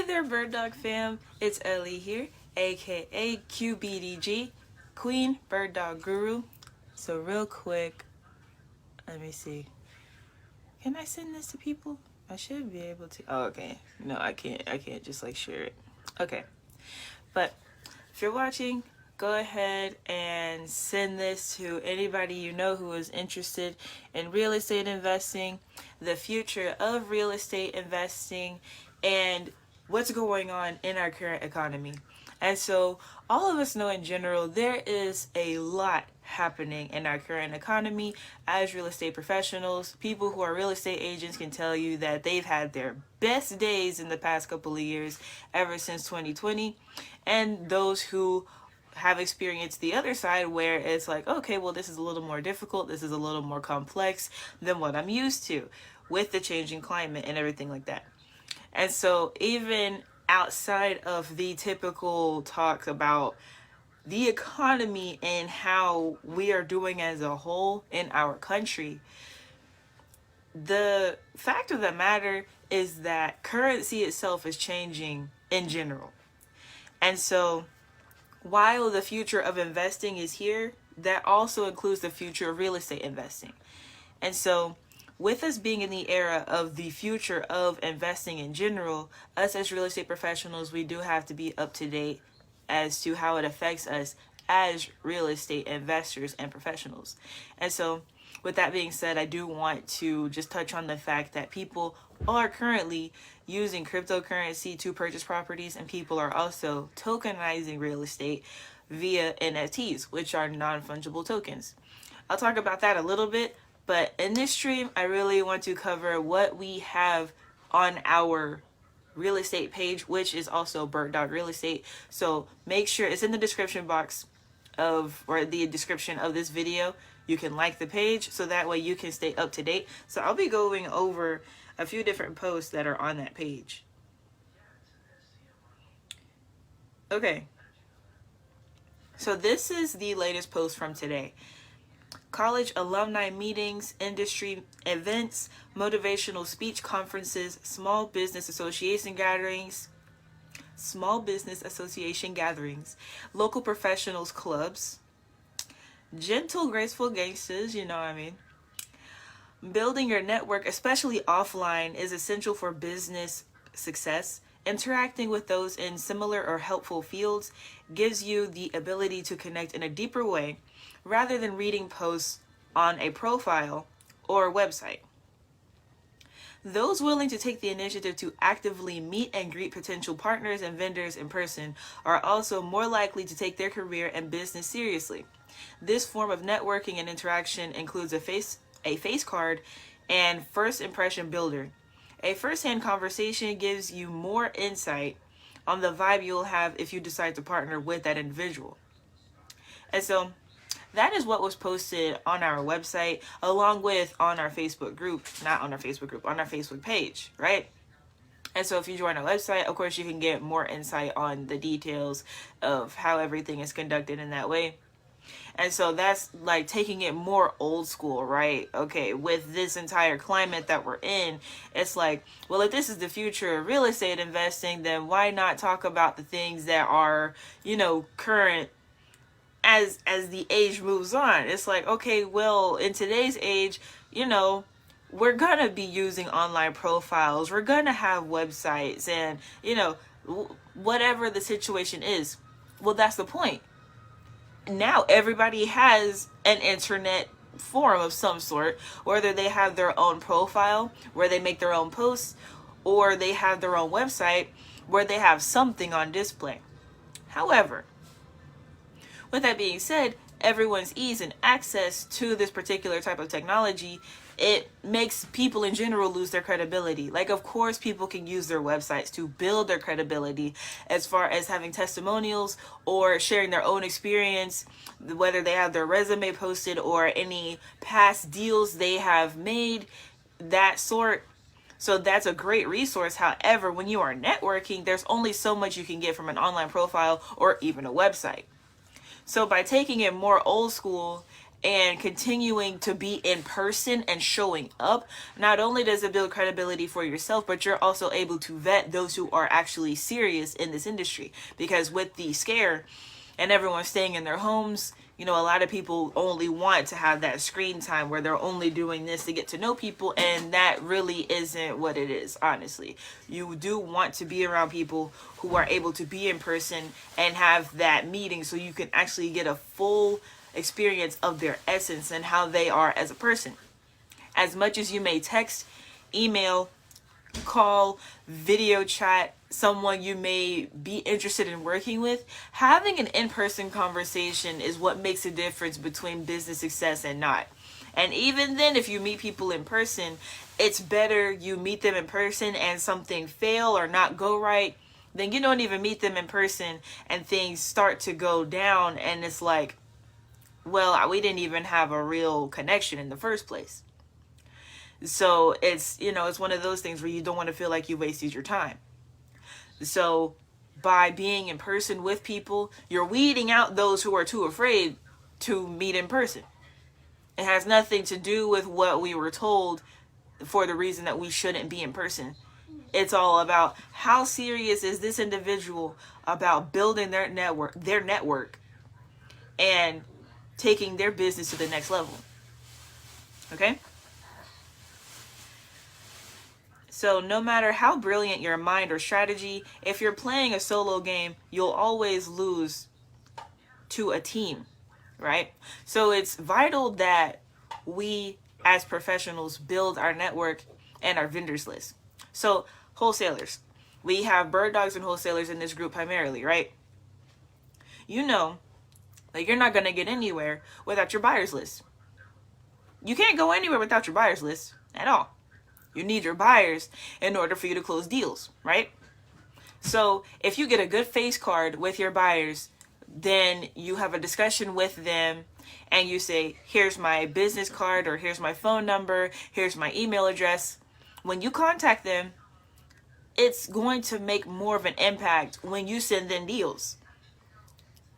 there, Bird Dog fam. It's Ellie here, aka QBDG, Queen Bird Dog Guru. So real quick, let me see. Can I send this to people? I should be able to. Oh, okay. No, I can't. I can't just like share it. Okay. But if you're watching, go ahead and send this to anybody you know who is interested in real estate investing, the future of real estate investing, and what's going on in our current economy. And so all of us know in general there is a lot happening in our current economy as real estate professionals. People who are real estate agents can tell you that they've had their best days in the past couple of years ever since 2020. And those who have experienced the other side where it's like, okay, well, this is a little more difficult. This is a little more complex than what I'm used to with the changing climate and everything like that. And so even outside of the typical talks about the economy and how we are doing as a whole in our country, the fact of the matter is that currency itself is changing in general. And so while the future of investing is here, that also includes the future of real estate investing. And so with us being in the era of the future of investing in general, us as real estate professionals, we do have to be up to date as to how it affects us as real estate investors and professionals. And so with that being said, I do want to just touch on the fact that people are currently using cryptocurrency to purchase properties, and people are also tokenizing real estate via NFTs, which are non-fungible tokens. I'll talk about that a little bit, but in this stream, I really want to cover what we have on our real estate page, which is also Bird Dog Real Estate. So make sure it's in the description box or the description of this video. You can like the page so that way you can stay up to date. So I'll be going over a few different posts that are on that page. Okay. So this is the latest post from today. College alumni meetings, industry events, motivational speech conferences, small business association gatherings, local professionals clubs, gentle, graceful gangsters, you know what I mean. Building your network, especially offline, is essential for business success. Interacting with those in similar or helpful fields gives you the ability to connect in a deeper way rather than reading posts on a profile or website. Those willing to take the initiative to actively meet and greet potential partners and vendors in person are also more likely to take their career and business seriously. This form of networking and interaction includes a face card and first impression builder. A first-hand conversation gives you more insight on the vibe you'll have if you decide to partner with that individual. And so that is what was posted on our website, along with on our Facebook group, on our Facebook page, right? And so if you join our website, of course, you can get more insight on the details of how everything is conducted in that way. And so that's like taking it more old school, right? Okay, with this entire climate that we're in, it's like, well, if this is the future of real estate investing, then why not talk about the things that are, current as the age moves on? It's like, okay, well, in today's age, we're gonna be using online profiles, we're gonna have websites, and whatever the situation is. Well, that's the point. Now everybody has an internet forum of some sort, whether they have their own profile where they make their own posts, or they have their own website where they have something on display. However, with that being said, everyone's ease and access to this particular type of technology, it makes people in general lose their credibility. Like, of course, people can use their websites to build their credibility as far as having testimonials or sharing their own experience, whether they have their resume posted or any past deals they have made, that sort. So that's a great resource. However, when you are networking, there's only so much you can get from an online profile or even a website. So by taking it more old school and continuing to be in person and showing up, not only does it build credibility for yourself, but you're also able to vet those who are actually serious in this industry. Because with the scare and everyone staying in their homes, a lot of people only want to have that screen time where they're only doing this to get to know people, and that really isn't what it is, honestly. You do want to be around people who are able to be in person and have that meeting so you can actually get a full experience of their essence and how they are as a person. As much as you may text, email, call, video chat someone you may be interested in working with, having an in-person conversation is what makes a difference between business success and not. And even then, if you meet people in person, it's better you meet them in person and something fail or not go right than you don't even meet them in person and things start to go down and it's like, well, we didn't even have a real connection in the first place. So it's, it's one of those things where you don't want to feel like you wasted your time. So by being in person with people, you're weeding out those who are too afraid to meet in person. It has nothing to do with what we were told for the reason that we shouldn't be in person. It's all about how serious is this individual about building their network and taking their business to the next level. Okay? So no matter how brilliant your mind or strategy, if you're playing a solo game, you'll always lose to a team, right? So it's vital that we as professionals build our network and our vendors list. So wholesalers, we have bird dogs and wholesalers in this group primarily, right? You know that you're not going to get anywhere without your buyers list. You can't go anywhere without your buyers list at all. You need your buyers in order for you to close deals, right? So if you get a good face card with your buyers, then you have a discussion with them and you say, here's my business card or here's my phone number, here's my email address. When you contact them, it's going to make more of an impact when you send them deals.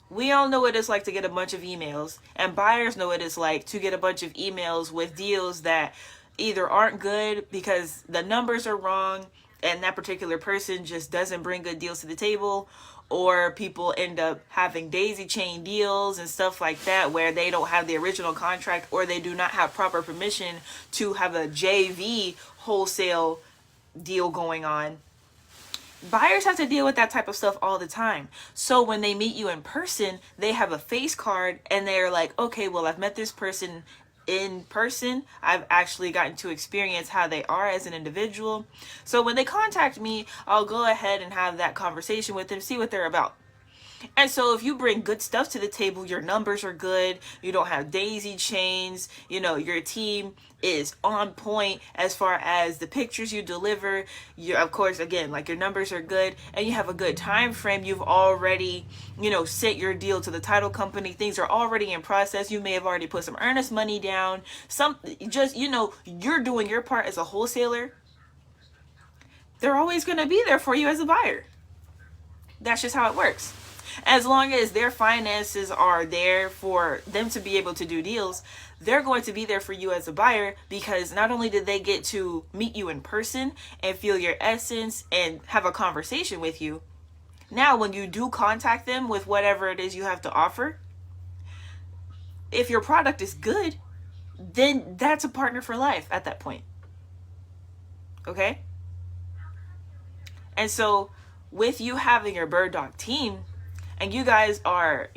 We all know what it's like to get a bunch of emails, and buyers know what it's like to get a bunch of emails with deals that either aren't good because the numbers are wrong and that particular person just doesn't bring good deals to the table, or people end up having daisy chain deals and stuff like that where they don't have the original contract or they do not have proper permission to have a JV wholesale deal going on. Buyers have to deal with that type of stuff all the time. So when they meet you in person, they have a face card and they're like, okay, well, I've met this person in person. I've actually gotten to experience how they are as an individual. So when they contact me, I'll go ahead and have that conversation with them, see what they're about. And so if you bring good stuff to the table, your numbers are good, you don't have daisy chains, your team is on point as far as the pictures you deliver, of course, again, like your numbers are good and you have a good time frame, you've already, sent your deal to the title company, things are already in process, you may have already put some earnest money down, you're doing your part as a wholesaler, they're always going to be there for you as a buyer. That's just how it works. As long as their finances are there for them to be able to do deals, they're going to be there for you as a buyer, because not only did they get to meet you in person and feel your essence and have a conversation with you, now when you do contact them with whatever it is you have to offer, if your product is good, then that's a partner for life at that point. Okay? And so with you having your bird dog team, and you guys are,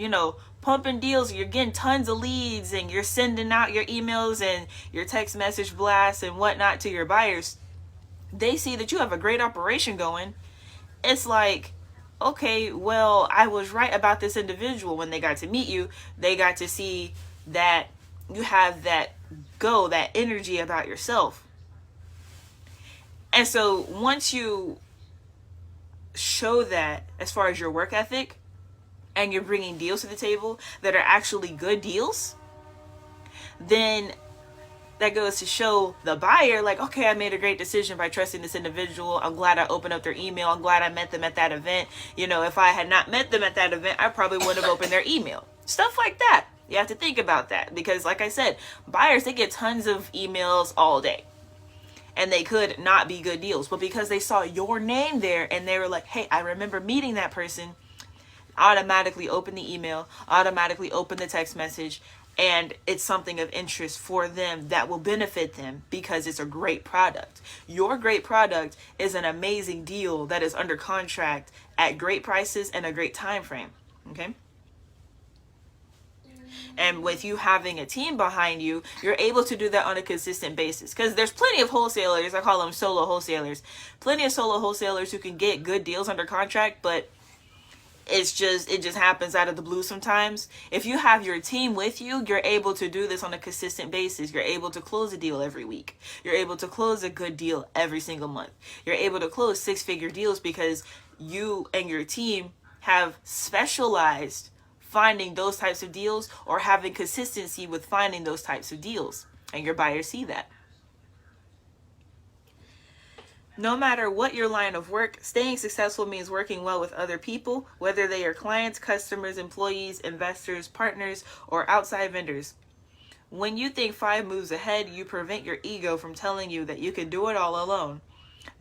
pumping deals, you're getting tons of leads and you're sending out your emails and your text message blasts and whatnot to your buyers, they see that you have a great operation going. It's like, okay, well, I was right about this individual. When they got to meet you, they got to see that you have that energy about yourself. And so once you show that as far as your work ethic, and you're bringing deals to the table that are actually good deals, then that goes to show the buyer, like, okay, I made a great decision by trusting this individual. I'm glad I opened up their email. I'm glad I met them at that event. If I had not met them at that event, I probably wouldn't have opened their email. Stuff like that. You have to think about that because, like I said, buyers, they get tons of emails all day. And they could not be good deals. But because they saw your name there and they were like, hey, I remember meeting that person, automatically open the email, automatically open the text message, and it's something of interest for them that will benefit them because it's a great product. Your great product is an amazing deal that is under contract at great prices and a great time frame. Okay? And with you having a team behind you, you're able to do that on a consistent basis. Because there's plenty of wholesalers, I call them solo wholesalers, plenty of solo wholesalers who can get good deals under contract, but it just happens out of the blue sometimes. If you have your team with you, you're able to do this on a consistent basis. You're able to close a deal every week. You're able to close a good deal every single month. You're able to close 6-figure deals because you and your team have specialized finding those types of deals or having consistency with finding those types of deals, and your buyers see that. No matter what your line of work, staying successful means working well with other people, whether they are clients, customers, employees, investors, partners, or outside vendors. When you think 5 moves ahead, you prevent your ego from telling you that you can do it all alone.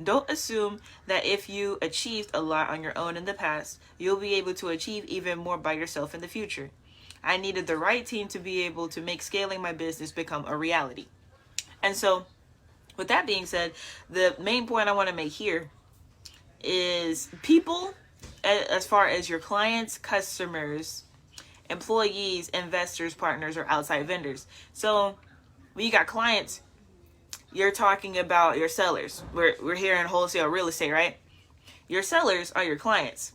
Don't assume that if you achieved a lot on your own in the past, you'll be able to achieve even more by yourself in the future. I needed the right team to be able to make scaling my business become a reality. And so, with that being said, the main point I want to make here is people, as far as your clients, customers, employees, investors, partners, or outside vendors. So, when you got clients, you're talking about your sellers. We're here in wholesale real estate, right? Your sellers are your clients.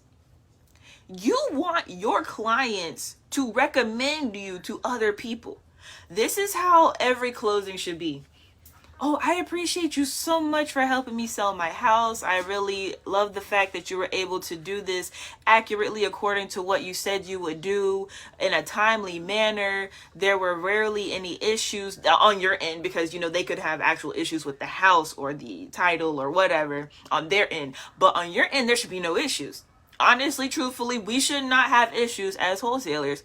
You want your clients to recommend you to other people. This is how every closing should be. Oh, I appreciate you so much for helping me sell my house. I really love the fact that you were able to do this accurately according to what you said you would do in a timely manner. There were rarely any issues on your end because, they could have actual issues with the house or the title or whatever on their end. But on your end, there should be no issues. Honestly, truthfully, we should not have issues as wholesalers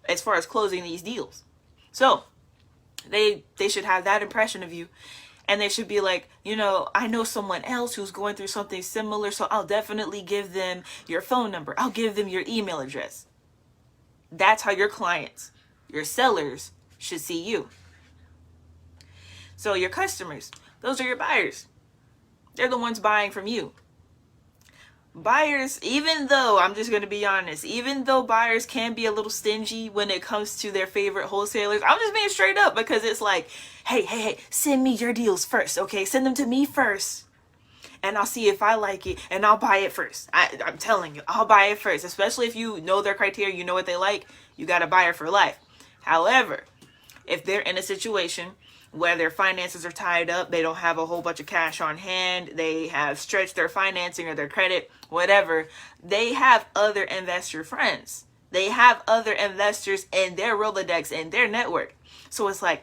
as far as closing these deals. So, they should have that impression of you, and they should be like, I know someone else who's going through something similar, so I'll definitely give them your phone number. I'll give them your email address. That's how your clients, your sellers, should see you. So your customers, those are your buyers. They're the ones buying from you. Buyers, even though, I'm just going to be honest, even though buyers can be a little stingy when it comes to their favorite wholesalers, I'm just being straight up because it's like, hey, send me your deals first, okay? Send them to me first. And I'll see if I like it and I'll buy it first. I'm telling you, I'll buy it first, especially if you know their criteria, you know what they like, you got a buyer for life. However, if they're in a situation where their finances are tied up, they don't have a whole bunch of cash on hand, they have stretched their financing or their credit, whatever, they have other investor friends. They have other investors in their Rolodex and their network. So it's like,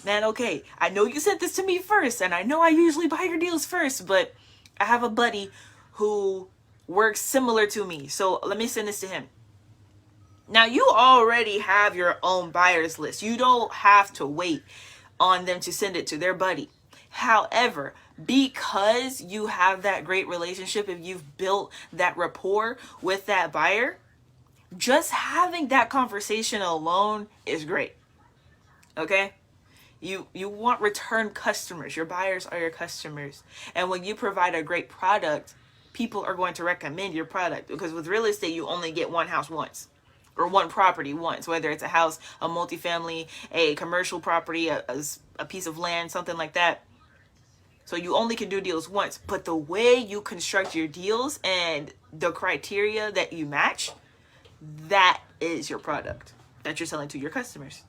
man, okay, I know you sent this to me first, and I know I usually buy your deals first, but I have a buddy who works similar to me, so let me send this to him. Now, you already have your own buyers list. You don't have to wait on them to send it to their buddy. However, because you have that great relationship and you've built that rapport with that buyer, just having that conversation alone is great. Okay? You want return customers. Your buyers are your customers. And when you provide a great product, people are going to recommend your product, because with real estate, you only get one house once. Or one property once, whether it's a house, a multifamily, a commercial property, a piece of land, something like that. So you only can do deals once. But the way you construct your deals and the criteria that you match, that is your product that you're selling to your customers.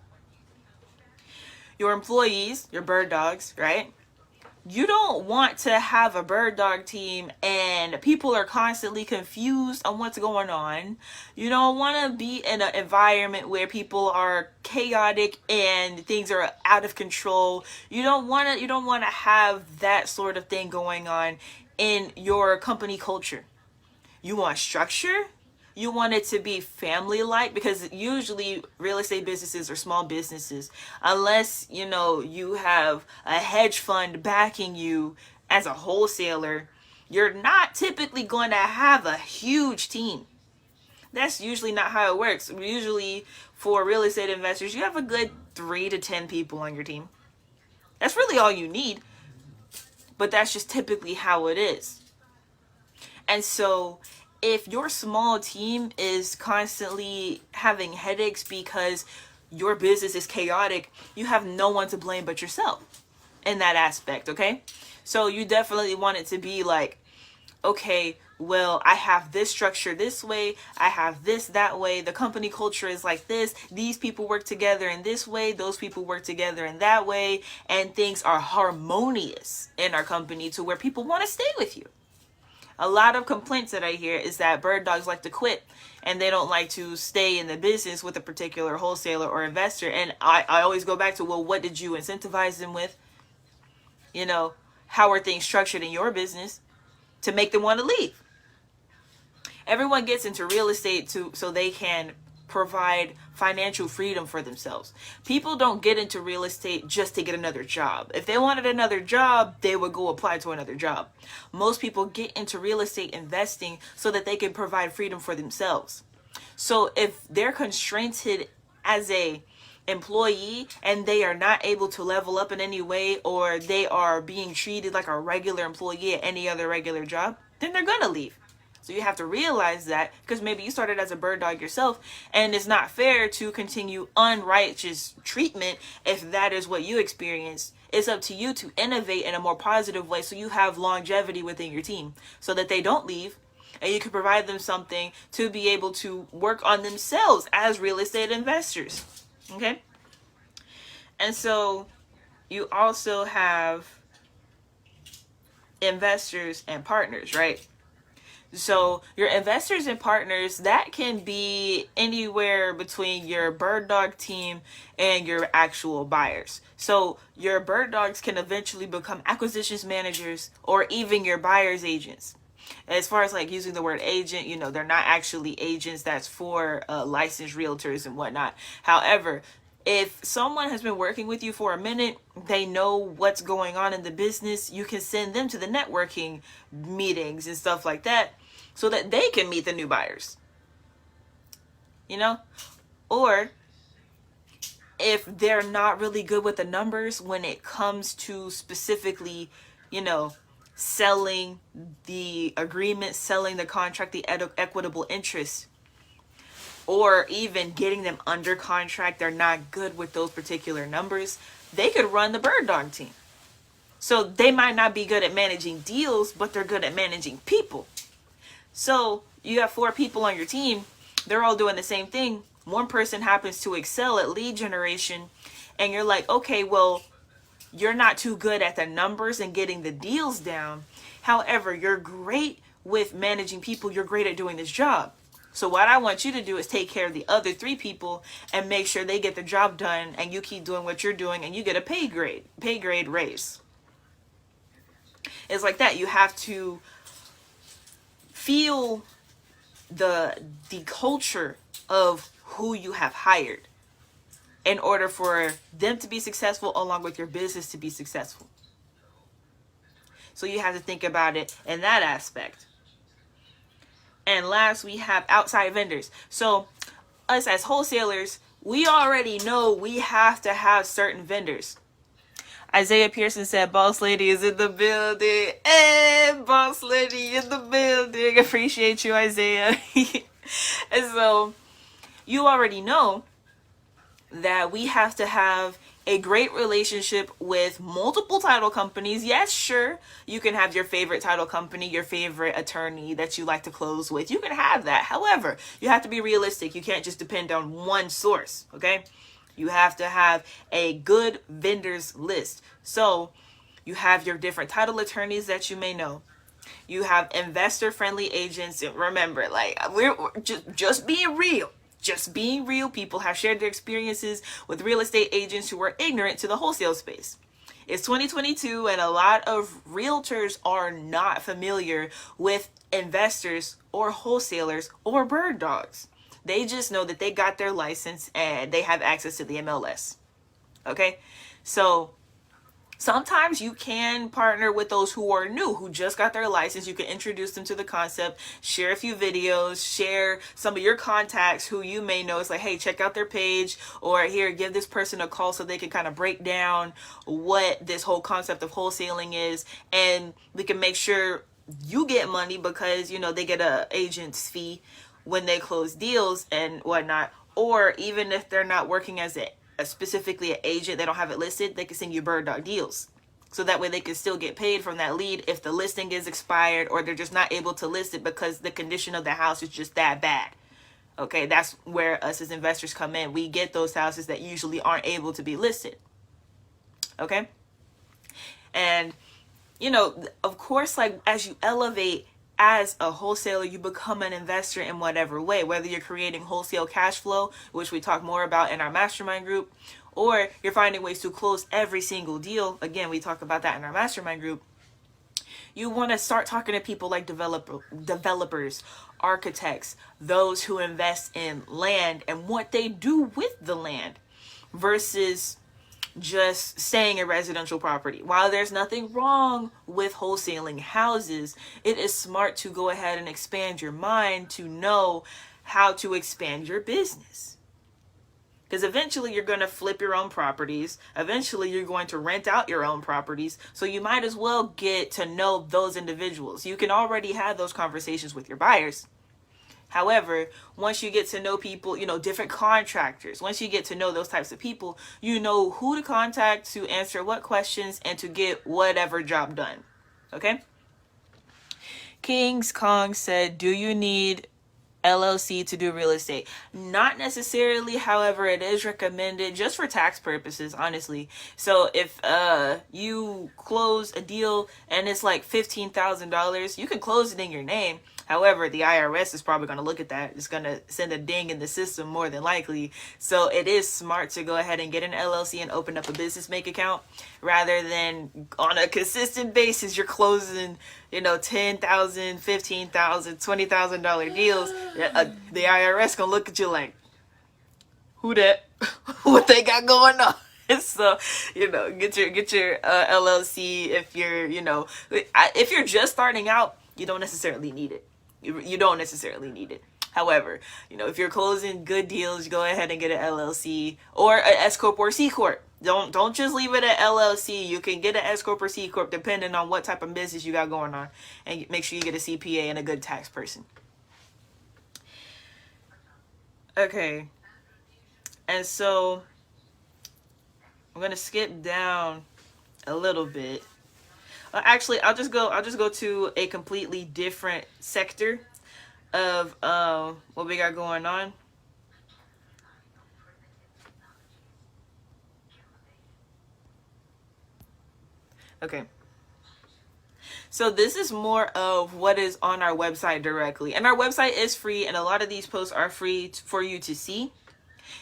Your employees, your bird dogs, right? You don't want to have a bird dog team and people are constantly confused on what's going on. You don't want to be in an environment where people are chaotic and things are out of control. You don't want to have that sort of thing going on in your company culture. You want structure, You want it to be family-like, because usually real estate businesses are small businesses. Unless, you have a hedge fund backing you as a wholesaler, you're not typically going to have a huge team. That's usually not how it works. Usually for real estate investors, you have a good 3 to 10 people on your team. That's really all you need. But that's just typically how it is. And so if your small team is constantly having headaches because your business is chaotic, you have no one to blame but yourself in that aspect, okay? So you definitely want it to be like, okay, well, I have this structure this way, I have this that way, the company culture is like this, these people work together in this way, those people work together in that way, and things are harmonious in our company to where people want to stay with you. A lot of complaints that I hear is that bird dogs like to quit and they don't like to stay in the business with a particular wholesaler or investor. And I always go back to, well, what did you incentivize them with? How are things structured in your business to make them want to leave? Everyone gets into real estate so they can provide financial freedom for themselves. People don't get into real estate just to get another job. If they wanted another job, they would go apply to another job. Most people get into real estate investing so that they can provide freedom for themselves. So if they're constrained as a employee and they are not able to level up in any way, or they are being treated like a regular employee at any other regular job, then they're gonna leave. So you have to realize that, because maybe you started as a bird dog yourself, and it's not fair to continue unrighteous treatment if that is what you experienced. It's up to you to innovate in a more positive way so you have longevity within your team so that they don't leave, and you can provide them something to be able to work on themselves as real estate investors. Okay? And so you also have investors and partners, right? So your investors and partners, that can be anywhere between your bird dog team and your actual buyers. So your bird dogs can eventually become acquisitions managers or even your buyer's agents. As far as like using the word agent, they're not actually agents. That's for licensed realtors and whatnot. However, if someone has been working with you for a minute, they know what's going on in the business, you can send them to the networking meetings and stuff like that so that they can meet the new buyers. Or if they're not really good with the numbers when it comes to specifically, selling the agreement, selling the contract, the equitable interest, or even getting them under contract, they're not good with those particular numbers, they could run the bird dog team. So they might not be good at managing deals, but they're good at managing people. So you have 4 people on your team, they're all doing the same thing. One person happens to excel at lead generation, and you're like, okay, well, you're not too good at the numbers and getting the deals down. However, you're great with managing people. You're great at doing this job. So what I want you to do is take care of the other 3 people and make sure they get the job done, and you keep doing what you're doing, and you get a pay grade raise. It's like that. You have to feel the culture of who you have hired in order for them to be successful along with your business to be successful. So you have to think about it in that aspect. And last, we have outside vendors. So us as wholesalers, we already know we have to have certain vendors. Isaiah Pearson said, Boss Lady is in the building. Hey, Boss Lady in the building. Appreciate you, Isaiah. And so you already know that we have to have a great relationship with multiple title companies. Yes, sure, you can have your favorite title company, your favorite attorney that you like to close with. You can have that. However, you have to be realistic. You can't just depend on one source, okay? You have to have a good vendors list. So you have your different title attorneys that you may know. You have investor-friendly agents. And remember, like, we're just being real. Just being real. People have shared their experiences with real estate agents who are ignorant to the wholesale space. It's 2022 and a lot of realtors are not familiar with investors or wholesalers or bird dogs. They just know that they got their license and they have access to the MLS. Okay? So sometimes you can partner with those who are new, who just got their license. You can introduce them to the concept, share a few videos, share some of your contacts who you may know. It's like, hey, check out their page, or here, give this person a call so they can kind of break down what this whole concept of wholesaling is. And we can make sure you get money because, you know, they get a agent's fee when they close deals and whatnot. Or even if they're not working as specifically an agent, they don't have it listed, they can send you bird dog deals. So that way they can still get paid from that lead if the listing is expired or they're just not able to list it because the condition of the house is just that bad. Okay, that's where us as investors come in. We get those houses that usually aren't able to be listed. Okay? And, you know, of course, like as you elevate as a wholesaler, you become an investor in whatever way, whether you're creating wholesale cash flow, which we talk more about in our mastermind group, or you're finding ways to close every single deal. Again, we talk about that in our mastermind group. You want to start talking to people like developers, architects, those who invest in land and what they do with the land versus just staying in residential property. While there's nothing wrong with wholesaling houses, it is smart to go ahead and expand your mind to know how to expand your business. Because eventually you're going to flip your own properties. Eventually you're going to rent out your own properties. So you might as well get to know those individuals. You can already have those conversations with your buyers. However, once you get to know people, you know, different contractors, once you get to know those types of people, you know who to contact to answer what questions and to get whatever job done. Okay? Kings Kong said, do you need LLC to do real estate? Not necessarily, however, it is recommended just for tax purposes, honestly. So if you close a deal and it's like $15,000, you can close it in your name. However, the IRS is probably going to look at that. It's going to send a ding in the system more than likely. So it is smart to go ahead and get an LLC and open up a business make account rather than on a consistent basis you're closing, you know, $10,000, $15,000, $20,000 deals. The IRS going to look at you like, who that? What they got going on? So, you know, get your LLC if you're, you know, if you're just starting out, you don't necessarily need it. You don't necessarily need it. However, you know, if you're closing good deals, go ahead and get an LLC or an S Corp or C Corp. Don't just leave it at LLC. You can get an S Corp or C Corp depending on what type of business you got going on. And make sure you get a CPA and a good tax person. Okay. And so I'm going to skip down a little bit. Actually, I'll just go to a completely different sector of what we got going on. Okay. So this is more of what is on our website directly. And our website is free, and a lot of these posts are free for you to see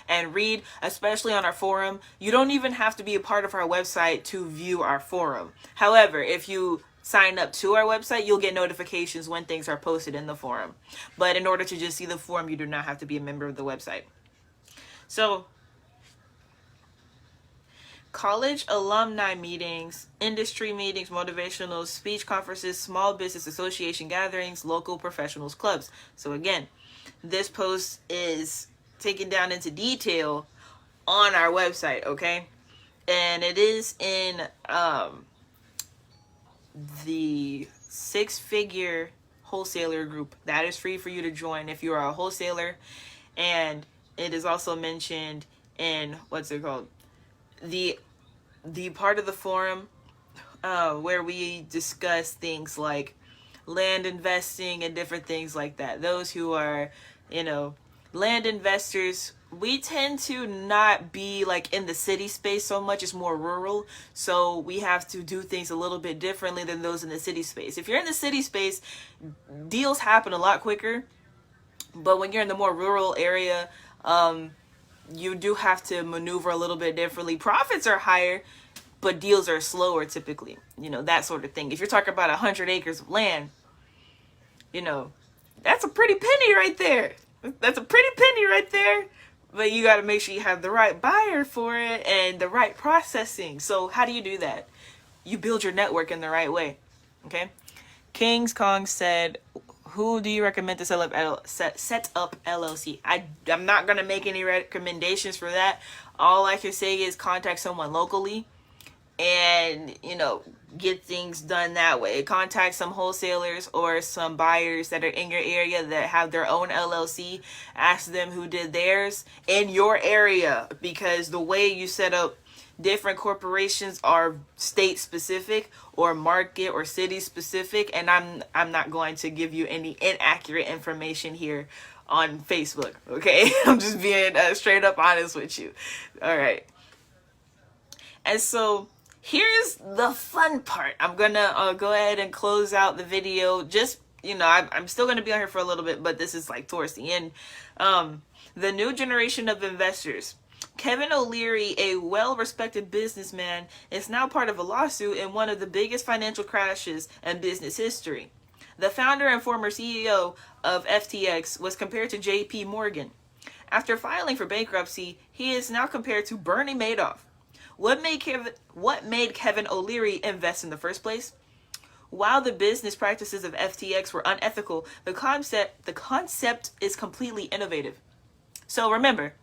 and read, especially on our forum. You don't even have to be a part of our website to view our forum. However, if you sign up to our website, you'll get notifications when things are posted in the forum. But in order to just see the forum, you do not have to be a member of the website. So, college alumni meetings, industry meetings, motivational speech conferences, small business association gatherings, local professionals clubs. So again, this post is taken down into detail on our website, okay? And it is in the 6-figure wholesaler group. That is free for you to join if you are a wholesaler. And it is also mentioned in, what's it called? The part of the forum where we discuss things like land investing and different things like that. Those who are, you know, land investors, we tend to not be like in the city space so much. It's more rural, so we have to do things a little bit differently than those in the city space. If you're in the city space, deals happen a lot quicker, but when you're in the more rural area, you do have to maneuver a little bit differently. Profits are higher, but deals are slower typically, that sort of thing. If you're talking about 100 acres of land, that's a pretty penny right there. That's a pretty penny right there. But you got to make sure you have the right buyer for it and the right processing. So how do you do that? You build your network in the right way. Okay. Kings Kong said, who do you recommend to set up LLC? I'm not going to make any recommendations for that. All I can say is contact someone locally and, get things done that way. Contact some wholesalers or some buyers that are in your area that have their own LLC. Ask them who did theirs in your area, because the way you set up different corporations are state specific or market or city specific, and I'm not going to give you any inaccurate information here on Facebook, okay? I'm just being straight up honest with you. All right. And so here's the fun part. I'm gonna go ahead and close out the video. Just, I'm still gonna be on here for a little bit, but this is like towards the end. The new generation of investors. Kevin O'Leary, a well-respected businessman, is now part of a lawsuit in one of the biggest financial crashes in business history. The founder and former CEO of FTX was compared to J.P. Morgan. After filing for bankruptcy, he is now compared to Bernie Madoff. What made Kevin O'Leary invest in the first place? While the business practices of FTX were unethical, the concept is completely innovative. So remember,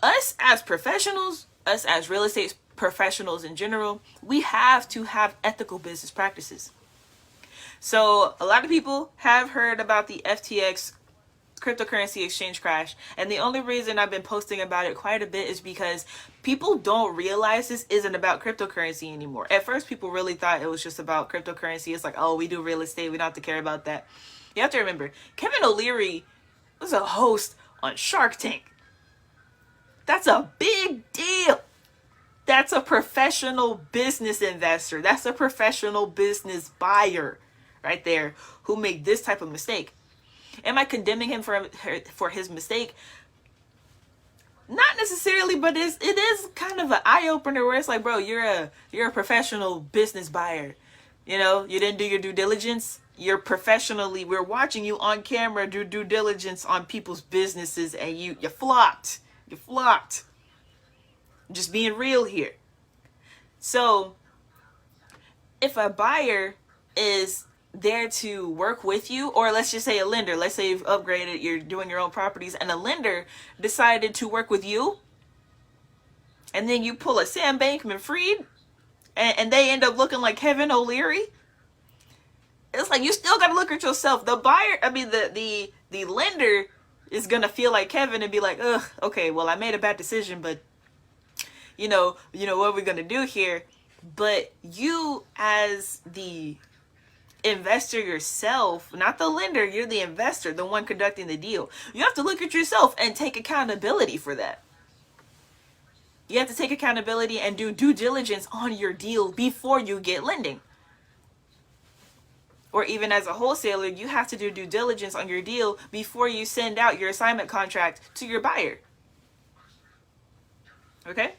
us as professionals, us as real estate professionals in general, we have to have ethical business practices. So a lot of people have heard about the FTX cryptocurrency exchange crash, and the only reason I've been posting about it quite a bit is because people don't realize this isn't about cryptocurrency anymore. At first, people really thought it was just about cryptocurrency. It's like, oh, we do real estate, we don't have to care about that. You have to remember, Kevin O'Leary was a host on Shark Tank. That's a big deal. That's a professional business investor. That's a professional business buyer right there who made this type of mistake. Am I condemning him for his mistake? Not necessarily, but it is kind of an eye-opener where it's like, bro, you're a professional business buyer. You didn't do your due diligence. We're watching you on camera do due diligence on people's businesses, and you flopped. You flopped. Just being real here. So if a buyer is there to work with you, or let's just say a lender, let's say you've upgraded, you're doing your own properties, and a lender decided to work with you, and then you pull a Sam Bankman-Fried, and they end up looking like Kevin O'Leary, it's like you still got to look at yourself. The buyer, the lender is gonna feel like Kevin and be like, ugh, okay, well, I made a bad decision, but what are we gonna do here? But you, as the investor yourself, not the lender, you're the investor, the one conducting the deal. You have to look at yourself and take accountability for that. You have to take accountability and do due diligence on your deal before you get lending. Or even as a wholesaler, you have to do due diligence on your deal before you send out your assignment contract to your buyer. Okay?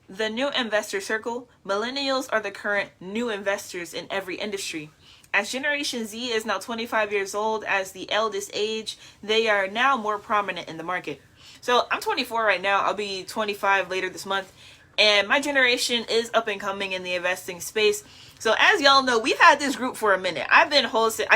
The new investor circle. Millennials are the current new investors in every industry. As Generation Z is now 25 years old as the eldest age, they are now more prominent in the market. So I'm 24 right now. I'll be 25 later this month. And my generation is up and coming in the investing space. So as y'all know, we've had this group for a minute. I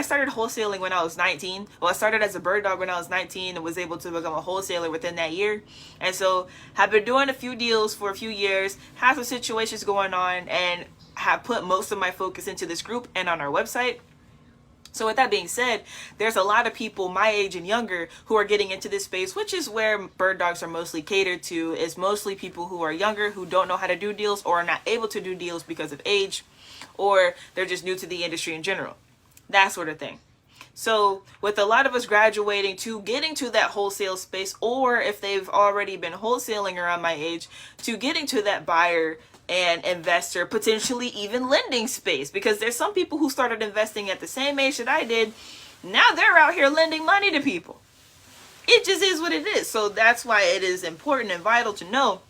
started wholesaling when I was 19. Well, I started as a bird dog when I was 19 and was able to become a wholesaler within that year. And so have been doing a few deals for a few years, have some situations going on, and have put most of my focus into this group and on our website. So with that being said, there's a lot of people my age and younger who are getting into this space, which is where bird dogs are mostly catered to, is mostly people who are younger, who don't know how to do deals or are not able to do deals because of age, or they're just new to the industry in general, that sort of thing. So with a lot of us graduating to getting to that wholesale space, or if they've already been wholesaling around my age, to getting to that buyer and investor, potentially even lending space, because there's some people who started investing at the same age that I did. Now they're out here lending money to people. It just is what it is. So that's why it is important and vital to know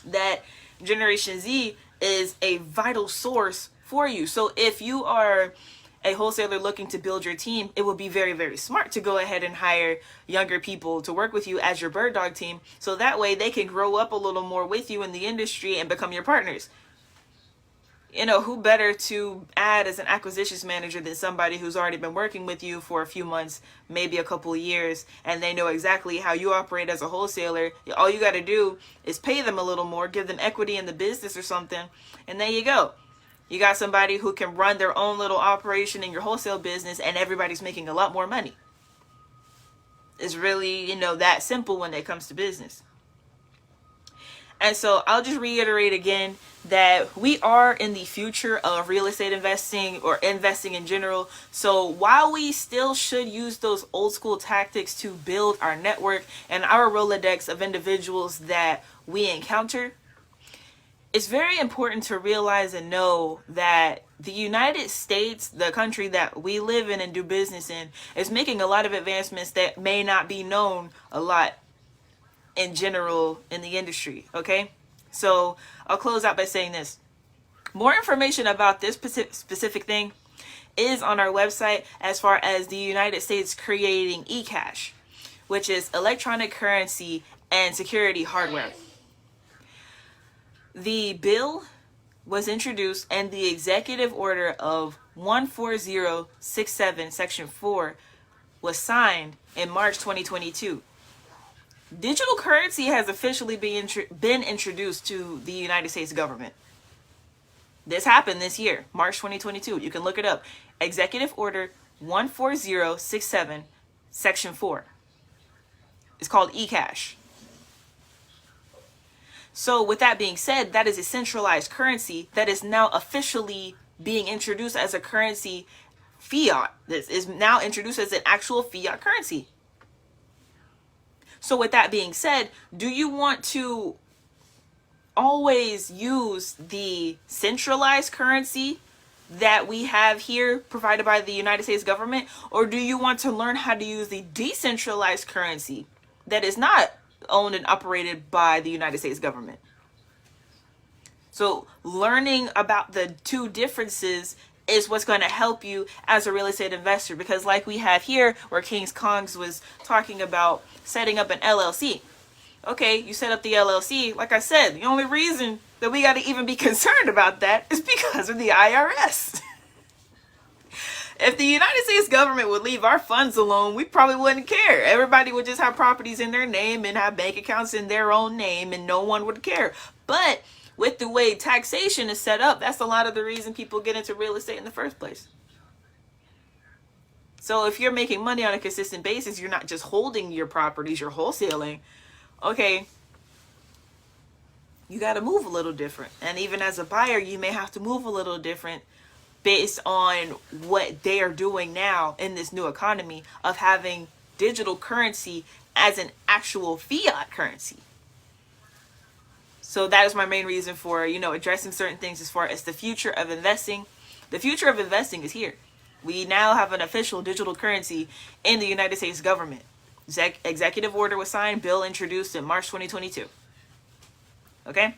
that Generation Z is a vital source for you. So if you are a wholesaler looking to build your team, it would be very, very smart to go ahead and hire younger people to work with you as your bird dog team. So that way they can grow up a little more with you in the industry and become your partners. You know, who better to add as an acquisitions manager than somebody who's already been working with you for a few months, maybe a couple of years, and they know exactly how you operate as a wholesaler. All you got to do is pay them a little more, give them equity in the business or something, and there you go. You got somebody who can run their own little operation in your wholesale business, and everybody's making a lot more money. It's really, you know, that simple when it comes to business. And so I'll just reiterate again that we are in the future of real estate investing, or investing in general. So while we still should use those old school tactics to build our network and our Rolodex of individuals that we encounter, it's very important to realize and know that the United States, the country that we live in and do business in, is making a lot of advancements that may not be known a lot in general in the industry. Okay, so I'll close out by saying this. More information about this specific thing is on our website, as far as the United States creating eCash, which is electronic currency and security hardware. The bill was introduced, and the executive order of 14067 section 4 was signed in March 2022. Digital currency has officially been introduced to the United States government. This happened this year, March 2022. You can look it up. Executive Order 14067, Section 4. It's called eCash. So with that being said, that is a centralized currency that is now officially being introduced as a currency, fiat. This is now introduced as an actual fiat currency. So with that being said, do you want to always use the centralized currency that we have here provided by the United States government? Or do you want to learn how to use the decentralized currency that is not owned and operated by the United States government? So learning about the two differences is what's going to help you as a real estate investor, because like we have here where King's Kongs was talking about setting up an LLC. Okay, you set up the LLC. Like I said, the only reason that we got to even be concerned about that is because of the IRS. If the United States government would leave our funds alone, we probably wouldn't care. Everybody would just have properties in their name and have bank accounts in their own name, and no one would care. But with the way taxation is set up, that's a lot of the reason people get into real estate in the first place. So if you're making money on a consistent basis, you're not just holding your properties, you're wholesaling. Okay, you got to move a little different. And even as a buyer, you may have to move a little different based on what they are doing now in this new economy of having digital currency as an actual fiat currency. So that is my main reason for, addressing certain things as far as the future of investing. The future of investing is here. We now have an official digital currency in the United States government. Executive order was signed, bill introduced in March 2022. Okay?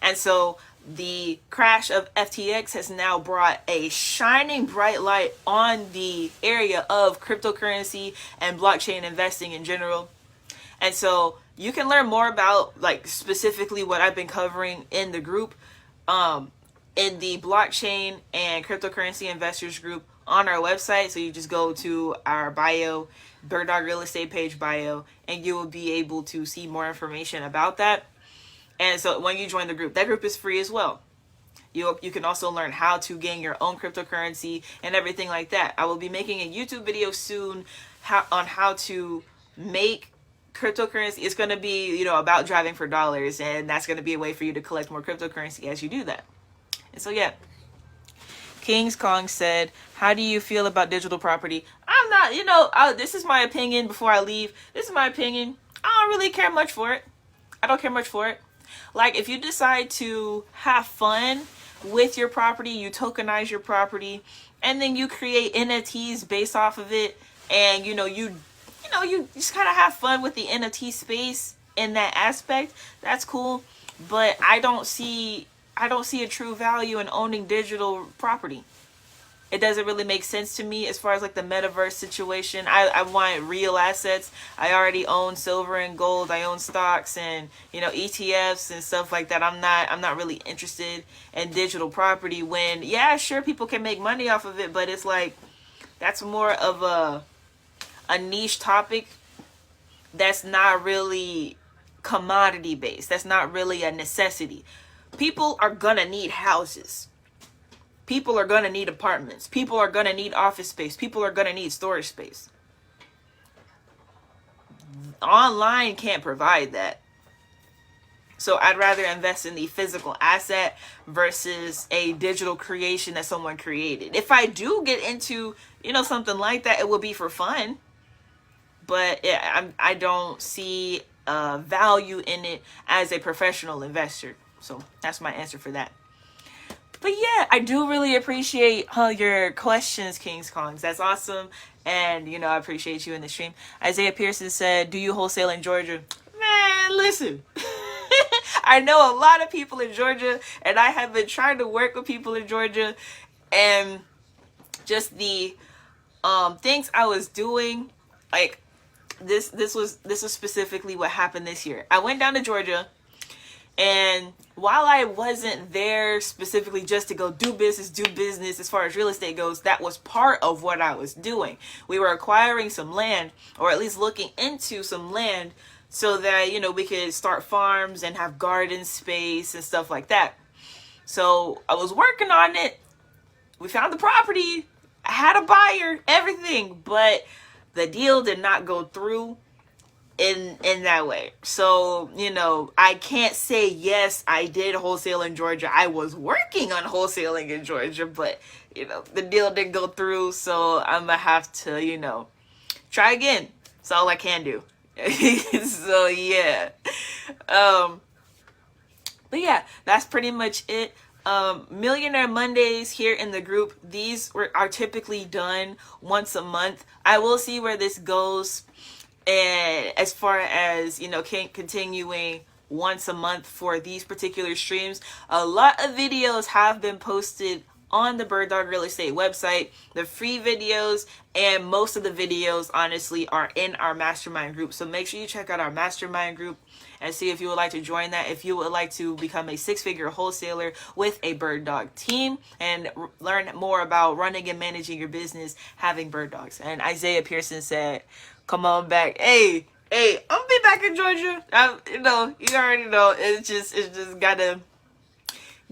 And so the crash of FTX has now brought a shining bright light on the area of cryptocurrency and blockchain investing in general. And so you can learn more about specifically what I've been covering in the group, in the blockchain and cryptocurrency investors group on our website. So you just go to our bio, Bird Dog Real Estate page bio, and you will be able to see more information about that. And so when you join the group, that group is free as well. You can also learn how to gain your own cryptocurrency and everything like that. I will be making a YouTube video soon on how to make cryptocurrency. It's going to be, about driving for dollars, and that's going to be a way for you to collect more cryptocurrency as you do that. And so, yeah. King's Kong said, how do you feel about digital property? I'm not, this is my opinion before I leave. This is my opinion. I don't really care much for it. I don't care much for it. If you decide to have fun with your property, you tokenize your property, and then you create NFTs based off of it, and you just kind of have fun with the NFT space in that aspect, that's cool. But I don't see a true value in owning digital property. It doesn't really make sense to me as far as like the metaverse situation. I want real assets. I already own silver and gold. I own stocks and, you know, ETFs and stuff like that. I'm not really interested in digital property when, yeah, sure, people can make money off of it, but it's like that's more of a niche topic that's not really commodity based. That's not really a necessity. People are gonna need houses. People are going to need apartments. People are going to need office space. People are going to need storage space. Online can't provide that. So I'd rather invest in the physical asset versus a digital creation that someone created. If I do get into, you know, something like that, it will be for fun. But I don't see value in it as a professional investor. So that's my answer for that. But yeah, I do really appreciate your questions, Kings Kongs. That's awesome. And, you know, I appreciate you in the stream. Isaiah Pearson said, do you wholesale in Georgia? Man, listen. I know a lot of people in Georgia, and I have been trying to work with people in Georgia. And just the things I was doing, like, this was specifically what happened this year. I went down to Georgia. And while I wasn't there specifically just to go do business as far as real estate goes, that was part of what I was doing. We were acquiring some land, or at least looking into some land, so that, you know, we could start farms and have garden space and stuff like that. So I was working on it. We found the property. I had a buyer, everything, but the deal did not go through in that way. So, you know, I can't say yes, I did wholesale in Georgia. I was working on wholesaling in Georgia, but, you know, the deal didn't go through. So I'm gonna have to, you know, try again. That's all I can do. So yeah. But yeah, that's pretty much it. Millionaire Mondays here in the group, these are typically done once a month. I will see where this goes. And as far as, you know, continuing once a month for these particular streams, a lot of videos have been posted on the Bird Dog Real Estate website, the free videos, and most of the videos honestly are in our mastermind group. So make sure you check out our mastermind group and see if you would like to join that. If you would like to become a 6-figure wholesaler with a Bird Dog team and learn more about running and managing your business, having bird dogs. And Isaiah Pearson said, come on back. Hey, I'll be back in Georgia. You know, you already know. It's just gotta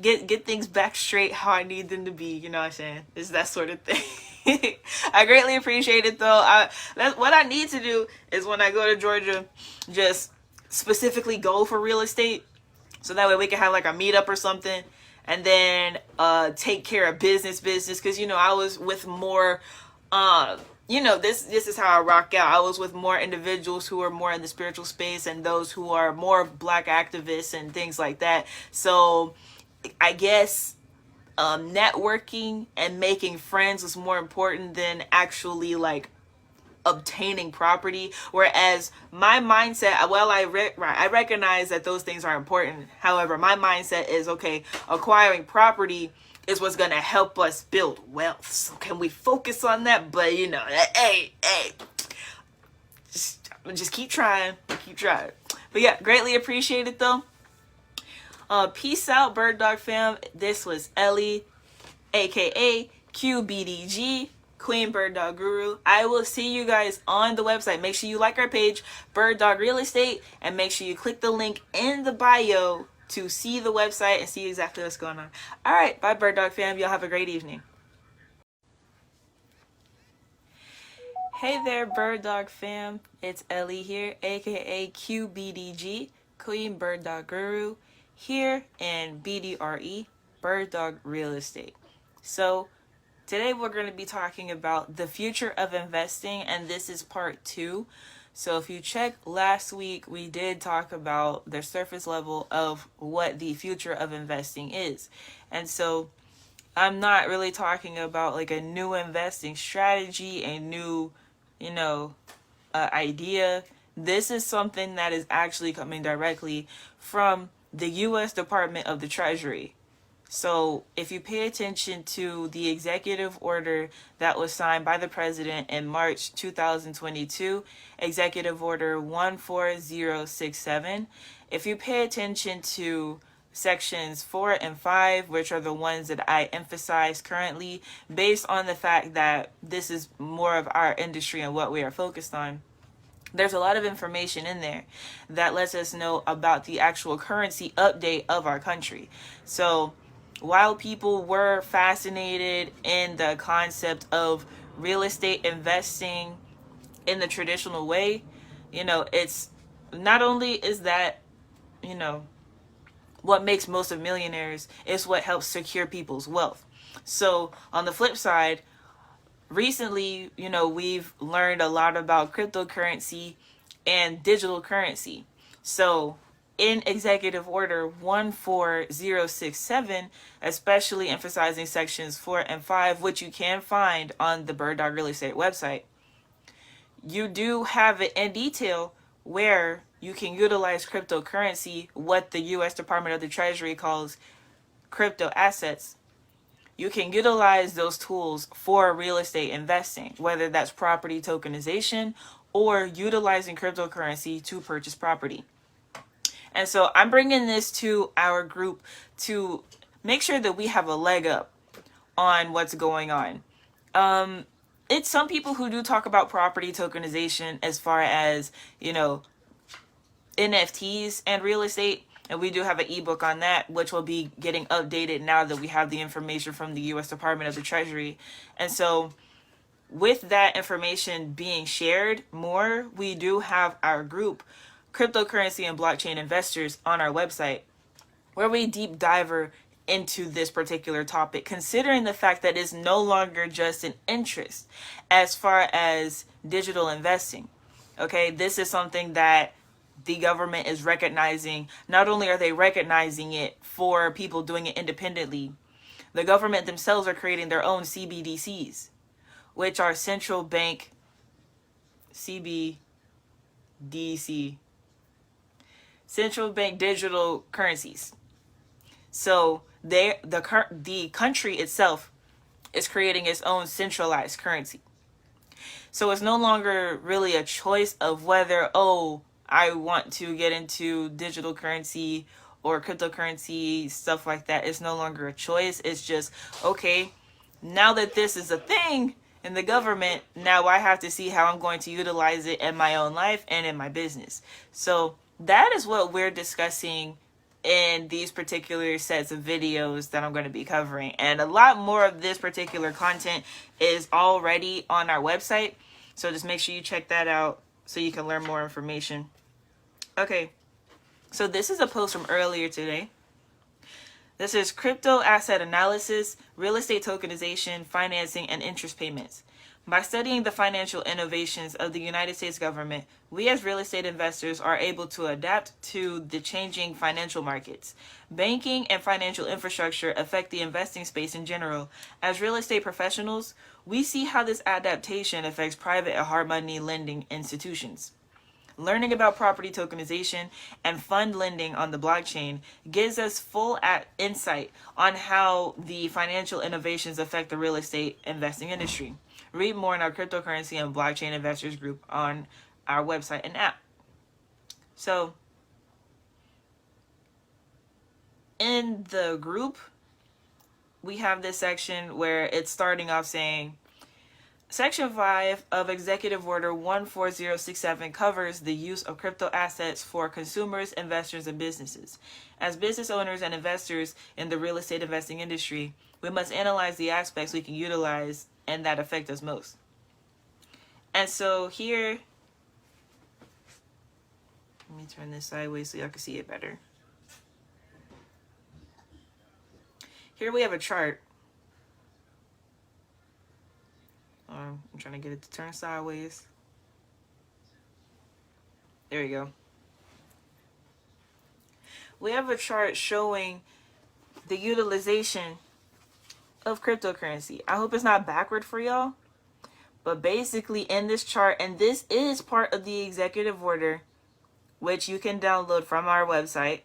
get things back straight how I need them to be. You know what I'm saying? It's that sort of thing. I greatly appreciate it, though. That's what I need to do is when I go to Georgia, just specifically go for real estate, so that way we can have like a meetup or something, and then take care of business. Because, you know, I was with more. You know, this is how I rock out. I was with more individuals who are more in the spiritual space and those who are more Black activists and things like that. So I guess networking and making friends was more important than actually like obtaining property. Whereas my mindset, well, I recognize that those things are important. However, my mindset is, okay, acquiring property is what's going to help us build wealth. So can we focus on that? But, you know, hey, just keep trying. But yeah, greatly appreciate it, though. Peace out, Bird Dog fam. This was Ellie, aka QBDG, Queen Bird Dog Guru. I will see you guys on the website. Make sure you like our page, Bird Dog Real Estate, and make sure you click the link in the bio to see the website and see exactly what's going on. All right, bye, Bird Dog fam. Y'all have a great evening. Hey there, Bird Dog fam. It's Ellie here, aka QBDG, Queen Bird Dog Guru, here in BDRE, Bird Dog Real Estate. So today we're going to be talking about the future of investing, and this is part 2. So if you check last week, we did talk about the surface level of what the future of investing is. And so I'm not really talking about like a new investing strategy, a new, idea. This is something that is actually coming directly from the U.S. Department of the Treasury. So if you pay attention to the executive order that was signed by the president in March 2022, Executive Order 14067, if you pay attention to sections 4 and 5, which are the ones that I emphasize currently, based on the fact that this is more of our industry and what we are focused on, there's a lot of information in there that lets us know about the actual currency update of our country. So while people were fascinated in the concept of real estate investing in the traditional way, it's not only is that, what makes most of millionaires, is what helps secure people's wealth. So on the flip side, recently, we've learned a lot about cryptocurrency and digital currency. So in Executive Order 14067, especially emphasizing sections 4 and 5, which you can find on the Bird Dog Real Estate website, you do have it in detail where you can utilize cryptocurrency, what the U.S. Department of the Treasury calls crypto assets. You can utilize those tools for real estate investing, whether that's property tokenization or utilizing cryptocurrency to purchase property. And so I'm bringing this to our group to make sure that we have a leg up on what's going on. It's some people who do talk about property tokenization as far as, NFTs and real estate. And we do have an ebook on that, which will be getting updated now that we have the information from the U.S. Department of the Treasury. And so with that information being shared more, we do have our group, Cryptocurrency and Blockchain Investors, on our website, where we deep dive into this particular topic, considering the fact that it's no longer just an interest as far as digital investing. Okay, this is something that the government is recognizing. Not only are they recognizing it for people doing it independently, the government themselves are creating their own CBDCs, which are central bank CBDC, central bank digital currencies. So the country itself is creating its own centralized currency. So it's no longer really a choice of whether, I want to get into digital currency or cryptocurrency, stuff like that. It's no longer a choice. It's just, okay, now that this is a thing in the government, now I have to see how I'm going to utilize it in my own life and in my business. So that is what we're discussing in these particular sets of videos that I'm going to be covering. And a lot more of this particular content is already on our website. So just make sure you check that out so you can learn more information. Okay, so this is a post from earlier today. This is crypto asset analysis, real estate tokenization, financing, and interest payments. By studying the financial innovations of the United States government, we as real estate investors are able to adapt to the changing financial markets. Banking and financial infrastructure affect the investing space in general. As real estate professionals, we see how this adaptation affects private and hard money lending institutions. Learning about property tokenization and fund lending on the blockchain gives us full insight on how the financial innovations affect the real estate investing industry. Read more in our cryptocurrency and blockchain investors group on our website and app. So in the group, we have this section where it's starting off saying, Section 5 of Executive Order 14067 covers the use of crypto assets for consumers, investors, and businesses. As business owners and investors in the real estate investing industry, we must analyze the aspects we can utilize and that affect us most. And so here, let me turn this sideways so y'all can see it better. Here we have a chart. I'm trying to get it to turn sideways. There we go. We have a chart showing the utilization of cryptocurrency. I hope it's not backward for y'all, But basically in this chart, and this is part of the executive order, which you can download from our website,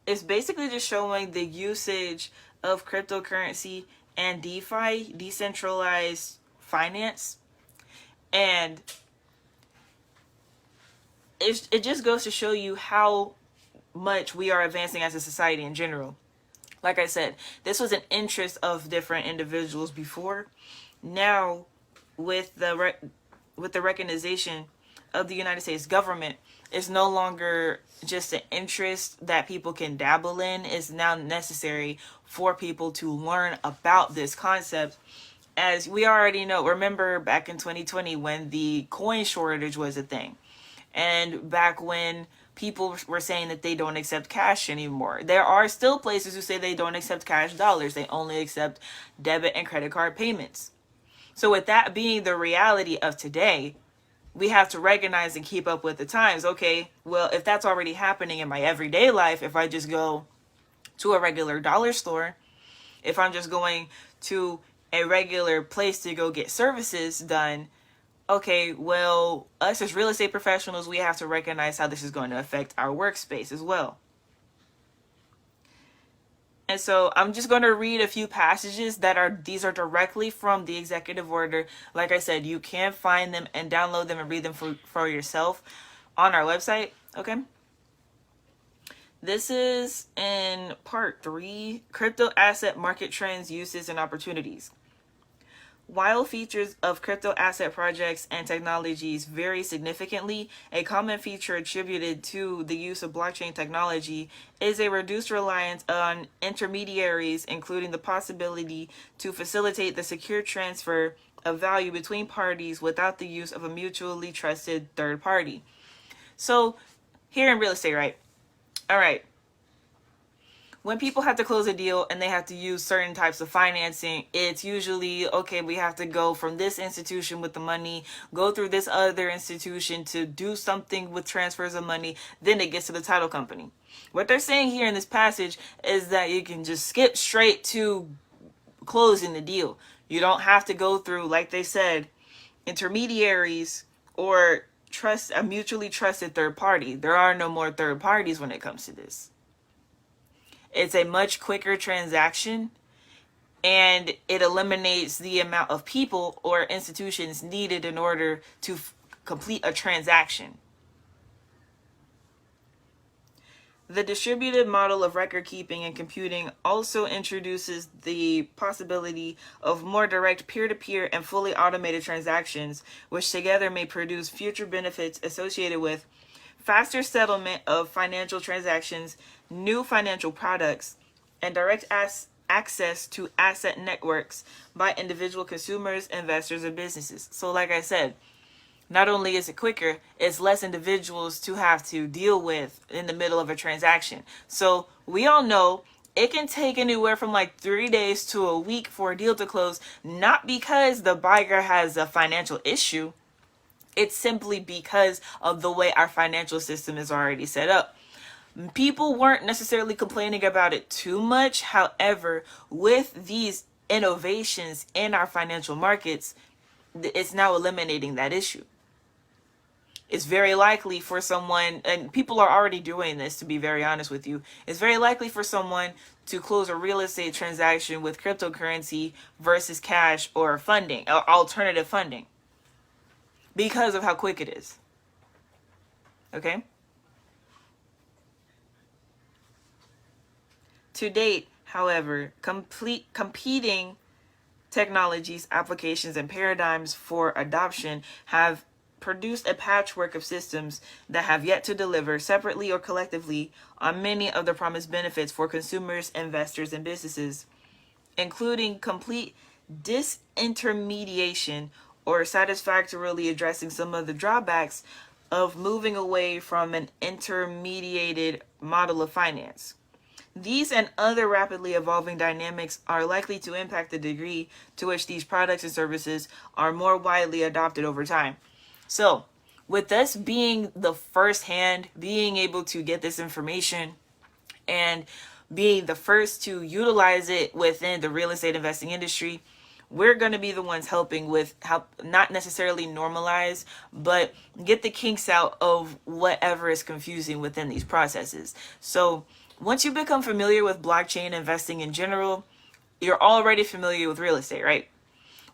it's basically just showing the usage of cryptocurrency and DeFi, decentralized finance. And it just goes to show you how much we are advancing as a society in general. Like I said, this was an interest of different individuals before. Now, with the recognition of the United States government, it's no longer just an interest that people can dabble in. It's now necessary for people to learn about this concept. As we already know, remember back in 2020 when the coin shortage was a thing, and back when people were saying that they don't accept cash anymore. There are still places who say they don't accept cash dollars. They only accept debit and credit card payments. So with that being the reality of today, we have to recognize and keep up with the times. Okay, well, if that's already happening in my everyday life, if I just go to a regular dollar store, if I'm just going to a regular place to go get services done, okay, well, us as real estate professionals, we have to recognize how this is going to affect our workspace as well. And so I'm just going to read a few passages these are directly from the executive order. Like I said, you can find them and download them and read them for yourself on our website. Okay. This is in part 3, crypto asset market trends, uses, and opportunities. While features of crypto asset projects and technologies vary significantly, a common feature attributed to the use of blockchain technology is a reduced reliance on intermediaries, including the possibility to facilitate the secure transfer of value between parties without the use of a mutually trusted third party. So, here in real estate, right? All right. When people have to close a deal and they have to use certain types of financing, it's usually, okay, we have to go from this institution with the money, go through this other institution to do something with transfers of money, then it gets to the title company. What they're saying here in this passage is that you can just skip straight to closing the deal. You don't have to go through, like they said, intermediaries or trust a mutually trusted third party. There are no more third parties when it comes to this. It's a much quicker transaction, and it eliminates the amount of people or institutions needed in order to complete a transaction. The distributed model of record keeping and computing also introduces the possibility of more direct peer-to-peer and fully automated transactions, which together may produce future benefits associated with faster settlement of financial transactions, new financial products, and direct access to asset networks by individual consumers, investors, and businesses. So like I said, not only is it quicker, it's less individuals to have to deal with in the middle of a transaction. So we all know it can take anywhere from like 3 days to a week for a deal to close, not because the buyer has a financial issue. It's simply because of the way our financial system is already set up. People weren't necessarily complaining about it too much. However, with these innovations in our financial markets, it's now eliminating that issue. It's very likely for someone, and people are already doing this, to be very honest with you, it's very likely for someone to close a real estate transaction with cryptocurrency versus cash or funding, or alternative funding, because of how quick it is. Okay? To date, however, competing technologies, applications, and paradigms for adoption have produced a patchwork of systems that have yet to deliver, separately or collectively, on many of the promised benefits for consumers, investors, and businesses, including complete disintermediation or satisfactorily addressing some of the drawbacks of moving away from an intermediated model of finance. These and other rapidly evolving dynamics are likely to impact the degree to which these products and services are more widely adopted over time. So, with us being the first hand, being able to get this information and being the first to utilize it within the real estate investing industry, we're going to be the ones helping with help, not necessarily normalize, but get the kinks out of whatever is confusing within these processes. So once you become familiar with blockchain investing in general, you're already familiar with real estate, right?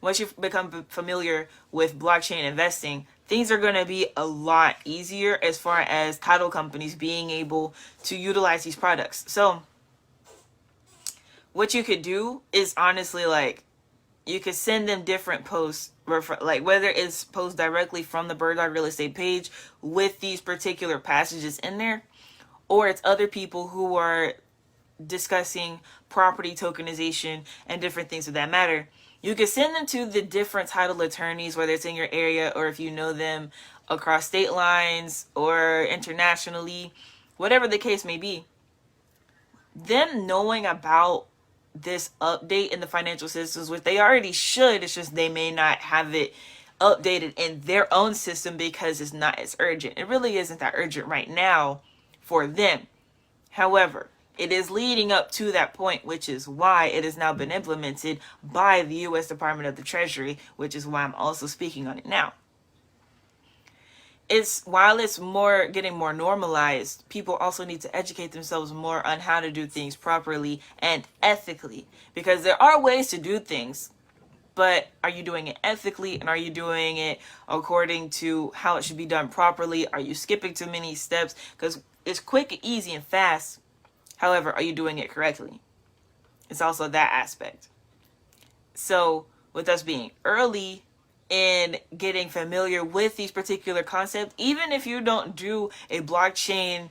Once you become familiar with blockchain investing, things are going to be a lot easier as far as title companies being able to utilize these products. So what you could do is honestly, like, you could send them different posts, like whether it's posts directly from the Bird Dog Real Estate page with these particular passages in there, or it's other people who are discussing property tokenization and different things of that matter. You can send them to the different title attorneys, whether it's in your area or if you know them across state lines or internationally, whatever the case may be. Them knowing about this update in the financial systems, which they already should, it's just they may not have it updated in their own system because it's not as urgent. It really isn't that urgent right now for them. However, it is leading up to that point, which is why it has now been implemented by the U.S. Department of the Treasury, which is why I'm also speaking on it now. While it's getting more normalized, people also need to educate themselves more on how to do things properly and ethically, because there are ways to do things, but are you doing it ethically, and are you doing it according to how it should be done properly? Are you skipping too many steps? Because it's quick, easy, and fast. However, are you doing it correctly? It's also that aspect. So with us being early in getting familiar with these particular concepts, even if you don't do a blockchain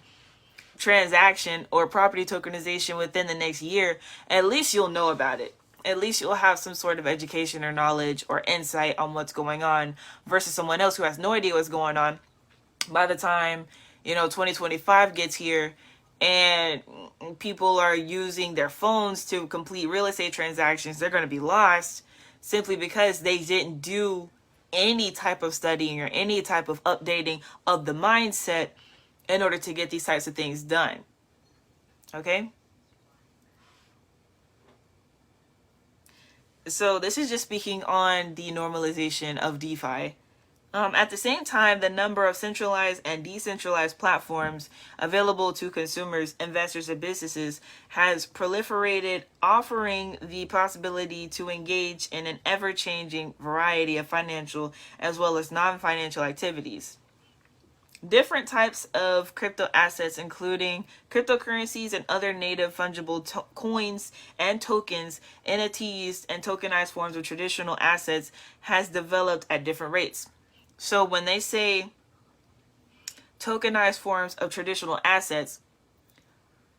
transaction or property tokenization within the next year, at least you'll know about it. At least you'll have some sort of education or knowledge or insight on what's going on versus someone else who has no idea what's going on. By the time 2025 gets here and people are using their phones to complete real estate transactions, they're going to be lost simply because they didn't do any type of studying or any type of updating of the mindset in order to get these types of things done. Okay? So this is just speaking on the normalization of DeFi. At the same time, the number of centralized and decentralized platforms available to consumers, investors, and businesses has proliferated, offering the possibility to engage in an ever-changing variety of financial as well as non-financial activities. Different types of crypto assets, including cryptocurrencies and other native fungible coins and tokens, NFTs, and tokenized forms of traditional assets, has developed at different rates. So when they say tokenized forms of traditional assets,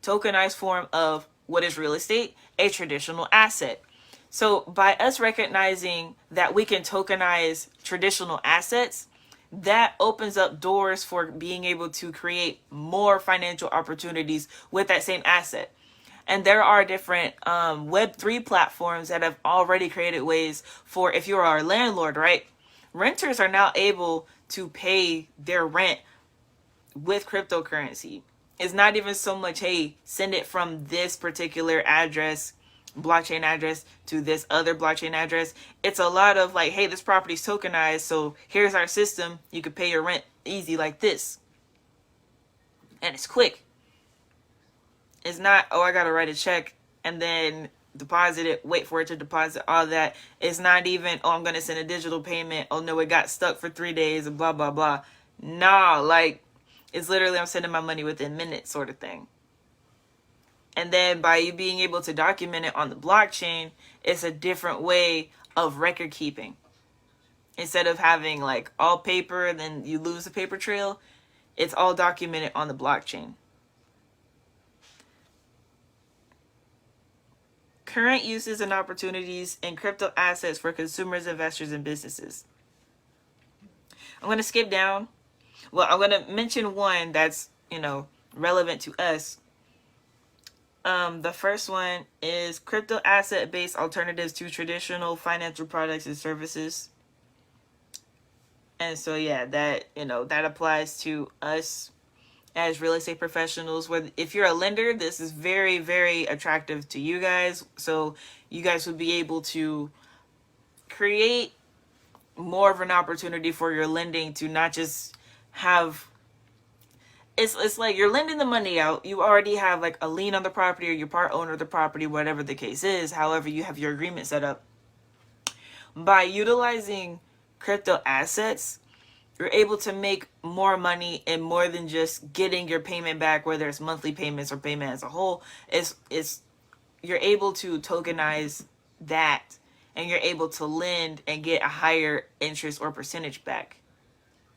tokenized form of what is real estate? A traditional asset. So by us recognizing that we can tokenize traditional assets, that opens up doors for being able to create more financial opportunities with that same asset. And there are different Web3 platforms that have already created ways for, if you're our landlord, right? Renters are now able to pay their rent with cryptocurrency. It's not even so much, hey, send it from this particular address, blockchain address, to this other blockchain address. It's a lot of like, hey, this property's tokenized, so here's our system. You could pay your rent easy like this. And it's quick. It's not, oh, I got to write a check and then deposit it, wait for it to deposit, all that. It's not even, oh, I'm going to send a digital payment. Oh, no, it got stuck for 3 days and blah, blah, blah. Nah, like, it's literally I'm sending my money within minutes sort of thing. And then by you being able to document it on the blockchain, it's a different way of record keeping. Instead of having like all paper and then you lose the paper trail, it's all documented on the blockchain. Current uses and opportunities in crypto assets for consumers, investors, and businesses. I'm going to skip down. Well, I'm going to mention one that's, relevant to us. The first one is crypto asset-based alternatives to traditional financial products and services. And so, yeah, that applies to us as real estate professionals. Where if you're a lender, this is very, very attractive to you guys. So you guys would be able to create more of an opportunity for your lending to not just have, it's like you're lending the money out. You already have like a lien on the property, or you're part owner of the property, whatever the case is, however you have your agreement set up. By utilizing crypto assets, you're able to make more money, and more than just getting your payment back, whether it's monthly payments or payment as a whole. It's you're able to tokenize that, and you're able to lend and get a higher interest or percentage back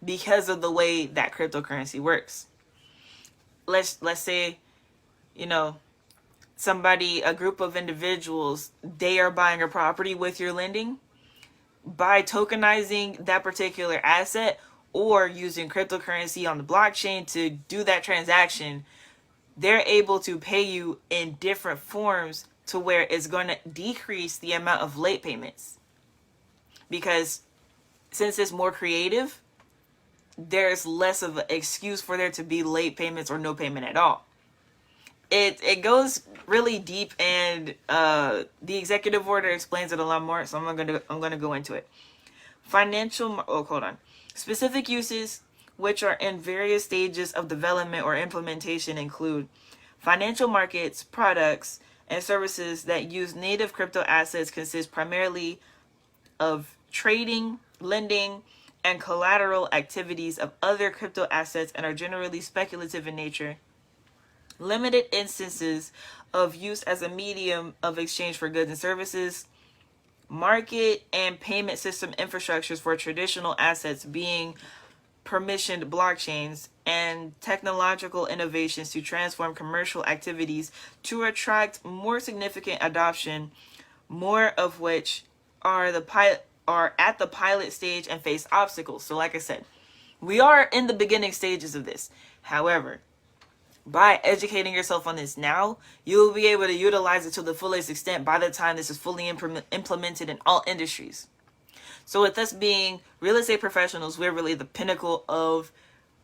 because of the way that cryptocurrency works. Let's say, you know, a group of individuals, they are buying a property with your lending. By tokenizing that particular asset or using cryptocurrency on the blockchain to do that transaction, they're able to pay you in different forms to where it's going to decrease the amount of late payments. Because since it's more creative, there's less of an excuse for there to be late payments or no payment at all. It goes really deep, and the executive order explains it a lot more, so I'm gonna go into it. Specific uses which are in various stages of development or implementation include financial markets, products, and services that use native crypto assets consist primarily of trading, lending, and collateral activities of other crypto assets and are generally speculative in nature. Limited instances of use as a medium of exchange for goods and services. Market and payment system infrastructures for traditional assets being permissioned blockchains, and technological innovations to transform commercial activities to attract more significant adoption, more of which are at the pilot stage and face obstacles. So like I said, we are in the beginning stages of this. However, by educating yourself on this now, you will be able to utilize it to the fullest extent by the time this is fully implemented in all industries. So with us being real estate professionals, we're really the pinnacle of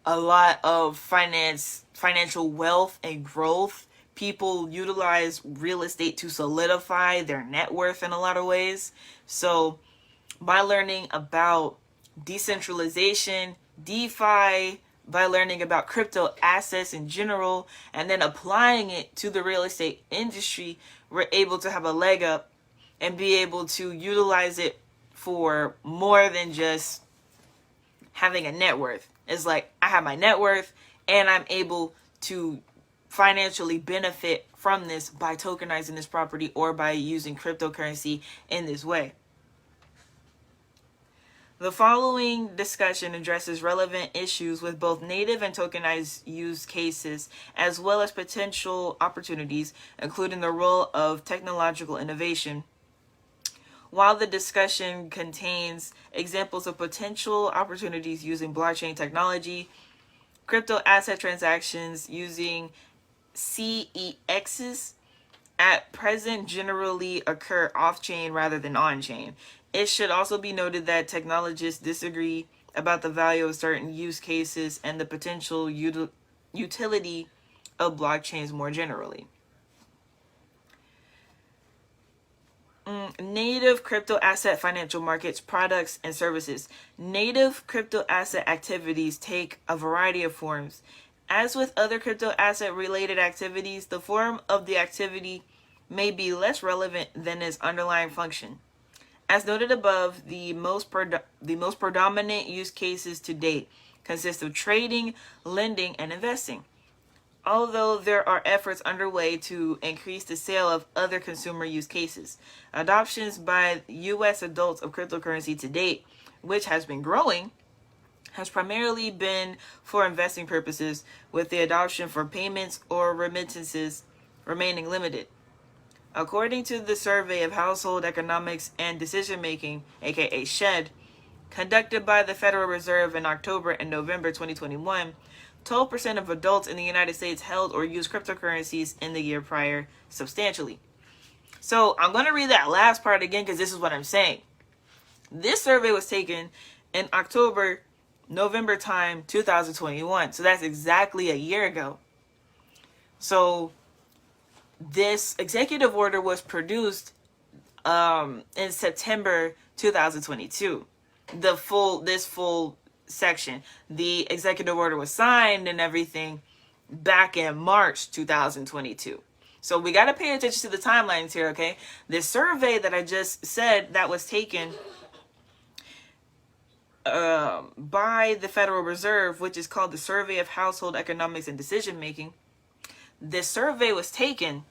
a lot of financial wealth and growth. People utilize real estate to solidify their net worth in a lot of ways. So by learning about decentralization, DeFi, by learning about crypto assets in general, and then applying it to the real estate industry, we're able to have a leg up and be able to utilize it for more than just having a net worth. It's like, I have my net worth and I'm able to financially benefit from this by tokenizing this property or by using cryptocurrency in this way. The following discussion addresses relevant issues with both native and tokenized use cases, as well as potential opportunities, including the role of technological innovation. While the discussion contains examples of potential opportunities using blockchain technology, crypto asset transactions using CEXs at present generally occur off-chain rather than on-chain. It should also be noted that technologists disagree about the value of certain use cases and the potential utility of blockchains more generally. Native crypto asset financial markets, products, and services. Native crypto asset activities take a variety of forms. As with other crypto asset related activities, the form of the activity may be less relevant than its underlying function. As noted above, the most predominant use cases to date consist of trading, lending, and investing. Although there are efforts underway to increase the sale of other consumer use cases, adoptions by U.S. adults of cryptocurrency to date, which has been growing, has primarily been for investing purposes, with the adoption for payments or remittances remaining limited. According to the Survey of Household Economics and Decision Making, aka SHED, conducted by the Federal Reserve in October and November 2021, 12% of adults in the United States held or used cryptocurrencies in the year prior substantially. So I'm going to read that last part again because this is what I'm saying. This survey was taken in October, November time, 2021. So that's exactly a year ago. So this executive order was produced in September 2022. This full section, the executive order was signed and everything back in March 2022. So we got to pay attention to the timelines here, okay? This survey that I just said that was taken by the Federal Reserve, which is called the Survey of Household Economics and Decision Making. This survey was taken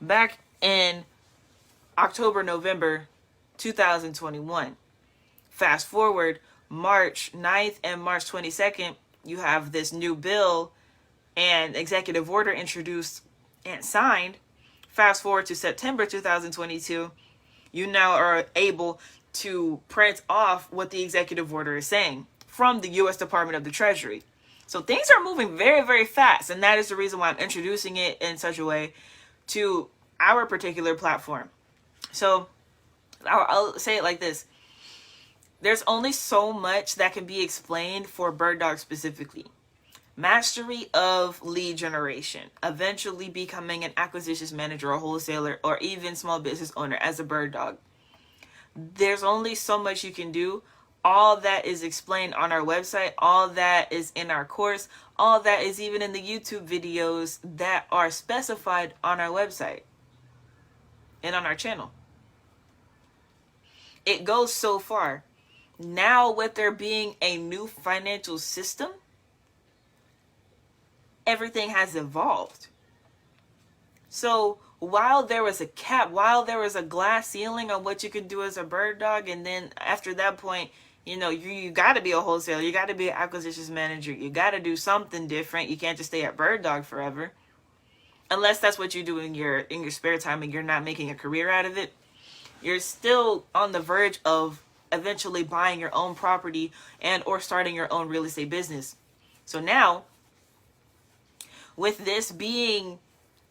back in October, November 2021. Fast forward March 9th and March 22nd, you have this new bill and executive order introduced and signed. Fast forward to September 2022, you now are able to print off what the executive order is saying from the U.S. Department of the Treasury. So things are moving very, very fast, and that is the reason why I'm introducing it in such a way to our particular platform. So I'll say it like this. There's only so much that can be explained for bird dog specifically. Mastery of lead generation, eventually becoming an acquisitions manager or wholesaler or even small business owner as a bird dog. There's only so much you can do. All that is explained on our website. All that is in our course. All that is even in the YouTube videos that are specified on our website and on our channel. It goes so far. Now, with there being a new financial system, everything has evolved. So while there was a cap, while there was a glass ceiling on what you can do as a bird dog, and then after that point, you got to be a wholesaler, you got to be an acquisitions manager, you got to do something different. You can't just stay at bird dog forever, unless that's what you do in your spare time and you're not making a career out of it. You're still on the verge of eventually buying your own property and or starting your own real estate business. So now, with this being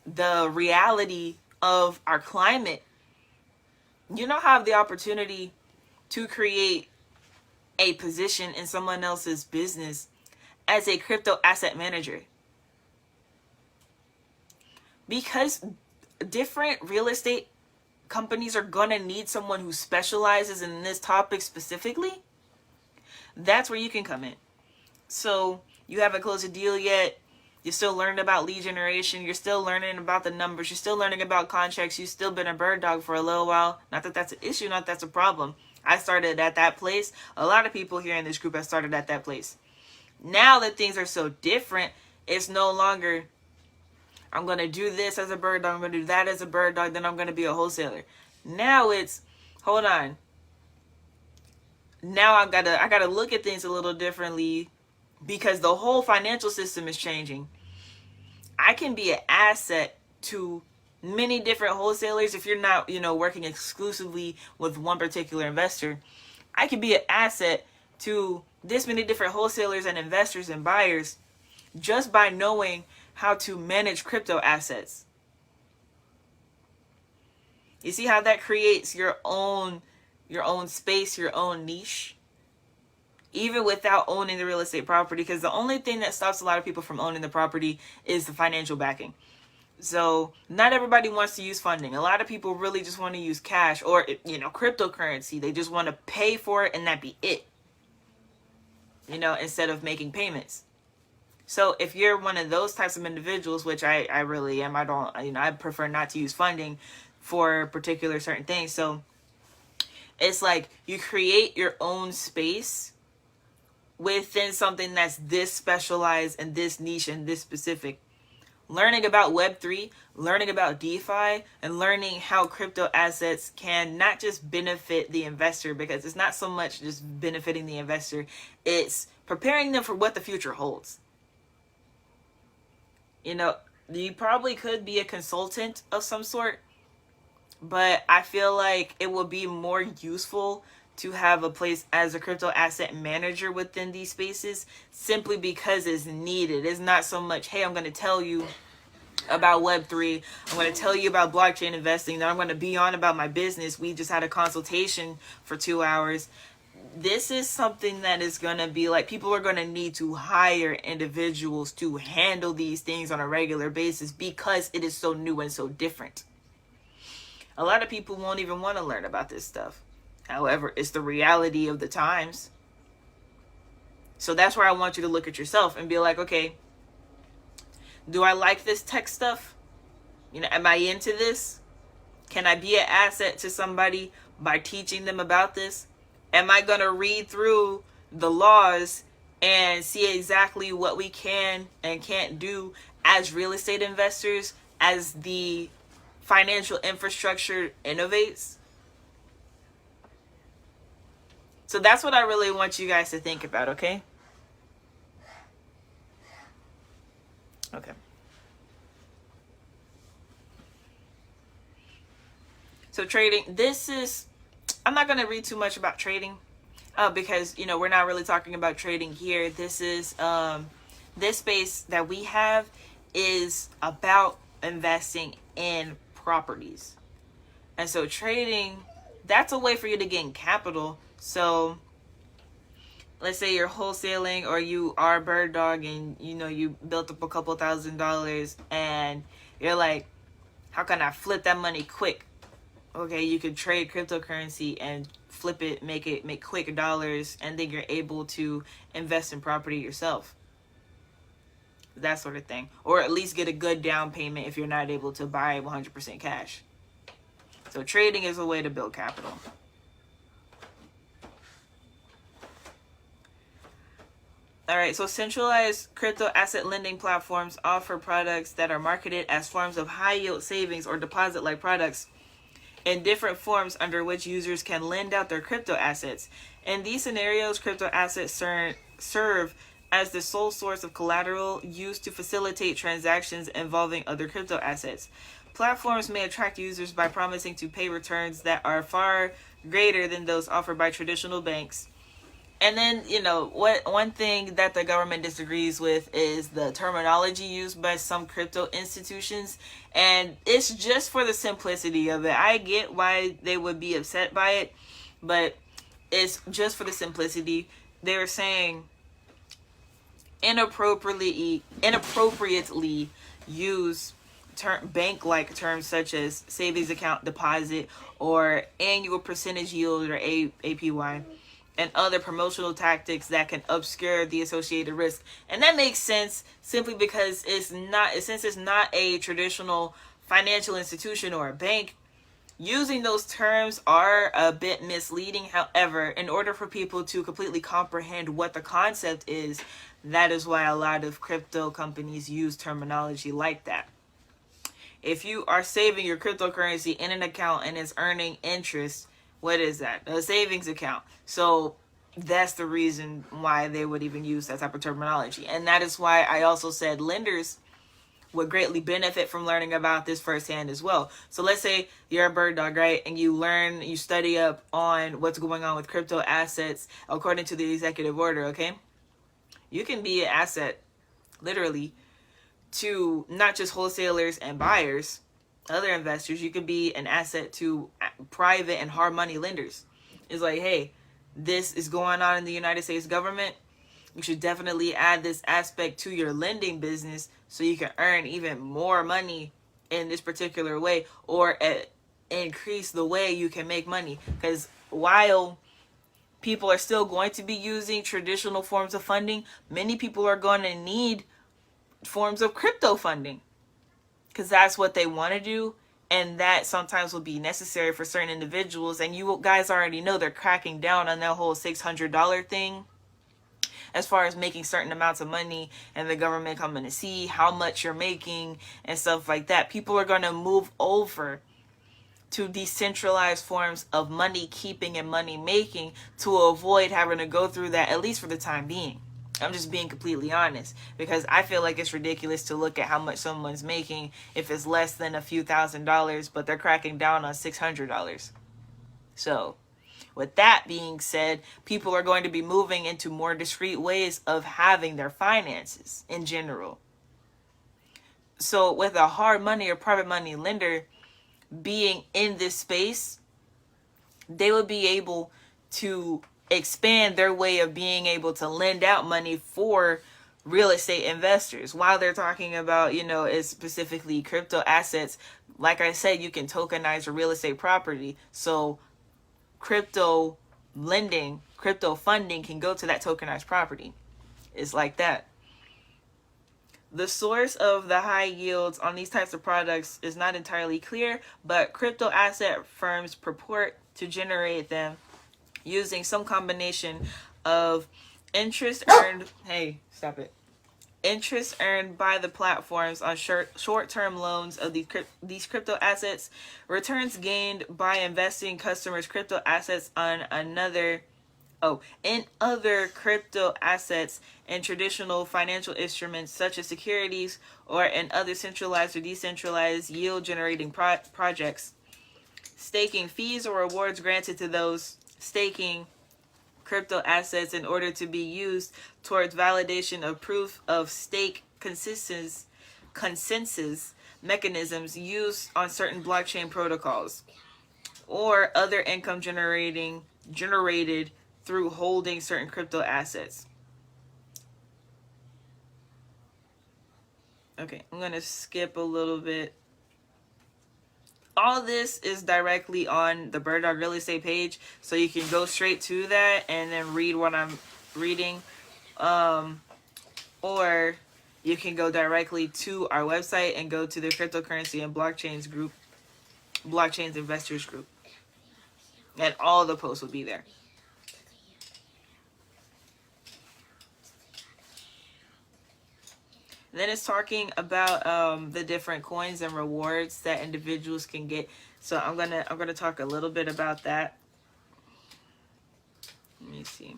the reality of our climate, you now have the opportunity to create a position in someone else's business as a crypto asset manager. Because different real estate companies are going to need someone who specializes in this topic specifically. That's where you can come in. So you haven't closed a deal yet. You're still learning about lead generation. You're still learning about the numbers. You're still learning about contracts. You've still been a bird dog for a little while. Not that that's an issue, not that that's a problem. I started at that place. A lot of people here in this group have started at that place. Now that things are so different, it's no longer, I'm going to do this as a bird dog, I'm going to do that as a bird dog, then I'm going to be a wholesaler. Now it's, hold on. Now I gotta look at things a little differently because the whole financial system is changing. I can be an asset to many different wholesalers if you're not, working exclusively with one particular investor. I can be an asset to this many different wholesalers and investors and buyers just by knowing how to manage crypto assets. You see how that creates your own space, your own niche, even without owning the real estate property, because the only thing that stops a lot of people from owning the property is the financial backing. So not everybody wants to use funding. A lot of people really just want to use cash or, cryptocurrency. They just want to pay for it and that be it, instead of making payments. So if you're one of those types of individuals, which I really am, I prefer not to use funding for particular certain things. So it's like you create your own space within something that's this specialized and this niche and this specific. Learning about Web3, learning about DeFi, and learning how crypto assets can not just benefit the investor, because it's not so much just benefiting the investor, it's preparing them for what the future holds. You probably could be a consultant of some sort, but I feel like it will be more useful to have a place as a crypto asset manager within these spaces, simply because it's needed. It's not so much, hey, I'm going to tell you about Web3, I'm going to tell you about blockchain investing, then I'm going to be on about my business. We just had a consultation for 2 hours. This is something that is going to be like, people are going to need to hire individuals to handle these things on a regular basis because it is so new and so different. A lot of people won't even want to learn about this stuff. However, it's the reality of the times. So that's where I want you to look at yourself and be like, okay, do I like this tech stuff? Am I into this? Can I be an asset to somebody by teaching them about this? Am I going to read through the laws and see exactly what we can and can't do as real estate investors as the financial infrastructure innovates? So that's what I really want you guys to think about, okay? Okay. So trading, I'm not going to read too much about trading because, we're not really talking about trading here. This space that we have is about investing in properties. And so trading, that's a way for you to gain capital. So let's say you're wholesaling or you are bird dog and, you built up a couple $1,000s and you're like, how can I flip that money quick? Okay, you could trade cryptocurrency and flip it, make quick dollars, and then you're able to invest in property yourself. That sort of thing. Or at least get a good down payment if you're not able to buy 100% cash. So trading is a way to build capital. All right, so centralized crypto asset lending platforms offer products that are marketed as forms of high yield savings or deposit-like products in different forms under which users can lend out their crypto assets. In these scenarios, crypto assets serve as the sole source of collateral used to facilitate transactions involving other crypto assets. Platforms may attract users by promising to pay returns that are far greater than those offered by traditional banks. And then, one thing that the government disagrees with is the terminology used by some crypto institutions. And it's just for the simplicity of it. I get why they would be upset by it, but it's just for the simplicity. They were saying inappropriately use bank-like terms such as savings account deposit or annual percentage yield or APY. And other promotional tactics that can obscure the associated risk. And that makes sense simply because since it's not a traditional financial institution or a bank, using those terms are a bit misleading. However, in order for people to completely comprehend what the concept is, that is why a lot of crypto companies use terminology like that. If you are saving your cryptocurrency in an account and it's earning interest, what is that? A savings account. So that's the reason why they would even use that type of terminology. And that is why I also said lenders would greatly benefit from learning about this firsthand as well. So let's say you're a bird dog, right? And you study up on what's going on with crypto assets according to the executive order, okay? You can be an asset, literally, to not just wholesalers and buyers, other investors. You could be an asset to private and hard money lenders. It's like, hey, this is going on in the United States government. You should definitely add this aspect to your lending business so you can earn even more money in this particular way, or increase the way you can make money. Because while people are still going to be using traditional forms of funding, many people are going to need forms of crypto funding because that's what they want to do, and that sometimes will be necessary for certain individuals. And you guys already know they're cracking down on that whole $600 thing as far as making certain amounts of money and the government coming to see how much you're making and stuff like that. People are going to move over to decentralized forms of money keeping and money making to avoid having to go through that, at least for the time being. I'm just being completely honest, because I feel like it's ridiculous to look at how much someone's making if it's less than a few $1,000s, but they're cracking down on $600. So with that being said, people are going to be moving into more discreet ways of having their finances in general. So with a hard money or private money lender being in this space, they would be able to expand their way of being able to lend out money for real estate investors. While they're talking about, it's specifically crypto assets, like I said, you can tokenize a real estate property. So crypto lending, crypto funding can go to that tokenized property. It's like that. The source of the high yields on these types of products is not entirely clear, but crypto asset firms purport to generate them using some combination of interest earned, hey, stop it. Interest earned by the platforms on short-term loans of these crypto assets, returns gained by investing customers' crypto assets on in other crypto assets and traditional financial instruments such as securities or in other centralized or decentralized yield-generating projects. Staking fees or rewards granted to those staking crypto assets in order to be used towards validation of proof of stake consensus mechanisms used on certain blockchain protocols, or other income generated through holding certain crypto assets. Okay, I'm going to skip a little bit. All this is directly on the Bird Dog Real Estate page, so you can go straight to that and then read what I'm reading. Or you can go directly to our website and go to the cryptocurrency and blockchains investors group. And all the posts will be there. Then it's talking about the different coins and rewards that individuals can get. So I'm gonna talk a little bit about that. Let me see.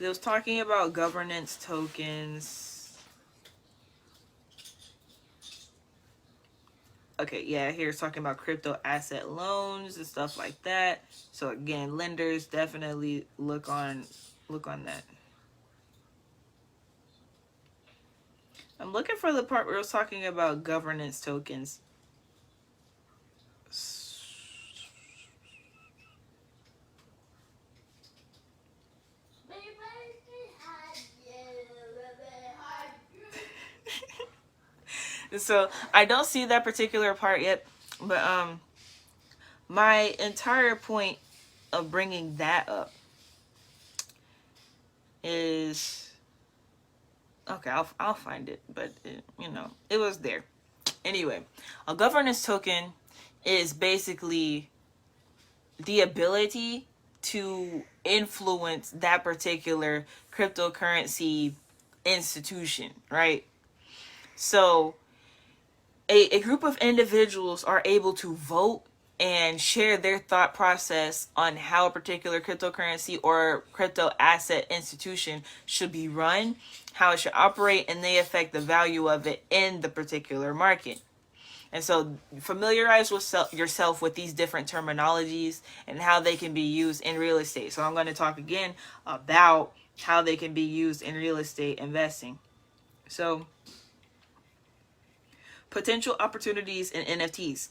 It was talking about governance tokens. Okay, yeah, here it's talking about crypto asset loans and stuff like that. So again, lenders definitely look on that. I'm looking for the part where it was talking about governance tokens. So I don't see that particular part yet, but my entire point of bringing that up is, okay, I'll find it, but it was there. Anyway, a governance token is basically the ability to influence that particular cryptocurrency institution, right? So a group of individuals are able to vote and share their thought process on how a particular cryptocurrency or crypto asset institution should be run, how it should operate, and they affect the value of it in the particular market. And so familiarize yourself with these different terminologies and how they can be used in real estate. So I'm going to talk again about how they can be used in real estate investing. So potential opportunities in NFTs.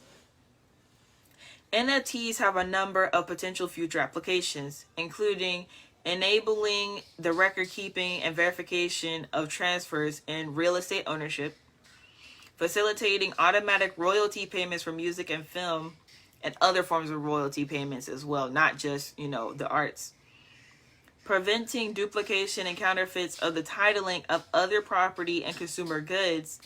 NFTs have a number of potential future applications, including enabling the record keeping and verification of transfers in real estate ownership, facilitating automatic royalty payments for music and film and other forms of royalty payments as well, not just, the arts. Preventing duplication and counterfeits of the titling of other property and consumer goods,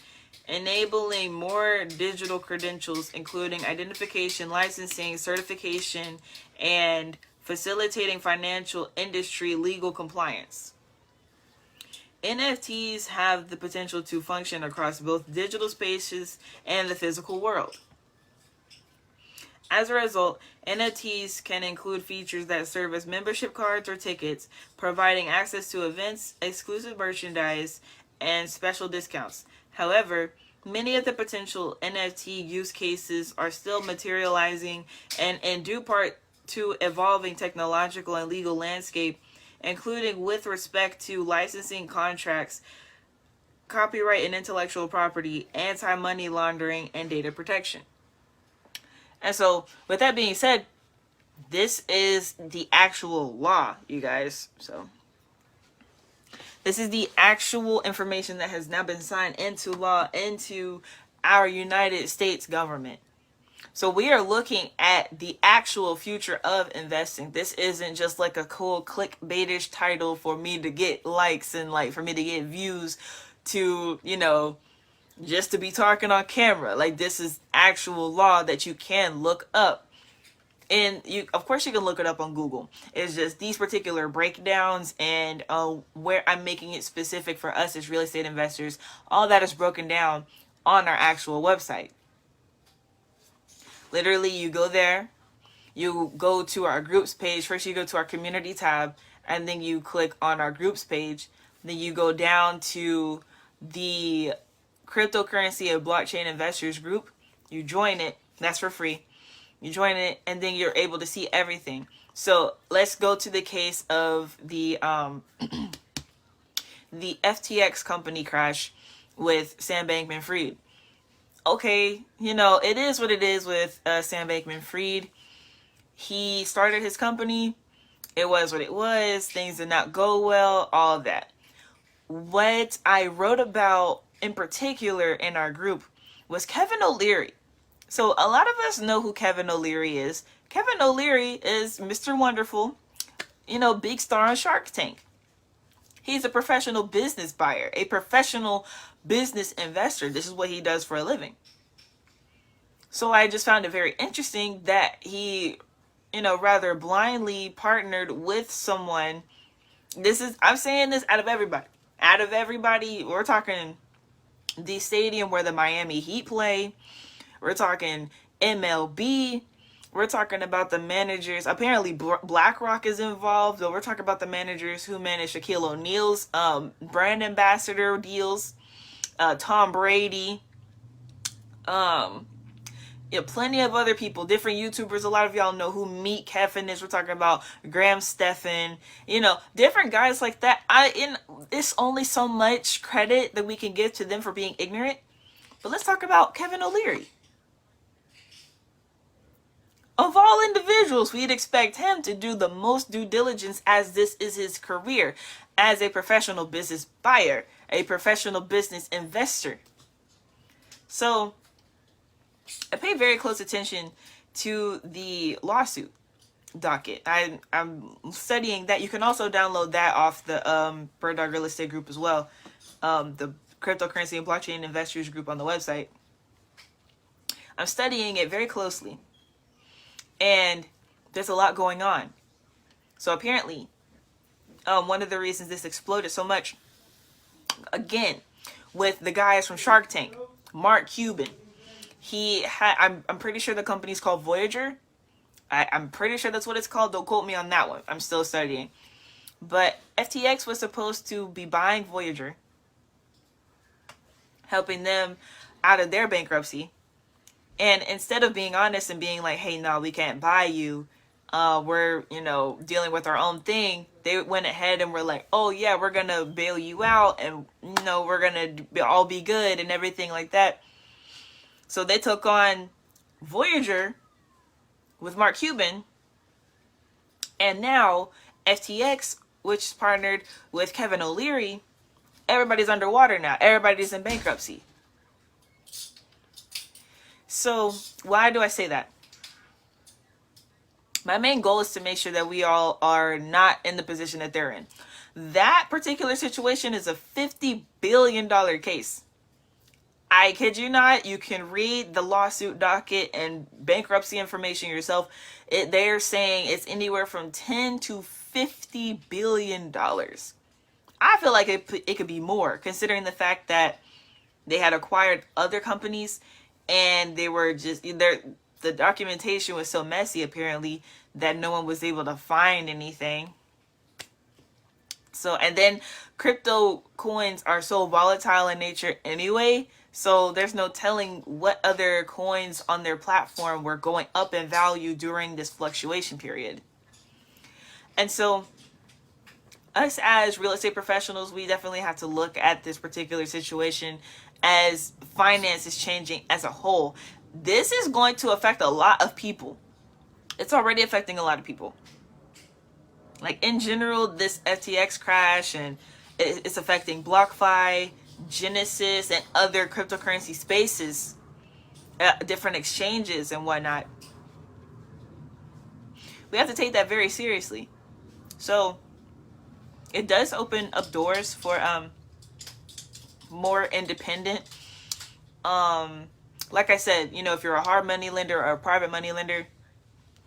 enabling more digital credentials, including identification, licensing, certification, and facilitating financial industry legal compliance. NFTs have the potential to function across both digital spaces and the physical world. As a result, NFTs can include features that serve as membership cards or tickets, providing access to events, exclusive merchandise, and special discounts. However, many of the potential NFT use cases are still materializing, and in due part to evolving technological and legal landscape, including with respect to licensing contracts, copyright and intellectual property, anti-money laundering, and data protection. And so, with that being said, this is the actual law, you guys. So, this is the actual information that has now been signed into law into our United States government. So we are looking at the actual future of investing. This isn't just like a cool clickbaitish title for me to get likes and like for me to get views to, just to be talking on camera. Like, this is actual law that you can look up. And you, of course, you can look it up on Google. It's just these particular breakdowns and where I'm making it specific for us as real estate investors. All that is broken down on our actual website. Literally, you go there, you go to our groups page. First, you go to our community tab, and then you click on our groups page. Then you go down to the cryptocurrency and blockchain investors group. You join it. That's for free. You join it, and then you're able to see everything. So let's go to the case of the the FTX company crash with Sam Bankman-Fried. Okay, it is what it is with Sam Bankman-Fried. He started his company. It was what it was. Things did not go well. All of that. What I wrote about in particular in our group was Kevin O'Leary. So a lot of us know who Kevin O'Leary is. Kevin O'Leary is Mr. Wonderful, big star on Shark Tank. He's a professional business buyer, a professional business investor. This is what he does for a living. So I just found it very interesting that he, rather blindly partnered with someone. I'm saying this out of everybody. Out of everybody, we're talking the stadium where the Miami Heat play. We're talking MLB. We're talking about the managers. Apparently, BlackRock is involved. So we're talking about the managers who manage Shaquille O'Neal's brand ambassador deals. Tom Brady. Plenty of other people, different YouTubers. A lot of y'all know who Meet Kevin is. We're talking about Graham Stephan. Different guys like that. It's only so much credit that we can give to them for being ignorant. But let's talk about Kevin O'Leary. Of all individuals, we'd expect him to do the most due diligence, as this is his career as a professional business buyer, a professional business investor. So I pay very close attention to the lawsuit docket. I'm studying that. You can also download that off the Bird Dog Real Estate group as well, the cryptocurrency and blockchain investors group on the website. I'm studying it very closely. And there's a lot going on. So apparently, one of the reasons this exploded so much, again, with the guys from Shark Tank, Mark Cuban, I'm pretty sure the company's called Voyager. I'm pretty sure that's what it's called. Don't quote me on that one. I'm still studying. But FTX was supposed to be buying Voyager, helping them out of their bankruptcy. And instead of being honest and being like, hey, no, we can't buy you, we're, dealing with our own thing, they went ahead and were like, oh, yeah, we're going to bail you out and, we're going to all be good and everything like that. So they took on Voyager with Mark Cuban. And now FTX, which is partnered with Kevin O'Leary, everybody's underwater now. Everybody's in bankruptcy. So why do I say that? My main goal is to make sure that we all are not in the position that they're in. That particular situation is a $50 billion case. I kid you not. You can read the lawsuit docket and bankruptcy information yourself. They're saying it's anywhere from $10 to $50 billion. I feel like it could be more, considering the fact that they had acquired other companies and they were just the documentation was so messy apparently that no one was able to find anything. So, and then crypto coins are so volatile in nature anyway, so there's no telling what other coins on their platform were going up in value during this fluctuation period. And so us as real estate professionals, we definitely have to look at this particular situation as finance is changing as a whole. This is going to affect a lot of people. It's already affecting a lot of people. Like in general, this FTX crash, and it's affecting BlockFi, Genesis, and other cryptocurrency spaces. different exchanges and whatnot. We have to take that very seriously. So it does open up doors for more independent. Like I said, you know, if you're a hard money lender or a private money lender,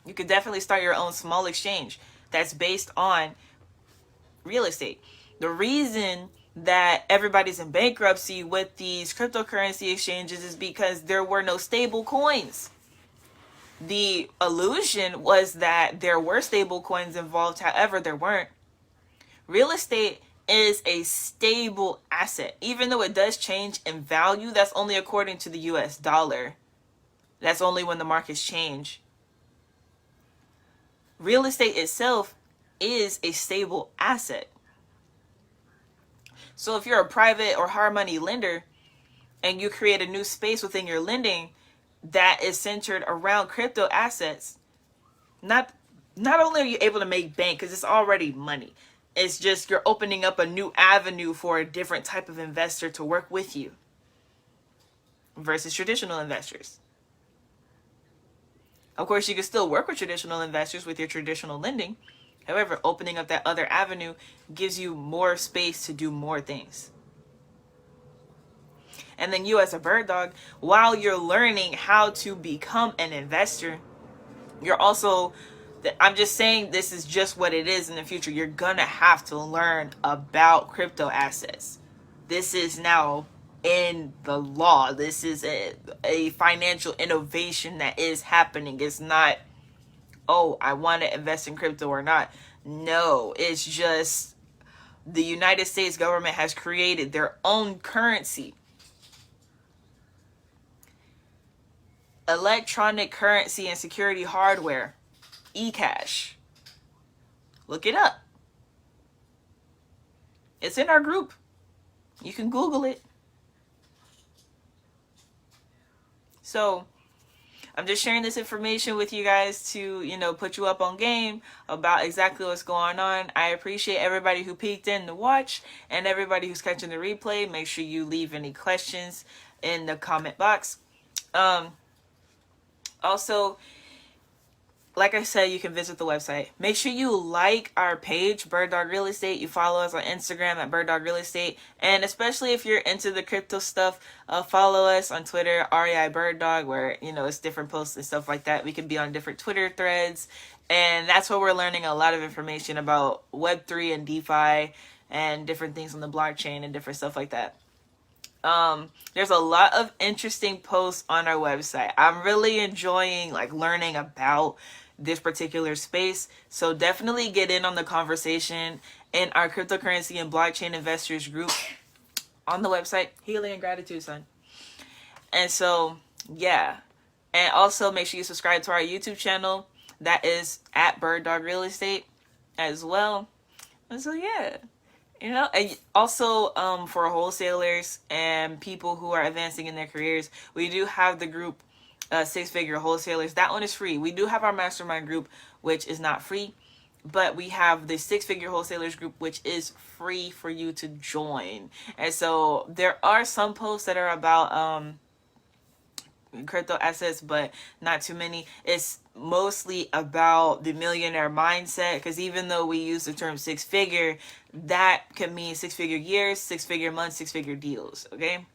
you could definitely start your own small exchange that's based on real estate. The reason that everybody's in bankruptcy with these cryptocurrency exchanges is because there were no stable coins. The illusion was that there were stable coins involved, however, there weren't. Real estate is a stable asset. Even though it does change in value, that's only according to the US dollar. That's only when the markets change. Real estate itself is a stable asset. So if you're a private or hard money lender and you create a new space within your lending that is centered around crypto assets, not only are you able to make bank because it's already money, it's just you're opening up a new avenue for a different type of investor to work with you versus traditional investors. Of course, you can still work with traditional investors with your traditional lending. However, opening up that other avenue gives you more space to do more things. And then you as a bird dog, while you're learning how to become an investor, you're also, I'm just saying this is just what it is in the future. You're gonna have to learn about crypto assets. This is now in the law. This is a financial innovation that is happening. It's not, oh, I want to invest in crypto or not. No, it's just the United States government has created their own currency. Electronic currency and security hardware, eCash. Look it up. It's in our group. You can Google it. So I'm just sharing this information with you guys to, you know, put you up on game about exactly what's going on. I appreciate everybody who peeked in to watch and everybody who's catching the replay. Make sure you leave any questions in the comment box. Also, like I said, you can visit the website. Make sure you like our page, Bird Dog Real Estate. You follow us on Instagram at Bird Dog Real Estate. And especially if you're into the crypto stuff, follow us on Twitter, REI Bird Dog, where, you know, it's different posts and stuff like that. We can be on different Twitter threads. And that's where we're learning a lot of information about Web3 and DeFi and different things on the blockchain and different stuff like that. There's a lot of interesting posts on our website. I'm really enjoying like learning about this particular space. So definitely get in on the conversation in our cryptocurrency and blockchain investors group on the website. Healing and gratitude, son. And so, yeah. And also make sure you subscribe to our YouTube channel. That is at Bird Dog Real Estate as well. And so, yeah. You know, and also for wholesalers and people who are advancing in their careers, we do have the group Six Figure Wholesalers. That one is free. We do have our mastermind group, which is not free, but we have the Six Figure Wholesalers group, which is free for you to join. And so there are some posts that are about crypto assets, but not too many. It's mostly about the millionaire mindset, because even though we use the term six figure, that can mean 6 figure years, 6 figure months, 6 figure deals. Okay,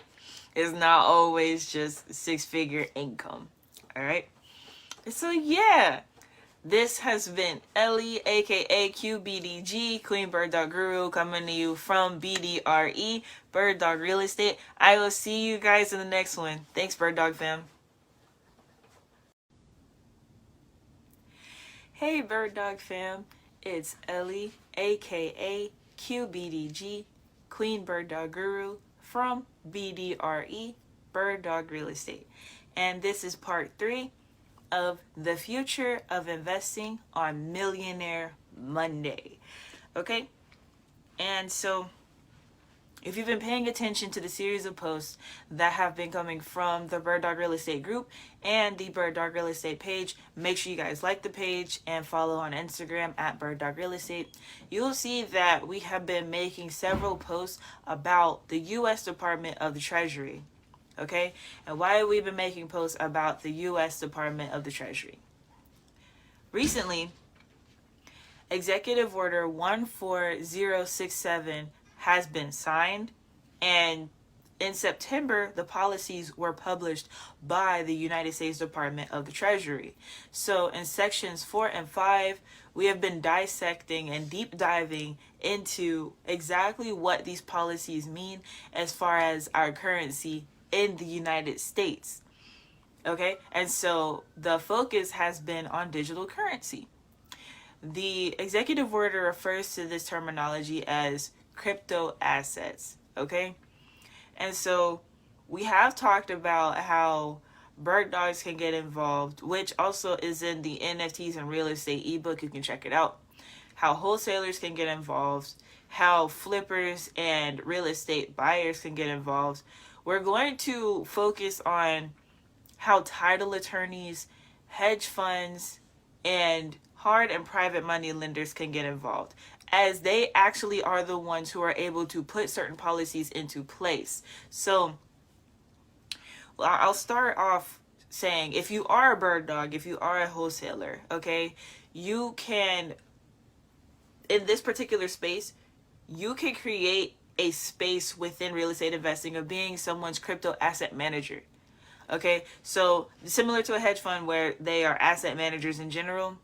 it's not always just 6 figure income. All right, so yeah, this has been Ellie, aka QBDG, Queen Bird Dog Guru, coming to you from BDRE, Bird Dog Real Estate. I will see you guys in the next one. Thanks, Bird Dog fam. Hey, Bird Dog fam. It's Ellie, aka QBDG, Queen Bird Dog Guru, from BDRE, Bird Dog Real Estate. And this is part 3 of the future of investing on Millionaire Monday. Okay, and so if you've been paying attention to the series of posts that have been coming from the Bird Dog Real Estate group and the Bird Dog Real Estate page, make sure you guys like the page and follow on Instagram at Bird Dog Real Estate. You'll see that we have been making several posts about the U.S. Department of the Treasury. Okay? And why have we been making posts about the U.S. Department of the Treasury? Recently, Executive Order 14067 has been signed, and in September, the policies were published by the United States Department of the Treasury. So in sections 4 and 5, we have been dissecting and deep diving into exactly what these policies mean as far as our currency in the United States. Okay, and so the focus has been on digital currency. The executive order refers to this terminology as crypto assets. Okay, and so we have talked about how bird dogs can get involved, which also is in the NFTs and real estate ebook. You can check it out. How wholesalers can get involved, how flippers and real estate buyers can get involved. We're going to focus on how title attorneys, hedge funds, and hard and private money lenders can get involved, as they actually are the ones who are able to put certain policies into place. So I'll start off saying, if you are a bird dog, if you are a wholesaler, okay, you can, in this particular space, you can create a space within real estate investing of being someone's crypto asset manager. Okay, so similar to a hedge fund where they are asset managers in general,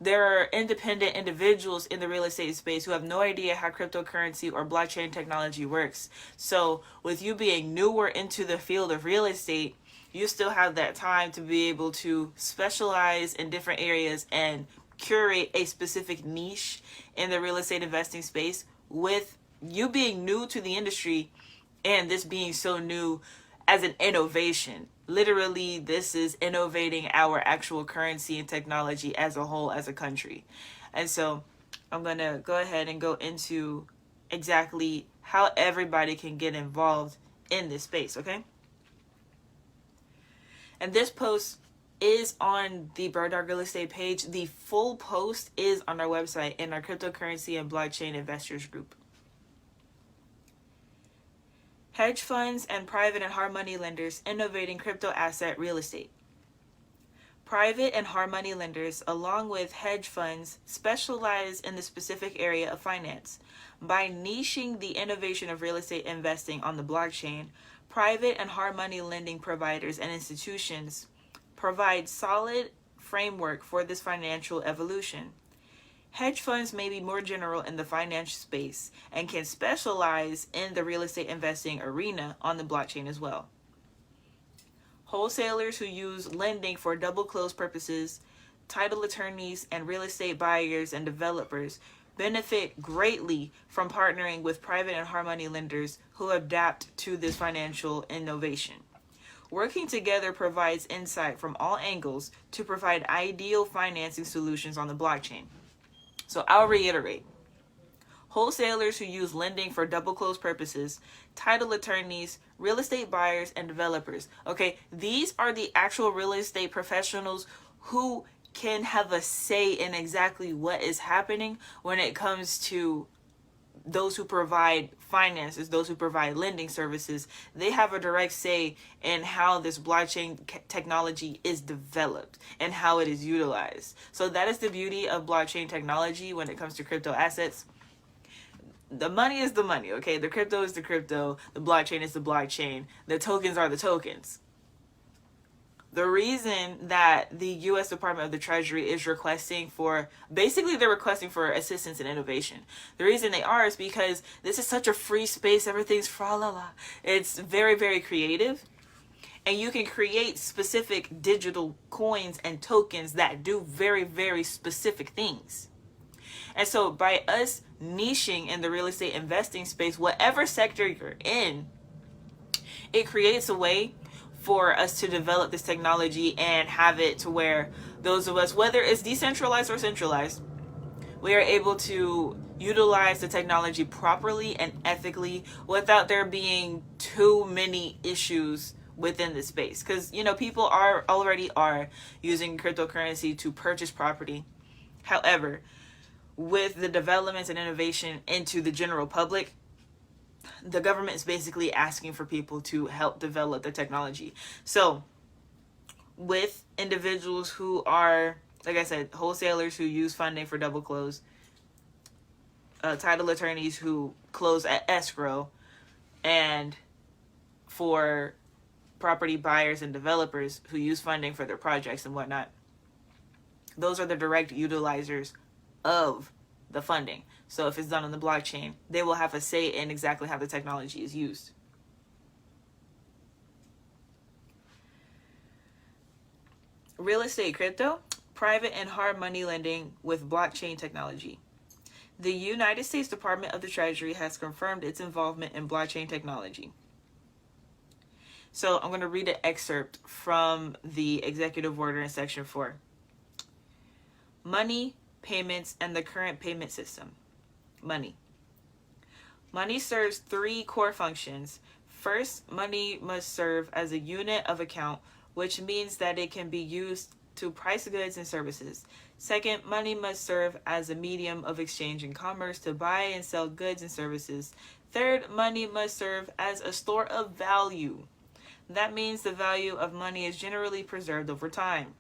there are independent individuals in the real estate space who have no idea how cryptocurrency or blockchain technology works. So with you being newer into the field of real estate, you still have that time to be able to specialize in different areas and curate a specific niche in the real estate investing space, with you being new to the industry and this being so new as an innovation. Literally, this is innovating our actual currency and technology as a whole, as a country. And so I'm going to go ahead and go into exactly how everybody can get involved in this space, okay? And this post is on the Bird Dog Real Estate page. The full post is on our website in our cryptocurrency and blockchain investors group. Hedge funds and private and hard money lenders innovating crypto asset real estate. Private and hard money lenders, along with hedge funds, specialize in the specific area of finance. By niching the innovation of real estate investing on the blockchain, private and hard money lending providers and institutions provide solid framework for this financial evolution. Hedge funds may be more general in the financial space and can specialize in the real estate investing arena on the blockchain as well. Wholesalers who use lending for double close purposes, title attorneys, and real estate buyers and developers benefit greatly from partnering with private and hard money lenders who adapt to this financial innovation. Working together provides insight from all angles to provide ideal financing solutions on the blockchain. So I'll reiterate. Wholesalers who use lending for double close purposes, title attorneys, real estate buyers, and developers. Okay, these are the actual real estate professionals who can have a say in exactly what is happening when it comes to those who provide finances, those who provide lending services. They have a direct say in how this blockchain technology is developed and how it is utilized. So that is the beauty of blockchain technology when it comes to crypto assets. The money is the money, okay? The crypto is the crypto. The blockchain is the blockchain. The tokens are the tokens. The reason that the U.S. Department of the Treasury is requesting for, basically they're requesting for assistance and innovation. The reason they are is because this is such a free space. Everything's fra-la-la. It's very, very creative. And you can create specific digital coins and tokens that do very, very specific things. And so by us niching in the real estate investing space, whatever sector you're in, it creates a way for us to develop this technology and have it to where those of us, whether it's decentralized or centralized, we are able to utilize the technology properly and ethically without there being too many issues within the space. Because, you know, people already are using cryptocurrency to purchase property. However, with the developments and innovation into the general public, the government is basically asking for people to help develop the technology. So with individuals who are, like I said, wholesalers who use funding for double close, title attorneys who close at escrow, and for property buyers and developers who use funding for their projects and whatnot. Those are the direct utilizers of the funding. So if it's done on the blockchain, they will have a say in exactly how the technology is used. Real estate crypto, private and hard money lending with blockchain technology. The United States Department of the Treasury has confirmed its involvement in blockchain technology. So I'm going to read an excerpt from the executive order in section 4. Money, payments, and the current payment system. Money. Money serves 3 core functions. First, money must serve as a unit of account, which means that it can be used to price goods and services. Second, money must serve as a medium of exchange and commerce to buy and sell goods and services. Third, money must serve as a store of value. That means the value of money is generally preserved over time.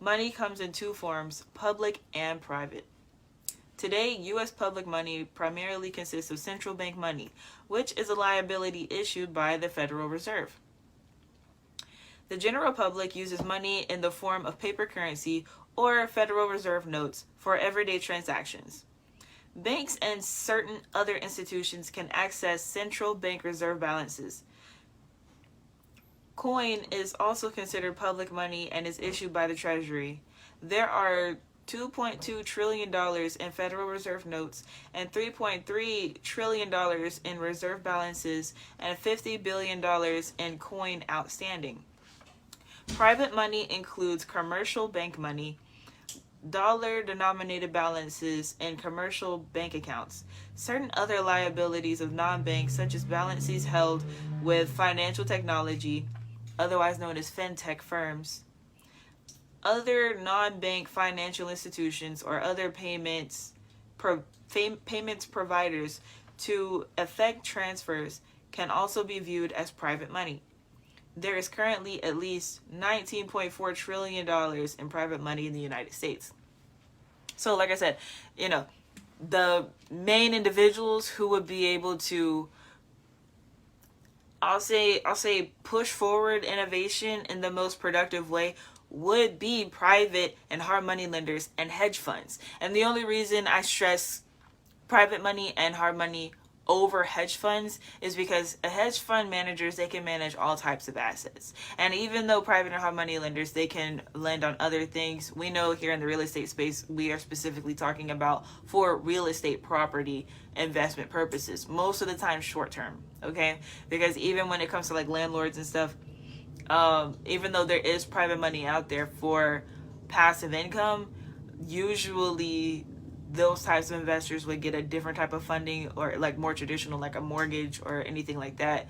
Money comes in 2 forms, public and private. Today, U.S. public money primarily consists of central bank money, which is a liability issued by the Federal Reserve. The general public uses money in the form of paper currency or Federal Reserve notes for everyday transactions. Banks and certain other institutions can access central bank reserve balances. Coin is also considered public money and is issued by the Treasury. There are $2.2 trillion in Federal Reserve notes and $3.3 trillion in reserve balances and $50 billion in coin outstanding. Private money includes commercial bank money, dollar-denominated balances, and commercial bank accounts. Certain other liabilities of non-banks, such as balances held with financial technology, otherwise known as fintech firms, other non-bank financial institutions, or other payments providers to effect transfers can also be viewed as private money. There is currently at least $19.4 trillion in private money in the United States. So like I said, the main individuals who would be able to, I'll say push forward innovation in the most productive way would be private and hard money lenders and hedge funds. And the only reason I stress private money and hard money over hedge funds is because hedge fund managers, they can manage all types of assets. And even though private and hard money lenders, they can lend on other things, we know here in the real estate space, we are specifically talking about for real estate property investment purposes, most of the time short term, okay? Because even when it comes to like landlords and stuff, even though there is private money out there for passive income, usually those types of investors would get a different type of funding, or like more traditional, like a mortgage or anything like that,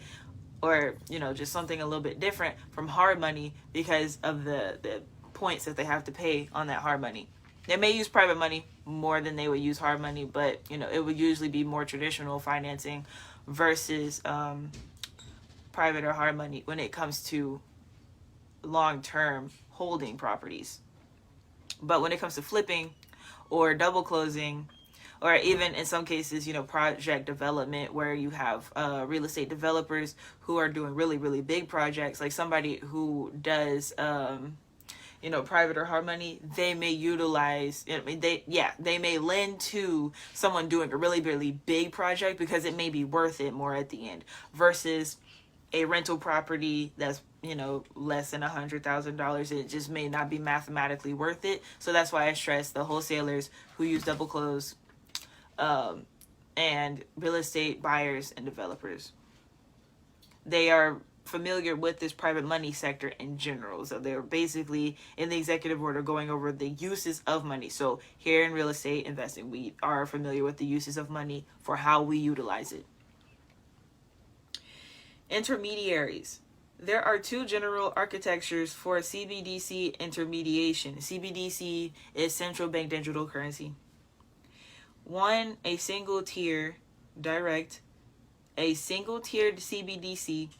or just something a little bit different from hard money because of the points that they have to pay on that hard money. They may use private money more than they would use hard money, but it would usually be more traditional financing versus private or hard money when it comes to long-term holding properties. But when it comes to flipping or double closing, or even in some cases, project development, where you have real estate developers who are doing really, really big projects, like somebody who does, private or hard money, they may utilize, they may lend to someone doing a really, really big project because it may be worth it more at the end versus a rental property that's less than $100,000. It just may not be mathematically worth it. So that's why I stress the wholesalers who use double close, and real estate buyers and developers. They are familiar with this private money sector in general. So they're basically in the executive order going over the uses of money. So here in real estate investing, we are familiar with the uses of money for how we utilize it. Intermediaries. There are 2 general architectures for CBDC intermediation. CBDC is central bank digital currency. 1, a single tier direct a single-tiered CBDC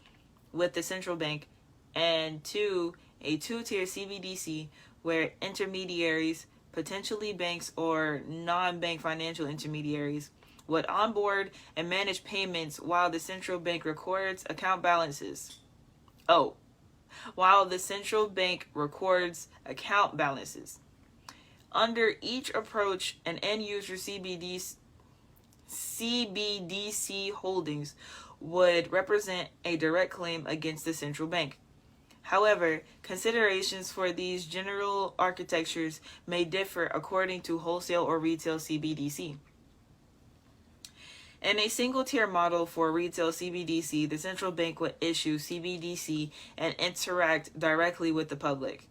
with the central bank, and 2, a two-tier CBDC where intermediaries, potentially banks or non-bank financial intermediaries, would onboard and manage payments while the central bank records account balances. While the central bank records account balances. Under each approach, an end-user CBDC holdings would represent a direct claim against the central bank. However, considerations for these general architectures may differ according to wholesale or retail CBDC. In a single-tier model for retail CBDC, the central bank would issue CBDC and interact directly with the public.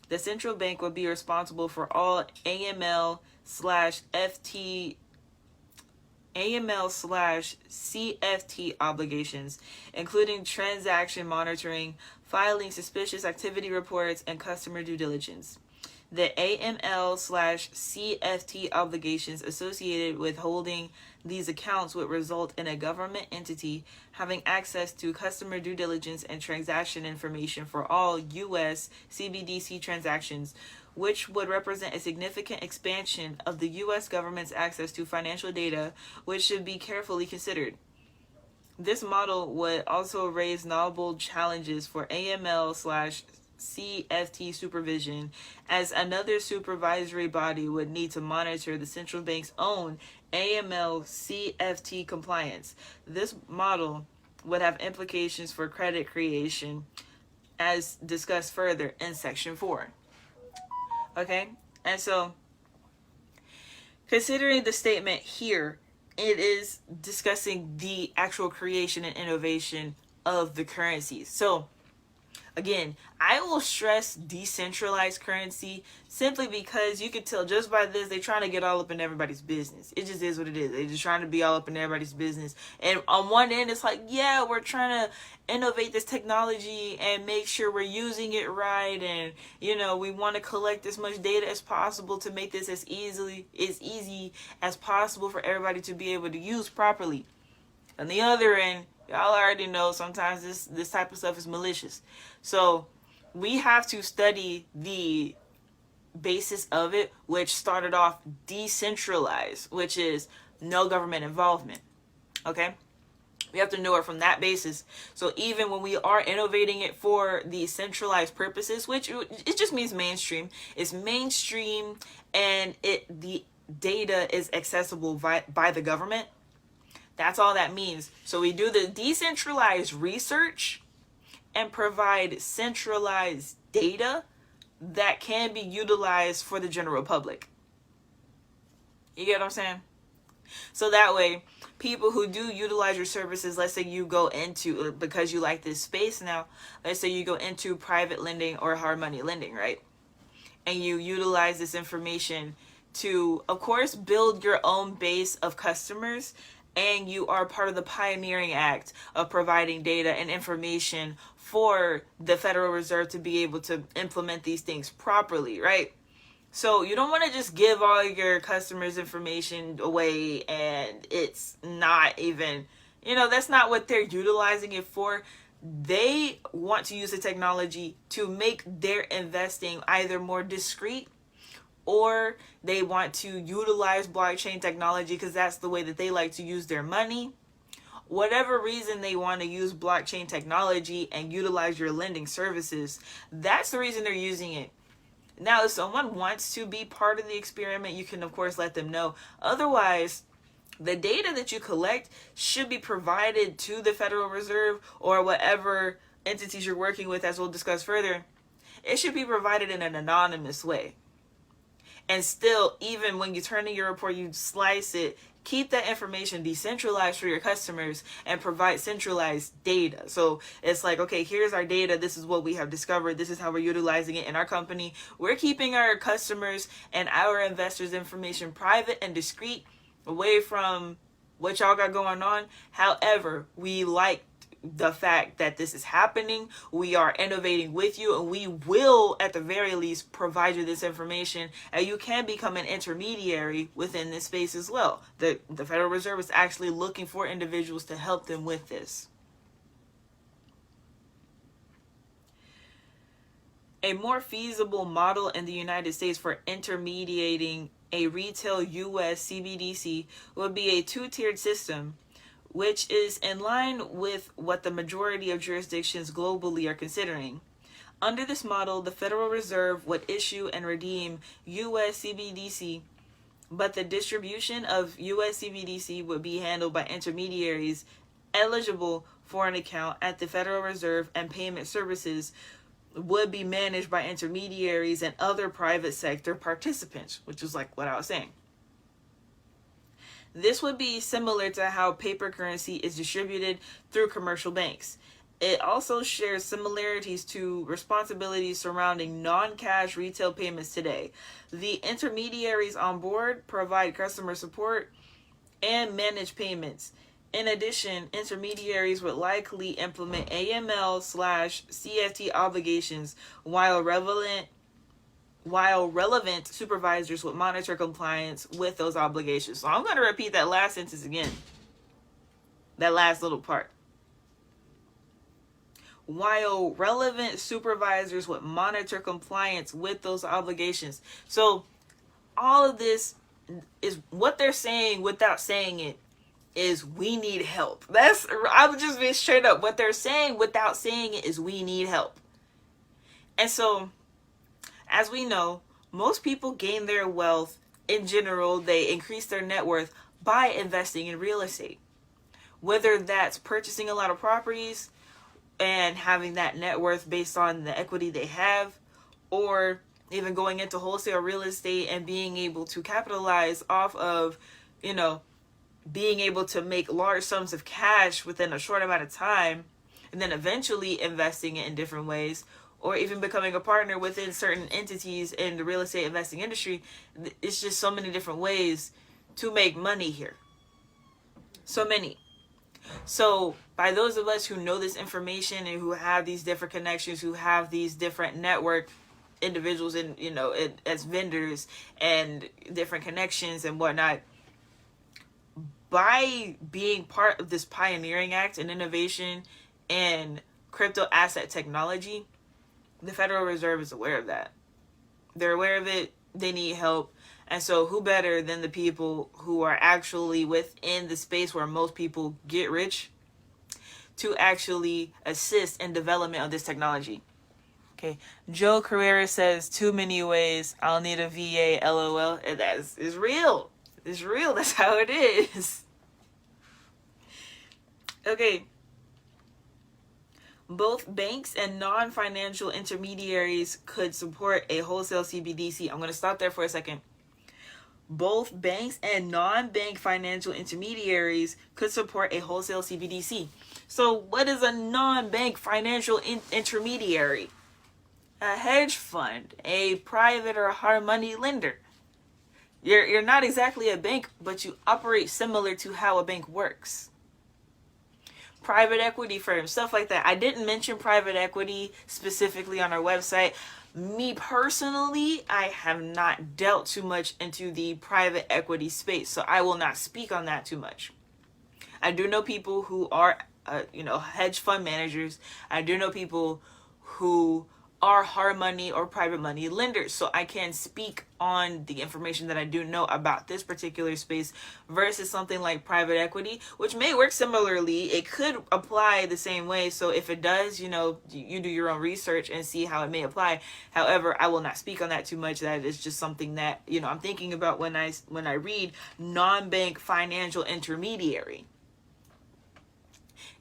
The central bank would be responsible for all AML/CFT obligations, including transaction monitoring, filing suspicious activity reports, and customer due diligence. The AML/CFT obligations associated with holding these accounts would result in a government entity having access to customer due diligence and transaction information for all U.S. CBDC transactions, which would represent a significant expansion of the U.S. government's access to financial data, which should be carefully considered. This model would also raise novel challenges for AML/CFT supervision, as another supervisory body would need to monitor the central bank's own AML/CFT compliance. This model would have implications for credit creation, as discussed further in Section 4. Okay? And so, considering the statement here, it is discussing the actual creation and innovation of the currencies. So, again, I will stress decentralized currency simply because you can tell just by this, they're trying to get all up in everybody's business. It just is what it is. They're just trying to be all up in everybody's business. And on one end, it's like, yeah, we're trying to innovate this technology and make sure we're using it right. And, we want to collect as much data as possible to make this as easy as possible for everybody to be able to use properly. On the other end, y'all already know sometimes this type of stuff is malicious. So we have to study the basis of it, which started off decentralized, which is no government involvement. Okay? We have to know it from that basis. So even when we are innovating it for the centralized purposes, which it just means mainstream, it's mainstream and the data is accessible by the government. That's all that means. So we do the decentralized research and provide centralized data that can be utilized for the general public. You get what I'm saying? So that way, people who do utilize your services, let's say you go into, because you like this space now, let's say you go into private lending or hard money lending, right? And you utilize this information to, of course, build your own base of customers, and you are part of the pioneering act of providing data and information for the Federal Reserve to be able to implement these things properly, right? So you don't want to just give all your customers' information away and it's not even, that's not what they're utilizing it for. They want to use the technology to make their investing either more discreet, or they want to utilize blockchain technology because that's the way that they like to use their money. Whatever reason they want to use blockchain technology and utilize your lending services, that's the reason they're using it. Now, if someone wants to be part of the experiment, you can, of course, let them know. Otherwise, the data that you collect should be provided to the Federal Reserve or whatever entities you're working with, as we'll discuss further. It should be provided in an anonymous way. And still, even when you turn in your report, you slice it, keep that information decentralized for your customers and provide centralized data. So it's like, okay, here's our data. This is what we have discovered. This is how we're utilizing it in our company. We're keeping our customers and our investors' information private and discreet, away from what y'all got going on. However, we like the fact that this is happening. We are innovating with you, and we will, at the very least, provide you this information, and you can become an intermediary within this space as well. The Federal Reserve is actually looking for individuals to help them with this. A more feasible model in the United States for intermediating a retail U.S. CBDC would be a two-tiered system, which is in line with what the majority of jurisdictions globally are considering. Under this model, the Federal Reserve would issue and redeem U.S. CBDC, but the distribution of U.S. CBDC would be handled by intermediaries eligible for an account at the Federal Reserve, and payment services would be managed by intermediaries and other private sector participants, which is like what I was saying. This would be similar to how paper currency is distributed through commercial banks. It also shares similarities to responsibilities surrounding non-cash retail payments today. The intermediaries on board provide customer support and manage payments. In addition, intermediaries would likely implement AML/CFT obligations, while relevant supervisors would monitor compliance with those obligations. So I'm going to repeat that last sentence again. That last little part. While relevant supervisors would monitor compliance with those obligations. So all of this is what they're saying without saying it. Is we need help. I'm just being straight up. What they're saying without saying it is we need help. And so, as we know, most people gain their wealth in general. They increase their net worth by investing in real estate. Whether that's purchasing a lot of properties and having that net worth based on the equity they have, or even going into wholesale real estate and being able to capitalize off of, being able to make large sums of cash within a short amount of time, and then eventually investing it in different ways, or even becoming a partner within certain entities in the real estate investing industry. It's just so many different ways to make money here. So many. So by those of us who know this information and who have these different connections, who have these different network individuals and, as vendors and different connections and whatnot, by being part of this pioneering act and innovation in crypto asset technology, the Federal Reserve is aware of that. They're aware of it. They need help. And so who better than the people who are actually within the space where most people get rich to actually assist in development of this technology. Okay. Joe Carrera says, too many ways. I'll need a VA, LOL. And that is real. It's real. That's how it is. Okay. Both banks and non-financial intermediaries could support a wholesale CBDC. I'm going to stop there for a second. Both banks and non-bank financial intermediaries could support a wholesale CBDC. So what is a non-bank financial intermediary? A hedge fund, a private or hard money lender. You're not exactly a bank, but you operate similar to how a bank works. Private equity firms, stuff like that. I didn't mention private equity specifically on our website. Me personally, I have not dealt too much into the private equity space, so I will not speak on that too much. I do know people who are, hedge fund managers. I do know people who are hard money or private money lenders. So I can speak on the information that I do know about this particular space versus something like private equity, which may work similarly. It could apply the same way. So if it does, you do your own research and see how it may apply. However, I will not speak on that too much. That is just something that, I'm thinking about when I read non-bank financial intermediary.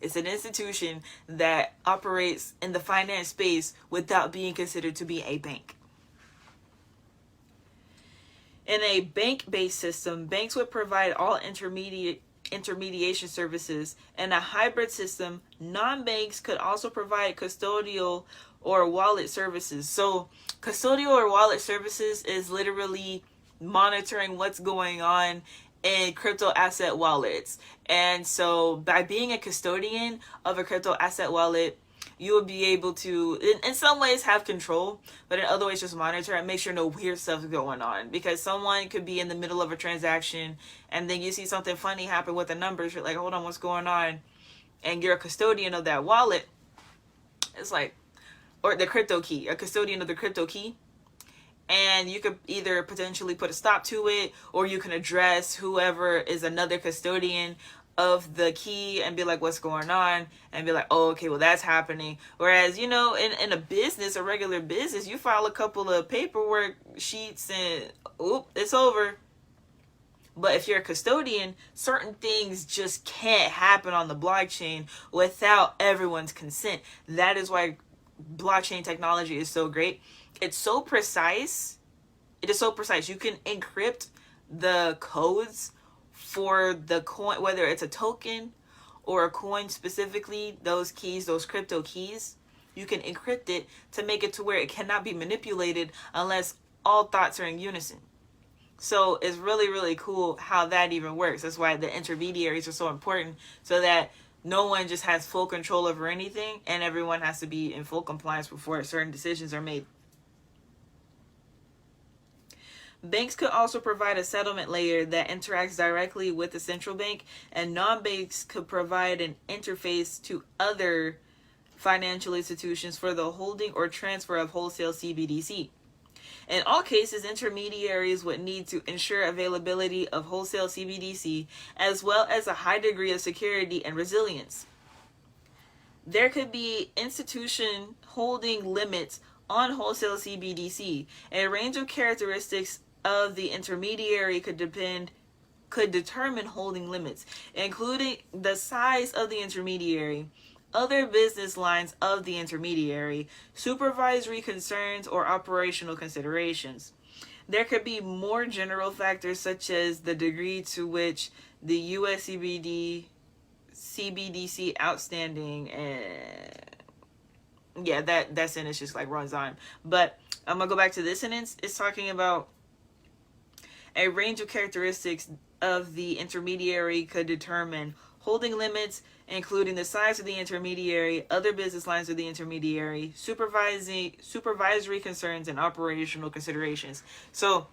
It's an institution that operates in the finance space without being considered to be a bank. In a bank-based system, banks would provide all intermediation services. In a hybrid system, non-banks could also provide custodial or wallet services. So custodial or wallet services is literally monitoring what's going on in crypto asset wallets. And so by being a custodian of a crypto asset wallet, you will be able to, in some ways, have control, but in other ways, just monitor and make sure no weird stuff is going on. Because someone could be in the middle of a transaction and then you see something funny happen with the numbers. You're like, hold on, what's going on? And you're a custodian of that wallet. It's like, or the crypto key, a custodian of the crypto key. And you could either potentially put a stop to it, or you can address whoever is another custodian of the key and be like, what's going on? And be like, oh, okay, well, that's happening. Whereas, you know, in a business, a regular business, you file a couple of paperwork sheets and, oop, it's over. But if you're a custodian, certain things just can't happen on the blockchain without everyone's consent. That is why blockchain technology is so great. It's so precise. It is so precise. You can encrypt the codes for the coin, whether it's a token or a coin specifically, those keys, those crypto keys, you can encrypt it to make it to where it cannot be manipulated unless all thoughts are in unison. So it's really, really cool how that even works. That's why the intermediaries are so important, so that no one just has full control over anything and everyone has to be in full compliance before certain decisions are made. Banks could also provide a settlement layer that interacts directly with the central bank, and non-banks could provide an interface to other financial institutions for the holding or transfer of wholesale CBDC. In all cases, intermediaries would need to ensure availability of wholesale CBDC as well as a high degree of security and resilience. There could be institution holding limits on wholesale CBDC. A range of characteristics of the intermediary could determine holding limits, including the size of the intermediary, other business lines of the intermediary, supervisory concerns, or operational considerations. There could be more general factors such as the degree to which the US CBDC outstanding, yeah, that sentence just like runs on. But I'm gonna go back to this sentence. It's talking about a range of characteristics of the intermediary could determine holding limits, including the size of the intermediary, other business lines of the intermediary, supervisory concerns, and operational considerations. So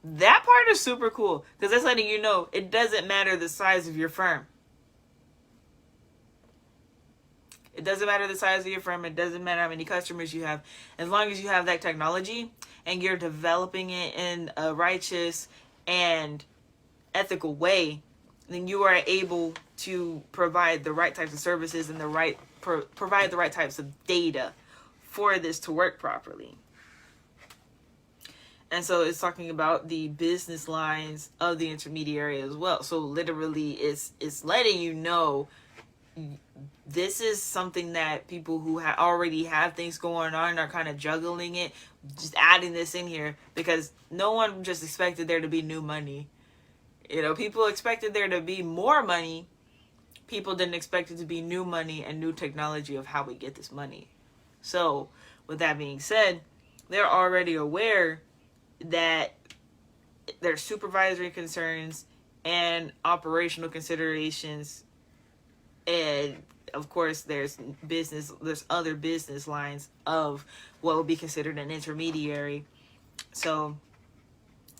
that part is super cool, because that's letting you know it doesn't matter the size of your firm. It doesn't matter the size of your firm. It doesn't matter how many customers you have. As long as you have that technology and you're developing it in a righteous and ethical way, then you are able to provide the right types of services and provide the right types of data for this to work properly. And so it's talking about the business lines of the intermediary as well. So literally it's letting you know this is something that people who already have things going on are kind of juggling it, just adding this in here, because no one just expected there to be new money. You know, people expected there to be more money. People didn't expect it to be new money and new technology of how we get this money. So with that being said, they're already aware that there's supervisory concerns and operational considerations, and of course there's other business lines of what would be considered an intermediary. So,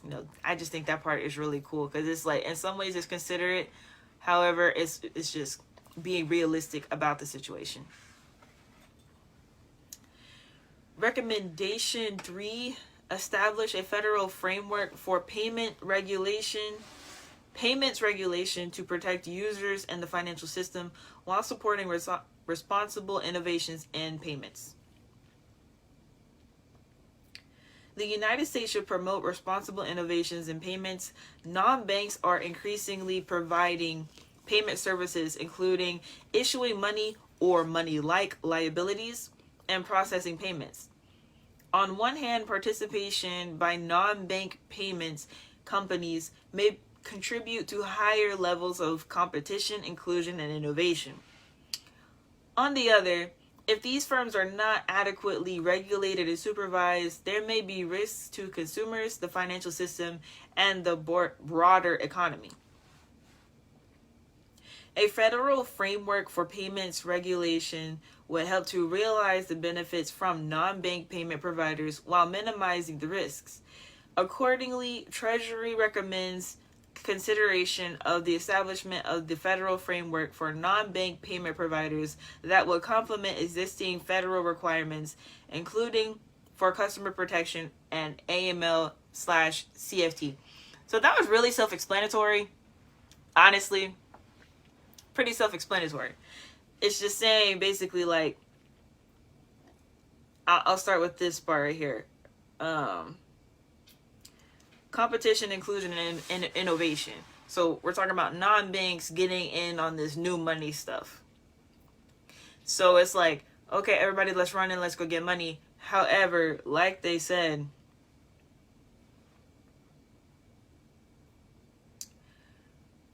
you know, I just think that part is really cool, because it's like, in some ways it's considerate, however it's just being realistic about the situation. Recommendation 3, establish a federal framework for payments regulation to protect users and the financial system while supporting responsible innovations in payments. The United States should promote responsible innovations in payments. Non-banks are increasingly providing payment services, including issuing money or money-like liabilities and processing payments. On one hand, participation by non-bank payments companies may contribute to higher levels of competition, inclusion, and innovation. On the other, if these firms are not adequately regulated and supervised, there may be risks to consumers, the financial system, and the broader economy. A federal framework for payments regulation would help to realize the benefits from non-bank payment providers while minimizing the risks. Accordingly, Treasury recommends consideration of the establishment of the federal framework for non-bank payment providers that would complement existing federal requirements, including for customer protection and AML/CFT. So that was really self-explanatory. Honestly, pretty self-explanatory. It's just saying basically like, I'll start with this part right here. Competition, inclusion, and innovation. So we're talking about non-banks getting in on this new money stuff. So it's like, okay, everybody, let's run in, let's go get money. However, like they said,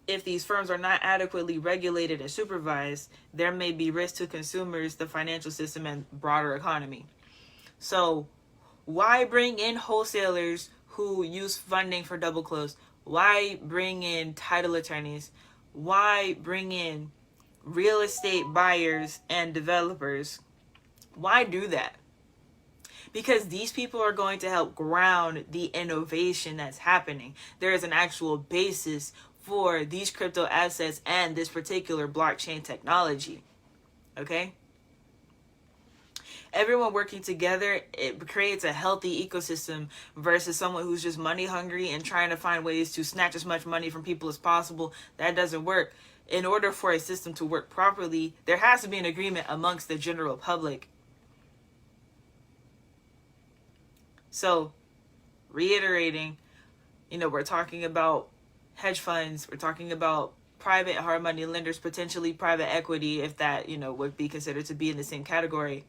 if these firms are not adequately regulated and supervised, there may be risk to consumers, the financial system, and broader economy. So why bring in wholesalers who use funding for double close? Why bring in title attorneys? Why bring in real estate buyers and developers? Why do that? Because these people are going to help ground the innovation that's happening. There is an actual basis for these crypto assets and this particular blockchain technology. Okay? Everyone working together, it creates a healthy ecosystem versus someone who's just money hungry and trying to find ways to snatch as much money from people as possible. That doesn't work. In order for a system to work properly, there has to be an agreement amongst the general public. So, reiterating, we're talking about hedge funds, we're talking about private hard money lenders, potentially private equity, if that, would be considered to be in the same category.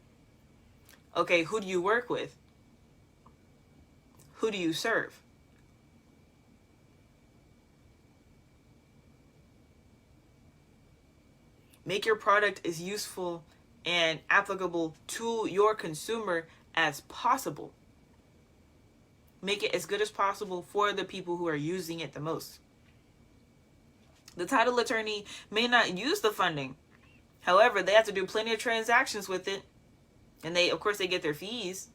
Okay, who do you work with? Who do you serve? Make your product as useful and applicable to your consumer as possible. Make it as good as possible for the people who are using it the most. The title attorney may not use the funding. However, they have to do plenty of transactions with it. And of course, they get their fees.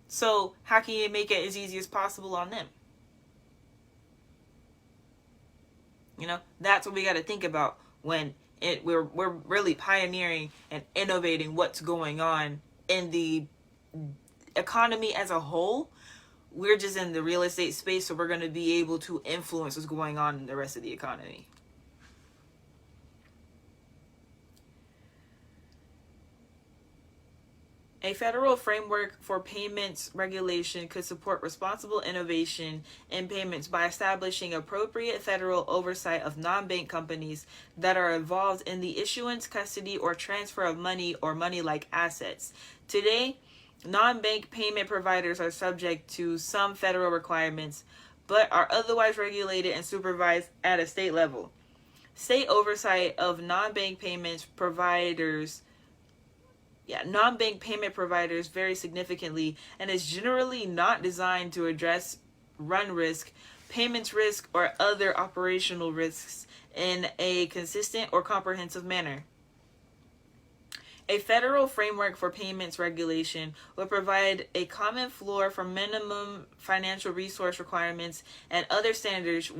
So how can you make it as easy as possible on them? That's what we got to think about when we're really pioneering and innovating what's going on in the economy as a whole. We're just in the real estate space, so we're going to be able to influence what's going on in the rest of the economy. A federal framework for payments regulation could support responsible innovation in payments by establishing appropriate federal oversight of non-bank companies that are involved in the issuance, custody, or transfer of money or money-like assets. Today, non-bank payment providers are subject to some federal requirements, but are otherwise regulated and supervised at a state level. State oversight of non-bank payment providers vary significantly and is generally not designed to address run risk, payments risk, or other operational risks in a consistent or comprehensive manner. A federal framework for payments regulation would provide a common floor for minimum financial resource requirements and other standards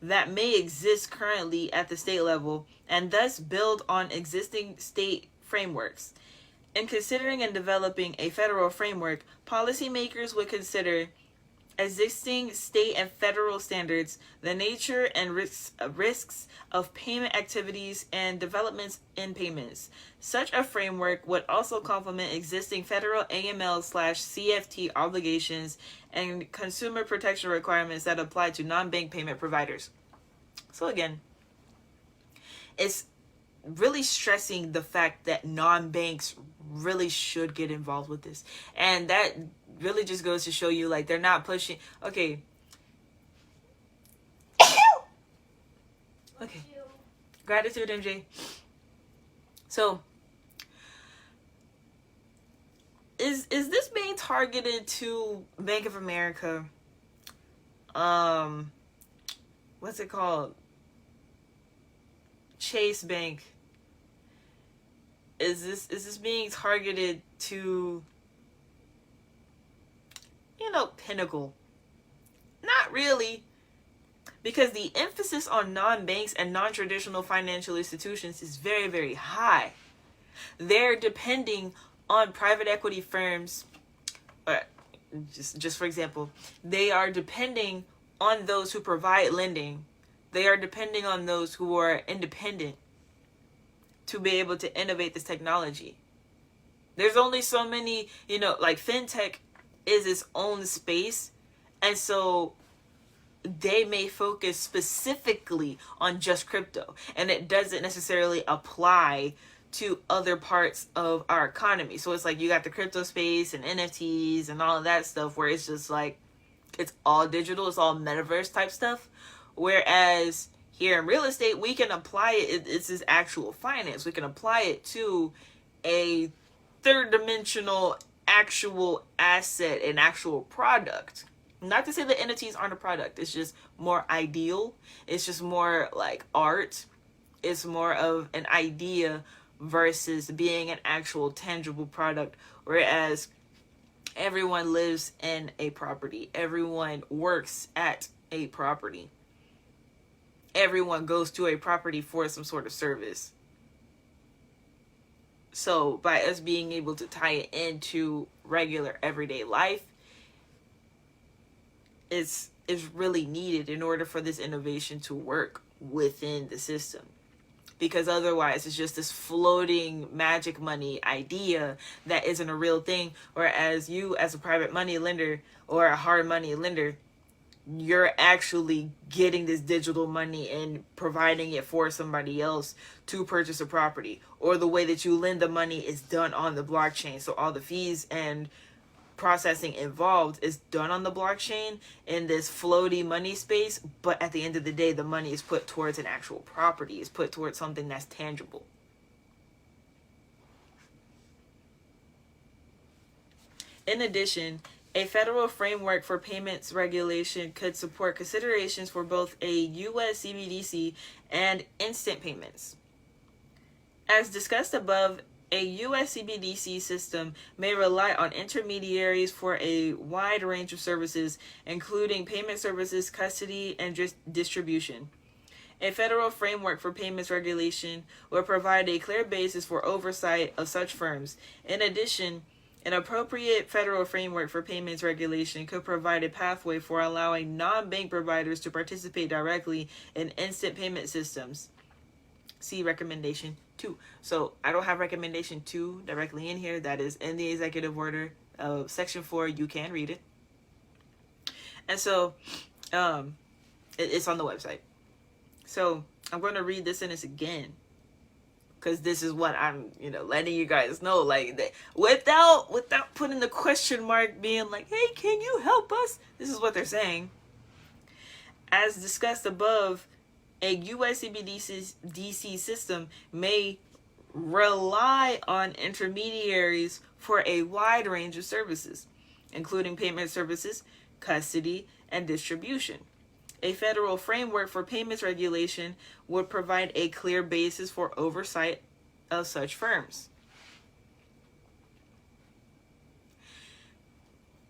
that may exist currently at the state level and thus build on existing state frameworks. In considering and developing a federal framework, policymakers would consider existing state and federal standards, the nature and risks of payment activities, and developments in payments. Such a framework would also complement existing federal AML/CFT obligations and consumer protection requirements that apply to non-bank payment providers. So again, it's really stressing the fact that non-banks really should get involved with this. And that really just goes to show you, like, they're not pushing. Okay. Gratitude, MJ. So, is this being targeted to Bank of America? What's it called? Chase Bank, is this being targeted to, Pinnacle? Not really, because the emphasis on non-banks and non-traditional financial institutions is very, very high. They're depending on private equity firms, or just for example, they are depending on those who provide lending. They are depending on those who are independent to be able to innovate this technology. There's only so many, like fintech is its own space, and so they may focus specifically on just crypto, and it doesn't necessarily apply to other parts of our economy. So it's like you got the crypto space and NFTs and all of that stuff where it's just like it's all digital, it's all metaverse type stuff. Whereas here in real estate, we can apply it, it's this actual finance. We can apply it to a third dimensional actual asset, an actual product. Not to say that NFTs aren't a product. It's just more ideal. It's just more like art. It's more of an idea versus being an actual tangible product. Whereas everyone lives in a property. Everyone works at a property. Everyone goes to a property for some sort of service. So by us being able to tie it into regular everyday life, is really needed in order for this innovation to work within the system. Because otherwise it's just this floating magic money idea that isn't a real thing. Whereas you as a private money lender or a hard money lender, you're actually getting this digital money and providing it for somebody else to purchase a property. Or the way that you lend the money is done on the blockchain. So all the fees and processing involved is done on the blockchain in this floaty money space, but at the end of the day, the money is put towards an actual property, is put towards something that's tangible. In addition, a federal framework for payments regulation could support considerations for both a U.S. CBDC and instant payments. As discussed above, a U.S. CBDC system may rely on intermediaries for a wide range of services, including payment services, custody, and distribution. A federal framework for payments regulation will provide a clear basis for oversight of such firms. In addition, an appropriate federal framework for payments regulation could provide a pathway for allowing non-bank providers to participate directly in instant payment systems. See recommendation 2. So I don't have recommendation 2 directly in here. That is in the executive order of section 4. You can read it. And so it's on the website. So I'm going to read this sentence again, because this is what I'm, letting you guys know, like that, without putting the question mark, being like, hey, can you help us? This is what they're saying. As discussed above, a U.S. CBDC system may rely on intermediaries for a wide range of services, including payment services, custody, and distribution. A federal framework for payments regulation would provide a clear basis for oversight of such firms.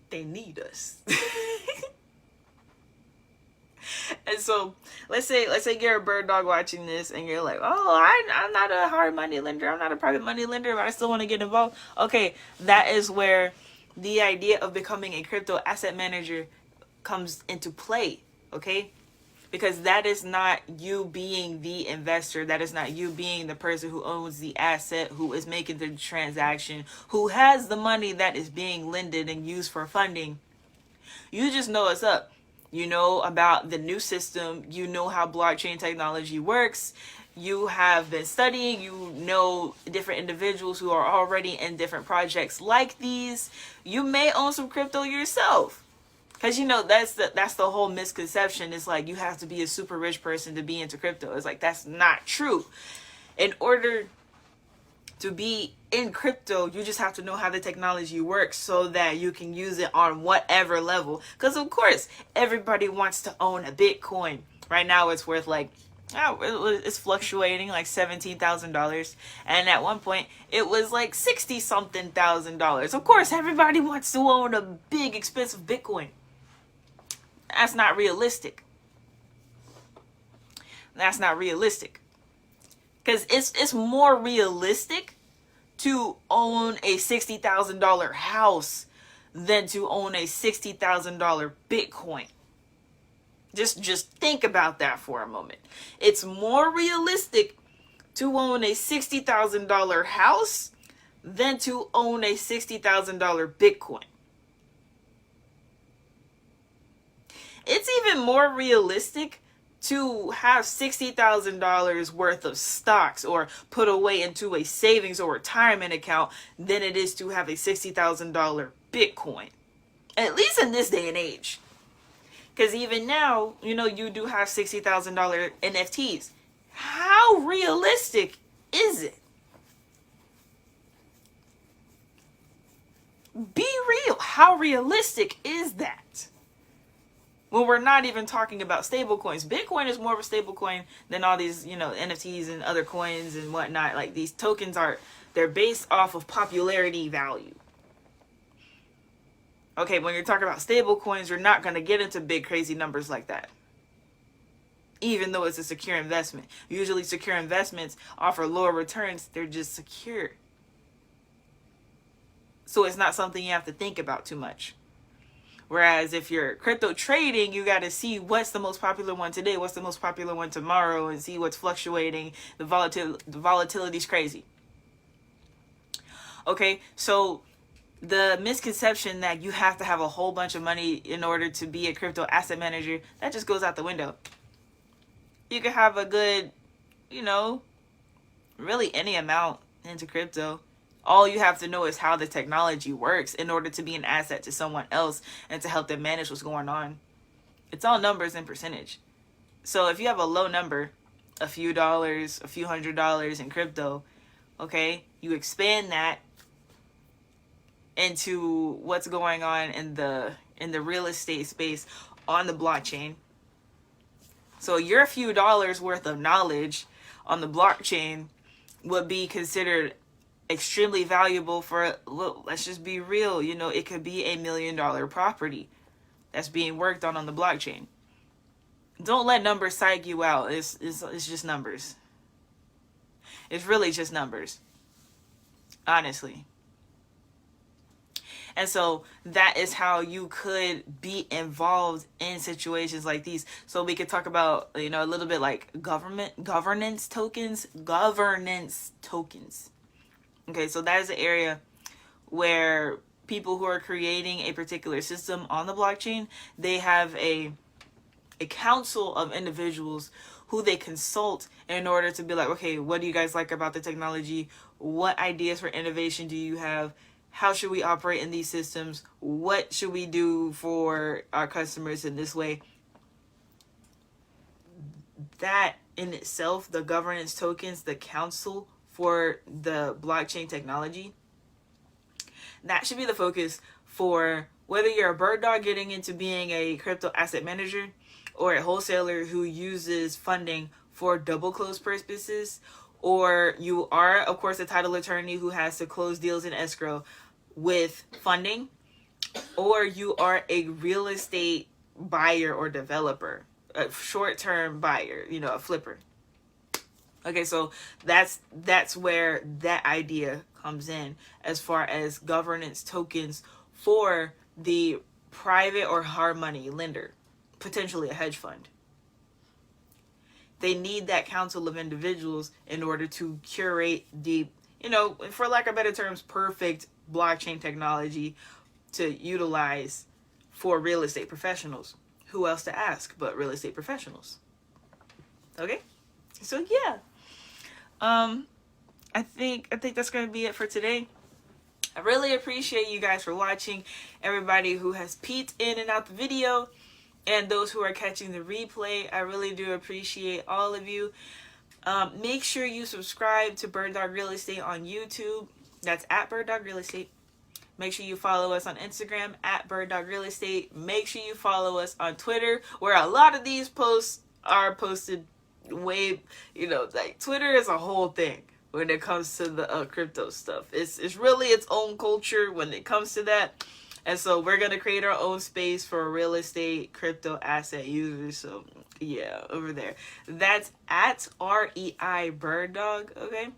They need us. And so let's say you're a bird dog watching this and you're like, oh, I'm not a hard money lender, I'm not a private money lender, but I still want to get involved. Okay, that is where the idea of becoming a crypto asset manager comes into play. Okay, because that is not you being the investor, that is not you being the person who owns the asset, who is making the transaction, who has the money that is being lended and used for funding. You just know what's up. You know about the new system. You know how blockchain technology works. You have been studying. You know different individuals who are already in different projects like these. You may own some crypto yourself. Because, that's the whole misconception. It's like you have to be a super rich person to be into crypto. It's like, that's not true. In order to be in crypto, you just have to know how the technology works so that you can use it on whatever level. Because, of course, everybody wants to own a Bitcoin. Right now, it's worth like It's fluctuating like $17,000, and at one point it was like 60 something thousand dollars. Of course, everybody wants to own a big expensive Bitcoin. That's not realistic. That's not realistic. Because it's more realistic to own a $60,000 house than to own a $60,000 Bitcoin. Just think about that for a moment. It's more realistic to own a $60,000 house than to own a $60,000 Bitcoin. It's even more realistic to have $60,000 worth of stocks or put away into a savings or retirement account than it is to have a $60,000 Bitcoin. At least in this day and age. Because even now, you do have $60,000 NFTs. How realistic is it? Be real. How realistic is that? When we're not even talking about stable coins. Bitcoin is more of a stable coin than all these, NFTs and other coins and whatnot. Like, these tokens they're based off of popularity value. Okay, when you're talking about stable coins, you're not going to get into big crazy numbers like that. Even though it's a secure investment. Usually secure investments offer lower returns. They're just secure. So it's not something you have to think about too much. Whereas if you're crypto trading, you got to see what's the most popular one today, what's the most popular one tomorrow, and see what's fluctuating. The volatility is crazy. Okay, so the misconception that you have to have a whole bunch of money in order to be a crypto asset manager, that just goes out the window. You can have a good, really any amount into crypto. All you have to know is how the technology works in order to be an asset to someone else and to help them manage what's going on. It's all numbers and percentage. So if you have a low number, a few dollars, a few $100s in crypto, okay, you expand that into what's going on in the real estate space on the blockchain. So your few dollars worth of knowledge on the blockchain would be considered extremely valuable for, let's just be real, it could be $1 million property that's being worked on the blockchain. Don't let numbers psych you out. It's just numbers. It's really just numbers, honestly. And so that is how you could be involved in situations like these. So we could talk about, a little bit like governance tokens. Okay, so that is an area where people who are creating a particular system on the blockchain, they have a council of individuals who they consult in order to be like, okay, what do you guys like about the technology? What ideas for innovation do you have? How should we operate in these systems? What should we do for our customers in this way? That in itself, the governance tokens, the council for the blockchain technology, that should be the focus for whether you're a bird dog getting into being a crypto asset manager or a wholesaler who uses funding for double close purposes, or you are, of course, a title attorney who has to close deals in escrow with funding, or you are a real estate buyer or developer, a short-term buyer, a flipper. Okay, so that's where that idea comes in as far as governance tokens for the private or hard money lender, potentially a hedge fund. They need that council of individuals in order to curate the, for lack of better terms, perfect blockchain technology to utilize for real estate professionals. Who else to ask but real estate professionals? Okay, so yeah, I think that's going to be it for today. I really appreciate you guys for watching, everybody who has peeked in and out the video, and those who are catching the replay. I really do appreciate all of you. Make sure you subscribe to Bird Dog Real Estate on YouTube. That's at Bird Dog Real Estate. Make sure you follow us on Instagram at Bird Dog Real Estate. Make sure you follow us on Twitter, where a lot of these posts are posted, way, like Twitter is a whole thing when it comes to the crypto stuff. It's really its own culture when it comes to that. And so we're going to create our own space for real estate crypto asset users. So yeah, over there. That's at REI Bird Dog, okay?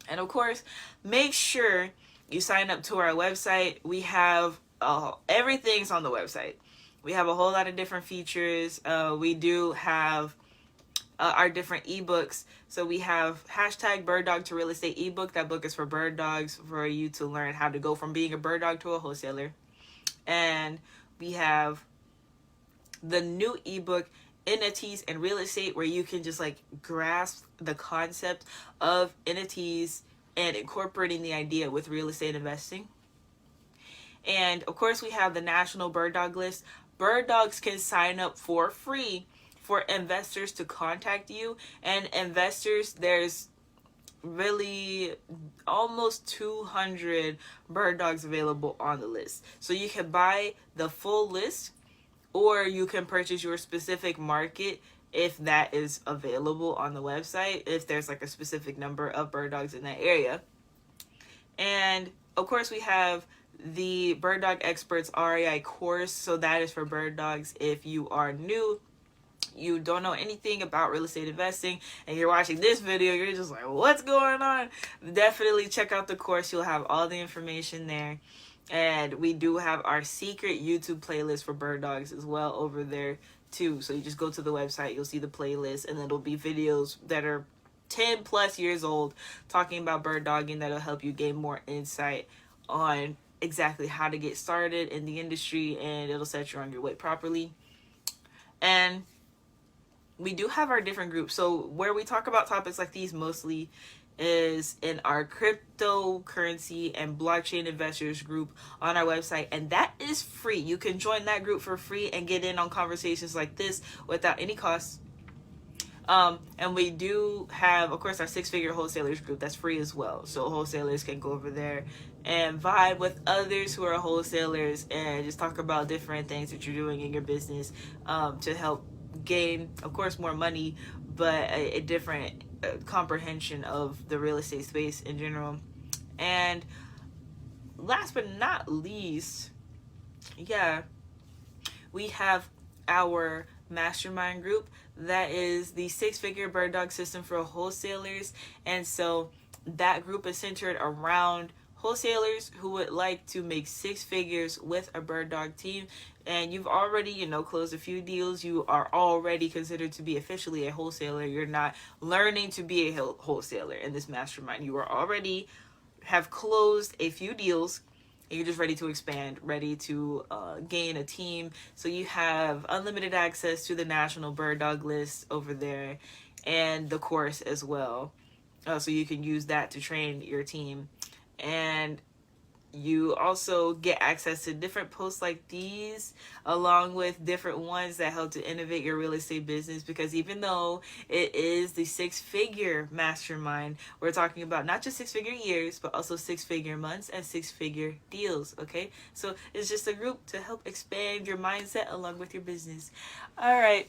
And of course, make sure you sign up to our website. We have everything's on the website. We have a whole lot of different features. We do have our different ebooks. So we have hashtag Bird Dog to Real Estate ebook. That book is for bird dogs, for you to learn how to go from being a bird dog to a wholesaler. And we have the new ebook, NFTs and Real Estate, where you can just like grasp the concept of NFTs and incorporating the idea with real estate investing. And of course, we have the National Bird Dog List. Bird dogs can sign up for free for investors to contact you. And investors, there's really almost 200 bird dogs available on the list. So you can buy the full list, or you can purchase your specific market if that is available on the website, if there's like a specific number of bird dogs in that area. And of course, we have the Bird Dog Experts REI course. So that is for bird dogs. If you are new, you don't know anything about real estate investing, and you're watching this video, you're just like, what's going on? Definitely check out the course. You'll have all the information there. And we do have our secret YouTube playlist for bird dogs as well over there too. So you just go to the website, you'll see the playlist, and then it'll be videos that are 10 plus years old talking about bird dogging that'll help you gain more insight on exactly how to get started in the industry, and it'll set you on your way properly. And we do have our different groups. So where we talk about topics like these mostly is in our cryptocurrency and blockchain investors group on our website, and that is free. You can join that group for free and get in on conversations like this without any cost. And we do have, of course, our 6-figure wholesalers group that's free as well. So wholesalers can go over there and vibe with others who are wholesalers and just talk about different things that you're doing in your business to help gain, of course, more money, but a different comprehension of the real estate space in general. And last but not least, we have our mastermind group. That is the 6-figure bird dog system for wholesalers. And so that group is centered around wholesalers who would like to make 6 figures with a bird dog team. And you've already, closed a few deals. You are already considered to be officially a wholesaler. You're not learning to be a wholesaler in this mastermind. You are already have closed a few deals. And you're just ready to expand, ready to gain a team. So you have unlimited access to the National Bird Dog List over there, and the course as well. So you can use that to train your team. And you also get access to different posts like these, along with different ones that help to innovate your real estate business. Because even though it is the 6-figure mastermind, we're talking about not just 6-figure years, but also 6-figure months and 6-figure deals. Okay, so it's just a group to help expand your mindset along with your business. All right.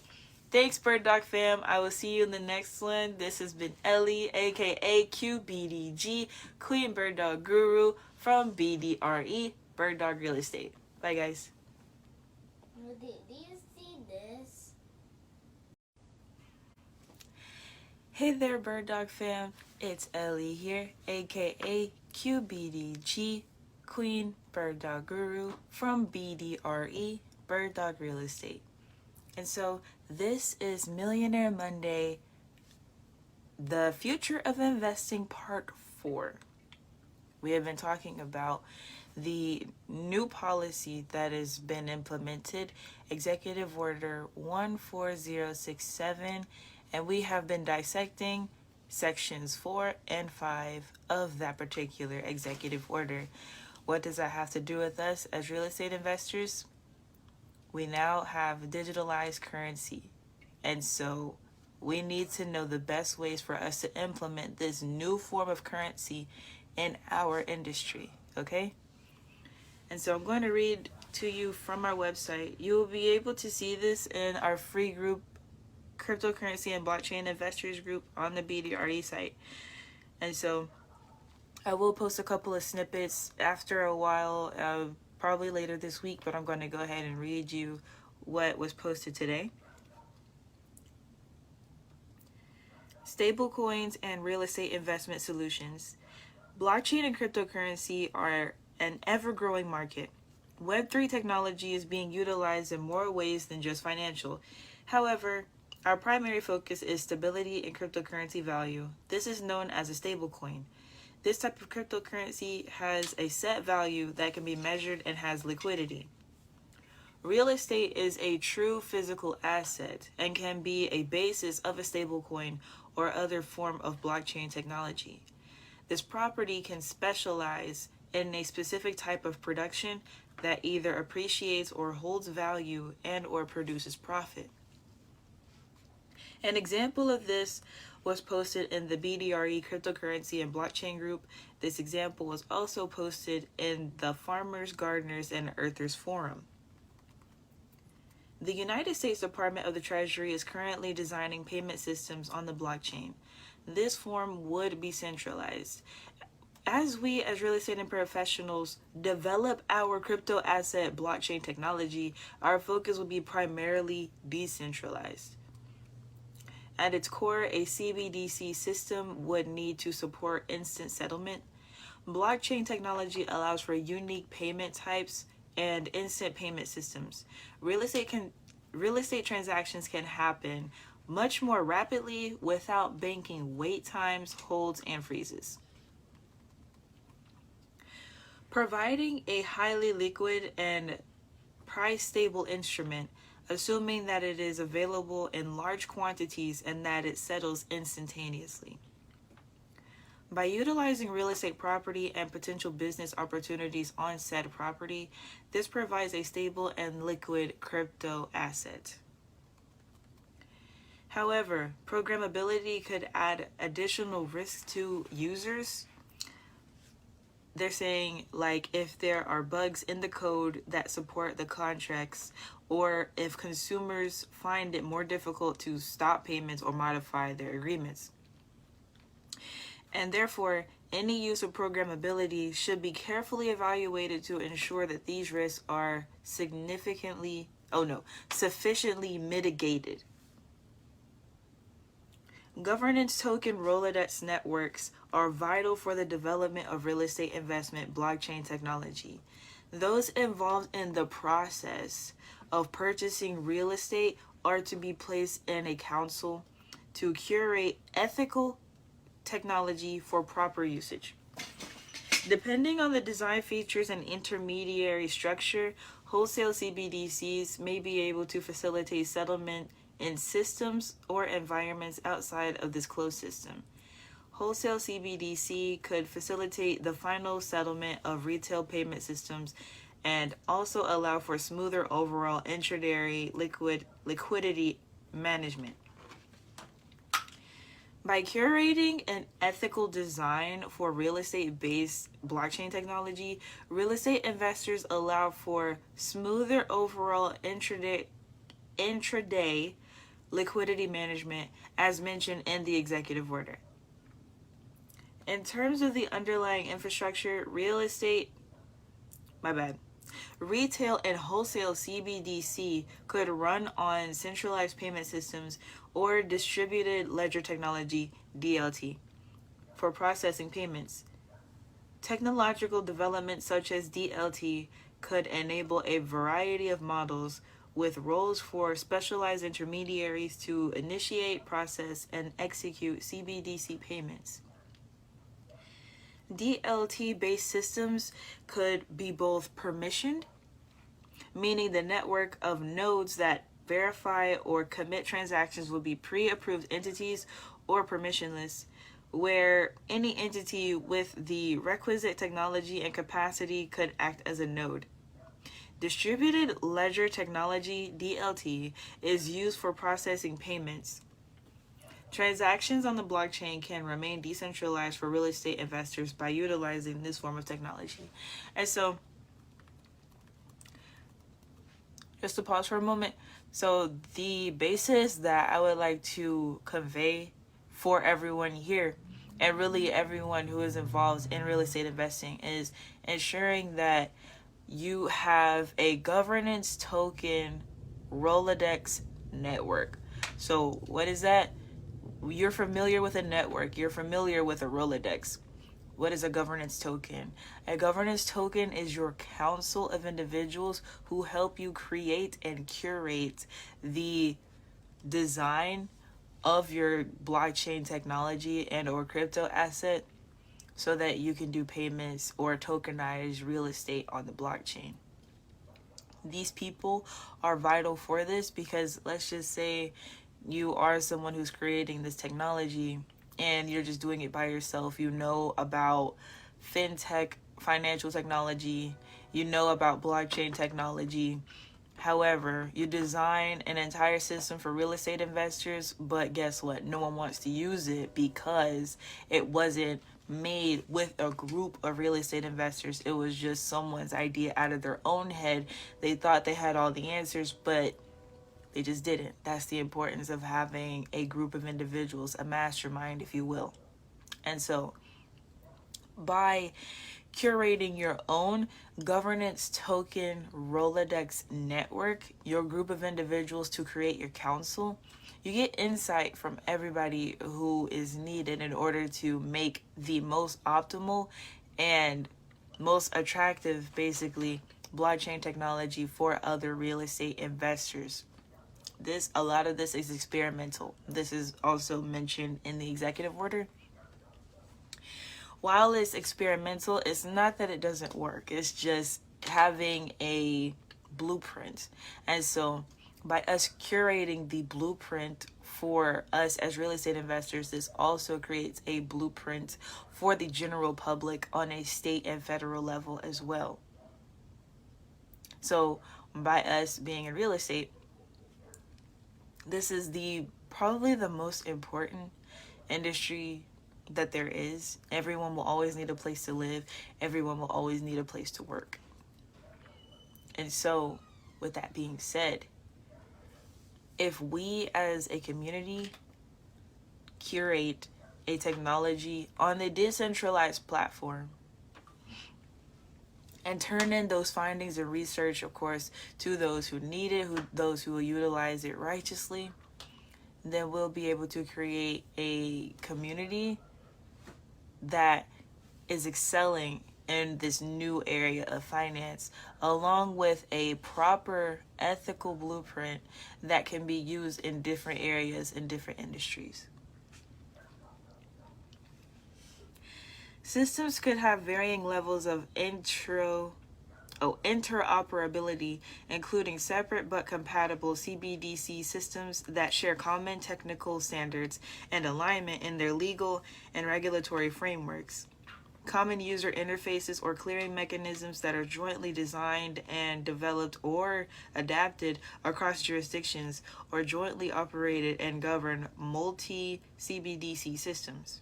Thanks, Bird Dog fam. I will see you in the next one. This has been Ellie, aka QBDG, Queen Bird Dog Guru from BDRE, Bird Dog Real Estate. Bye, guys. Do you see this? Hey there, Bird Dog fam. It's Ellie here, aka QBDG, Queen Bird Dog Guru from BDRE, Bird Dog Real Estate. And so this is Millionaire Monday, the future of investing part 4. We have been talking about the new policy that has been implemented, Executive Order 14067, and we have been dissecting sections 4 and 5 of that particular executive order. What does that have to do with us as real estate investors? We now have digitalized currency, and so we need to know the best ways for us to implement this new form of currency in our industry, okay? And so I'm going to read to you from our website. You will be able to see this in our free group Cryptocurrency and Blockchain Investors Group on the BDRE site. And so I will post a couple of snippets after a while, probably later this week, but I'm going to go ahead and read you what was posted today. Stablecoins and real estate investment solutions. Blockchain and cryptocurrency are an ever-growing market. Web3 technology is being utilized in more ways than just financial. However, our primary focus is stability and cryptocurrency value. This is known as a stablecoin. This type of cryptocurrency has a set value that can be measured and has liquidity. Real estate is a true physical asset and can be a basis of a stablecoin or other form of blockchain technology. This property can specialize in a specific type of production that either appreciates or holds value and or produces profit. An example of this was posted in the BDRE Cryptocurrency and Blockchain group. This example was also posted in the Farmers, Gardeners, and Earthers Forum. The United States Department of the Treasury is currently designing payment systems on the blockchain. This form would be centralized. As we, as real estate and professionals, develop our crypto asset blockchain technology, our focus will be primarily decentralized. At its core, a CBDC system would need to support instant settlement. Blockchain technology allows for unique payment types and instant payment systems. Real estate transactions can happen much more rapidly without banking wait times, holds, and freezes. Providing a highly liquid and price-stable instrument, assuming that it is available in large quantities and that it settles instantaneously. By utilizing real estate property and potential business opportunities on said property, this provides a stable and liquid crypto asset. However, programmability could add additional risk to users. They're saying, like, if there are bugs in the code that support the contracts, or if consumers find it more difficult to stop payments or modify their agreements. And therefore, any use of programmability should be carefully evaluated to ensure that these risks are sufficiently mitigated. Governance token Rolodex networks are vital for the development of real estate investment blockchain technology. Those involved in the process of purchasing real estate are to be placed in a council to curate ethical technology for proper usage. Depending on the design features and intermediary structure, wholesale CBDCs may be able to facilitate settlement in systems or environments outside of this closed system. Wholesale CBDC could facilitate the final settlement of retail payment systems and also allow for smoother overall intraday liquidity management. By curating an ethical design for real estate-based blockchain technology, real estate investors allow for smoother overall intraday liquidity management, as mentioned in the executive order. In terms of the underlying infrastructure, retail and wholesale CBDC could run on centralized payment systems or distributed ledger technology, DLT, for processing payments. Technological developments such as DLT could enable a variety of models with roles for specialized intermediaries to initiate, process, and execute CBDC payments. DLT-based systems could be both permissioned, meaning the network of nodes that verify or commit transactions will be pre-approved entities, or permissionless, where any entity with the requisite technology and capacity could act as a node. Distributed ledger technology, DLT, is used for processing payments. Transactions on the blockchain can remain decentralized for real estate investors by utilizing this form of technology. And so, just to pause for a moment. So the basis that I would like to convey for everyone here, and really everyone who is involved in real estate investing, is ensuring that you have a governance token Rolodex network. So what is that? You're familiar with a network. You're familiar with a Rolodex. What is a governance token? A governance token is your council of individuals who help you create and curate the design of your blockchain technology and or crypto asset so that you can do payments or tokenize real estate on the blockchain. These people are vital for this because let's just say you are someone who's creating this technology and you're just doing it by yourself. You know about fintech, financial technology, you know about blockchain technology. However, you design an entire system for real estate investors, but guess what? No one wants to use it because it wasn't made with a group of real estate investors. It was just someone's idea out of their own head. They thought they had all the answers, but they just didn't. That's the importance of having a group of individuals, a mastermind, if you will. And so, by curating your own governance token Rolodex network, your group of individuals to create your council, you get insight from everybody who is needed in order to make the most optimal and most attractive, basically, blockchain technology for other real estate investors. A lot of this is experimental. This is also mentioned in the executive order. While it's experimental, it's not that it doesn't work. It's just having a blueprint. And so by us curating the blueprint for us as real estate investors, this also creates a blueprint for the general public on a state and federal level as well. So by us being in real estate, this is probably the most important industry that there is. Everyone will always need a place to live. Everyone will always need a place to work. And so, with that being said, if we as a community curate a technology on a decentralized platform and turn in those findings and research, of course, to those who need it, those who will utilize it righteously, then we'll be able to create a community that is excelling in this new area of finance, along with a proper ethical blueprint that can be used in different areas in different industries. Systems could have varying levels of interoperability, including separate but compatible CBDC systems that share common technical standards and alignment in their legal and regulatory frameworks. Common user interfaces or clearing mechanisms that are jointly designed and developed or adapted across jurisdictions or jointly operated and govern multi-CBDC systems.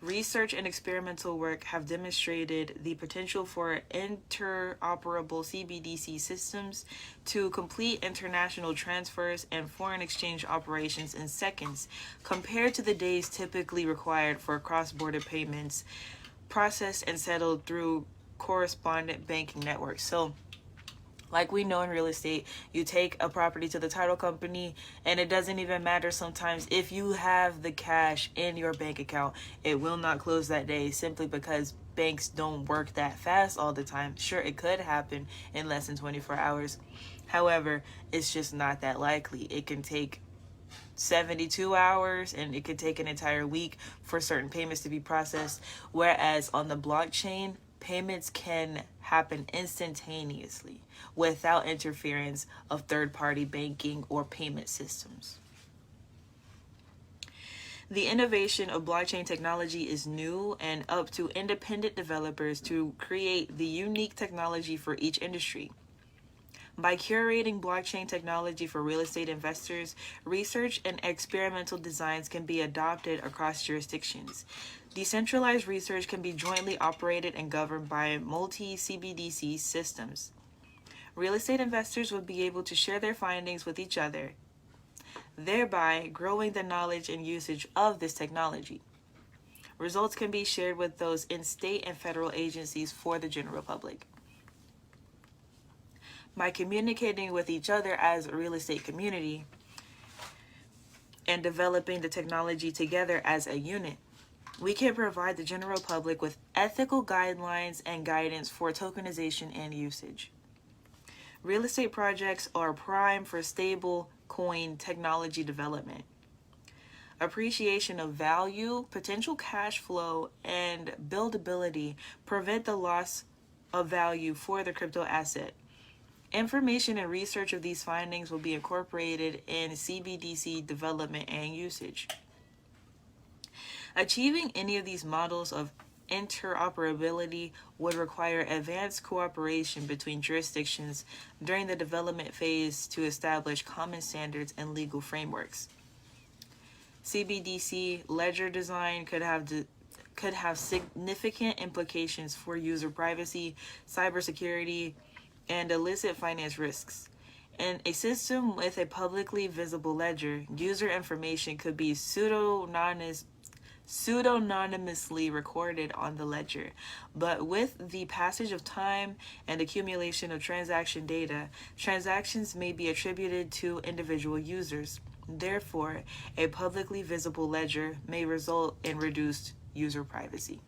Research and experimental work have demonstrated the potential for interoperable CBDC systems to complete international transfers and foreign exchange operations in seconds, compared to the days typically required for cross-border payments processed and settled through correspondent banking networks. So, like we know in real estate, you take a property to the title company and it doesn't even matter sometimes if you have the cash in your bank account. It will not close that day simply because banks don't work that fast all the time. Sure, it could happen in less than 24 hours. However, it's just not that likely. It can take 72 hours and it could take an entire week for certain payments to be processed. Whereas on the blockchain, payments can happen instantaneously without interference of third-party banking or payment systems. The innovation of blockchain technology is new and up to independent developers to create the unique technology for each industry. By curating blockchain technology for real estate investors, research and experimental designs can be adopted across jurisdictions. Decentralized research can be jointly operated and governed by multi-CBDC systems. Real estate investors would be able to share their findings with each other, thereby growing the knowledge and usage of this technology. Results can be shared with those in state and federal agencies for the general public. By communicating with each other as a real estate community and developing the technology together as a unit, we can provide the general public with ethical guidelines and guidance for tokenization and usage. Real estate projects are prime for stable coin technology development. Appreciation of value, potential cash flow, and buildability prevent the loss of value for the crypto asset. Information and research of these findings will be incorporated in CBDC development and usage. Achieving any of these models of interoperability would require advanced cooperation between jurisdictions during the development phase to establish common standards and legal frameworks. CBDC ledger design could have significant implications for user privacy, cybersecurity, and illicit finance risks. In a system with a publicly visible ledger, user information could be pseudonymously recorded on the ledger, but with the passage of time and accumulation of transaction data, transactions may be attributed to individual users. Therefore, a publicly visible ledger may result in reduced user privacy.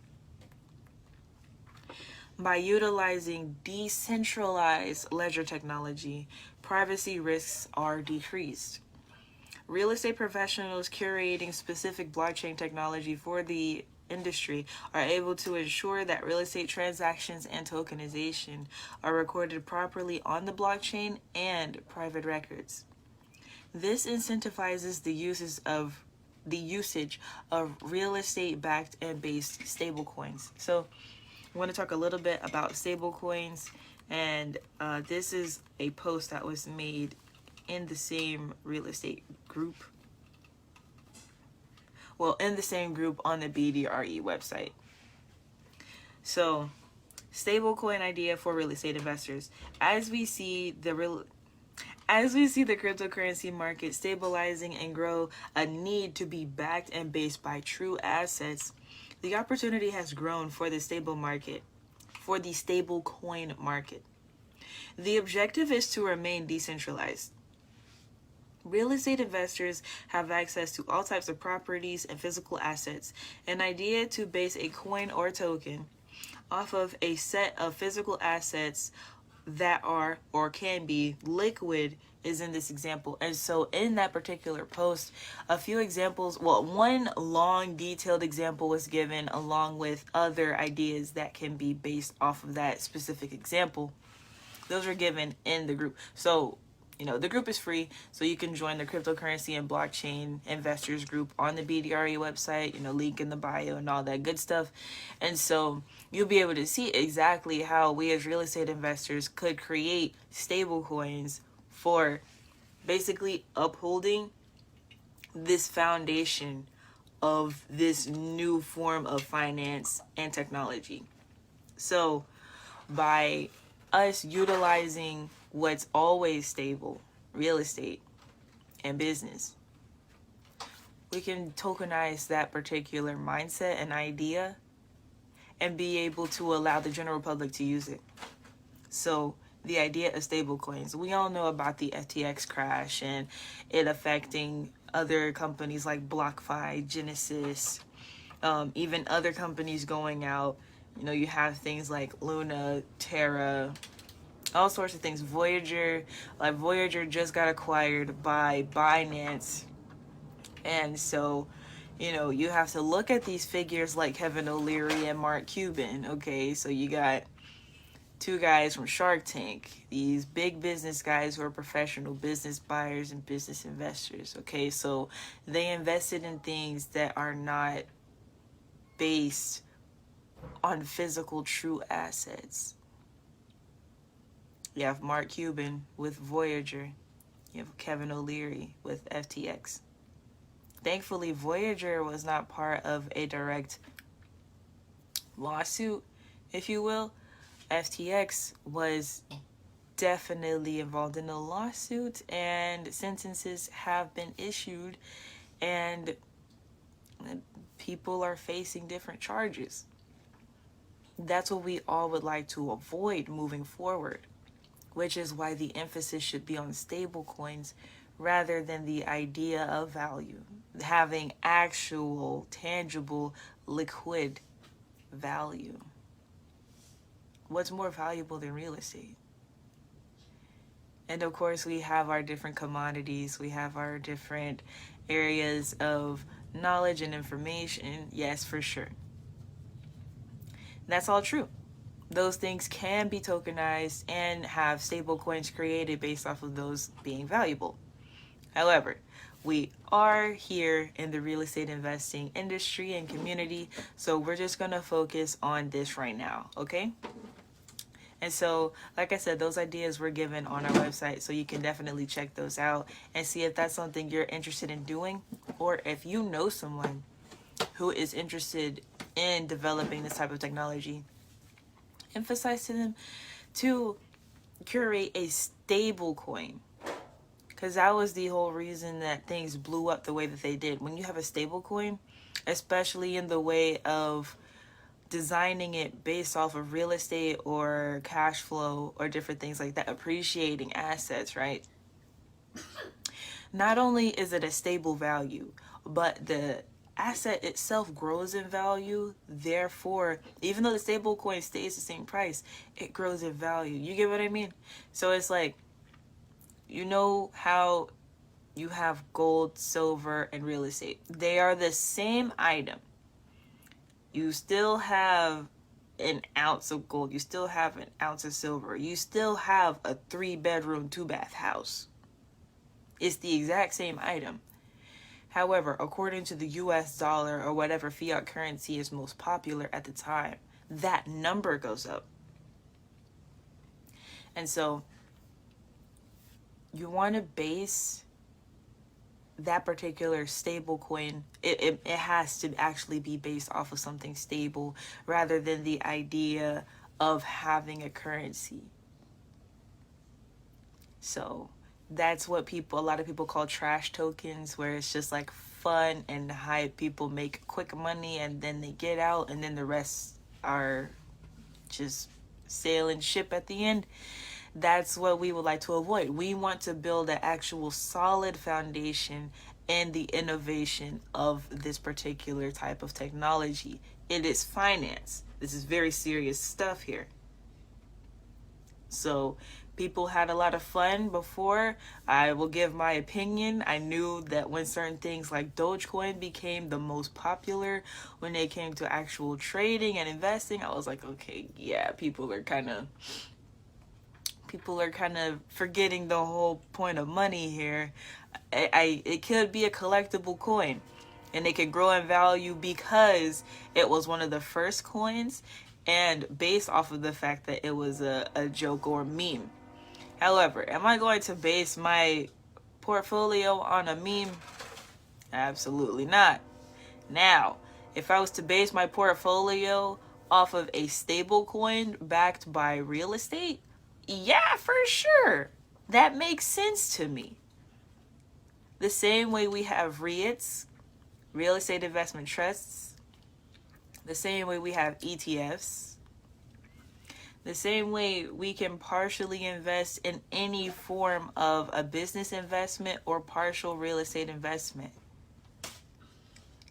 By utilizing decentralized ledger technology, privacy risks are decreased. Real estate professionals curating specific blockchain technology for the industry are able to ensure that real estate transactions and tokenization are recorded properly on the blockchain and private records. This incentivizes the usage of real estate backed and based stablecoins. So I want to talk a little bit about stablecoins, and this is a post that was made in the same real estate group. Well, in the same group on the BDRE website. So, stablecoin idea for real estate investors. As we see the cryptocurrency market stabilizing and grow a need to be backed and based by true assets, the opportunity has grown for the stable coin market. The objective is to remain decentralized. Real estate investors have access to all types of properties and physical assets. An idea to base a coin or token off of a set of physical assets that are or can be liquid is in this example. And so in that particular post, a few examples, one long detailed example was given along with other ideas that can be based off of that specific example. Those were given in the group. So, the group is free, so you can join the cryptocurrency and blockchain investors group on the BDRE website, link in the bio and all that good stuff. And so you'll be able to see exactly how we as real estate investors could create stable coins for basically upholding this foundation of this new form of finance and technology. So by us utilizing what's always stable, real estate and business, we can tokenize that particular mindset and idea and be able to allow the general public to use it. So the idea of stable coins, we all know about the FTX crash and it affecting other companies like BlockFi, Genesis, even other companies going out. You have things like Luna, Terra, all sorts of things. Voyager just got acquired by Binance. And so, you have to look at these figures like Kevin O'Leary and Mark Cuban. Okay, so you got two guys from Shark Tank, these big business guys who are professional business buyers and business investors. Okay, so they invested in things that are not based on physical true assets. You have Mark Cuban with Voyager. You have Kevin O'Leary with FTX. Thankfully, Voyager was not part of a direct lawsuit, if you will. FTX was definitely involved in a lawsuit, and sentences have been issued, and people are facing different charges. That's what we all would like to avoid moving forward, which is why the emphasis should be on stable coins rather than the idea of value, having actual, tangible, liquid value. What's more valuable than real estate? And of course, we have our different commodities, we have our different areas of knowledge and information. Yes, for sure. That's all true. Those things can be tokenized and have stable coins created based off of those being valuable. However, we are here in the real estate investing industry and community, so we're just going to focus on this right now, okay? And so, like I said, those ideas were given on our website, so you can definitely check those out and see if that's something you're interested in doing, or if you know someone who is interested in developing this type of technology. Emphasize to them to curate a stable coin, because that was the whole reason that things blew up the way that they did. When you have a stable coin, especially in the way of designing it based off of real estate or cash flow or different things like that, appreciating assets, right? Not only is it a stable value, but the asset itself grows in value. Therefore, even though the stable coin stays the same price, it grows in value. You get what I mean? So it's like, you know how you have gold, silver, and real estate. They are the same item. You still have an ounce of gold. You still have an ounce of silver. You still have a 3-bedroom, 2-bath house. It's the exact same item. However, according to the US dollar or whatever fiat currency is most popular at the time, that number goes up. And so you want to base that particular stable coin, it has to actually be based off of something stable rather than the idea of having a currency. So that's what a lot of people call trash tokens, where it's just like fun and hype. People make quick money and then they get out, and then the rest are just sail and ship at the end. That's what we would like to avoid. We want to build an actual solid foundation in the innovation of this particular type of technology. It is finance. This is very serious stuff here. So people had a lot of fun before. I will give my opinion. I knew that when certain things like Dogecoin became the most popular, when they came to actual trading and investing, I was like, okay, yeah, people are kind of forgetting the whole point of money here. It could be a collectible coin, and it could grow in value because it was one of the first coins, and based off of the fact that it was a joke or a meme. However, am I going to base my portfolio on a meme? Absolutely not. Now, if I was to base my portfolio off of a stable coin backed by real estate, yeah, for sure. That makes sense to me. The same way we have REITs, real estate investment trusts, the same way we have ETFs, the same way we can partially invest in any form of a business investment or partial real estate investment.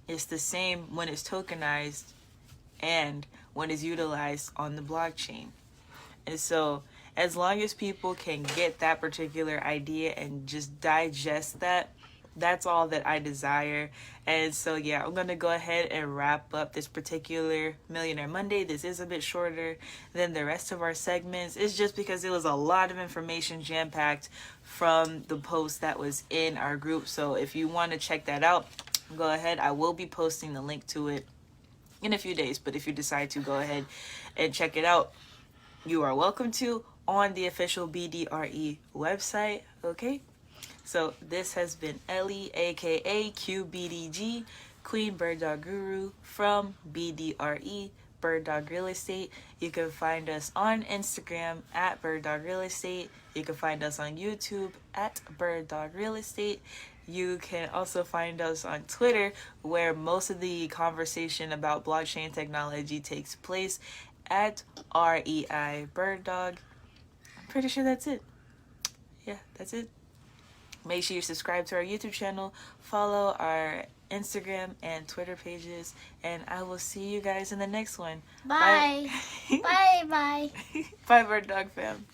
It's the same when it's tokenized and when it's utilized on the blockchain. And so, as long as people can get that particular idea and just digest that, that's all that I desire. And so, yeah, I'm going to go ahead and wrap up this particular Millionaire Monday. This is a bit shorter than the rest of our segments. It's just because it was a lot of information jam-packed from the post that was in our group. So if you want to check that out, go ahead. I will be posting the link to it in a few days. But if you decide to go ahead and check it out, you are welcome to on the official BDRE website, okay? So this has been Ellie, aka QBDG, Queen Bird Dog Guru from BDRE. Bird Dog Real Estate. You can find us on Instagram at Bird Dog Real Estate. You can find us on YouTube at Bird Dog Real Estate. You can also find us on Twitter, where most of the conversation about blockchain technology takes place, at REI Bird Dog. I'm pretty sure that's it. Yeah, that's it. Make sure you subscribe to our YouTube channel, follow our Instagram and Twitter pages, and I will see you guys in the next one. Bye. Bye. Bye. Bye, Bird Dog fam.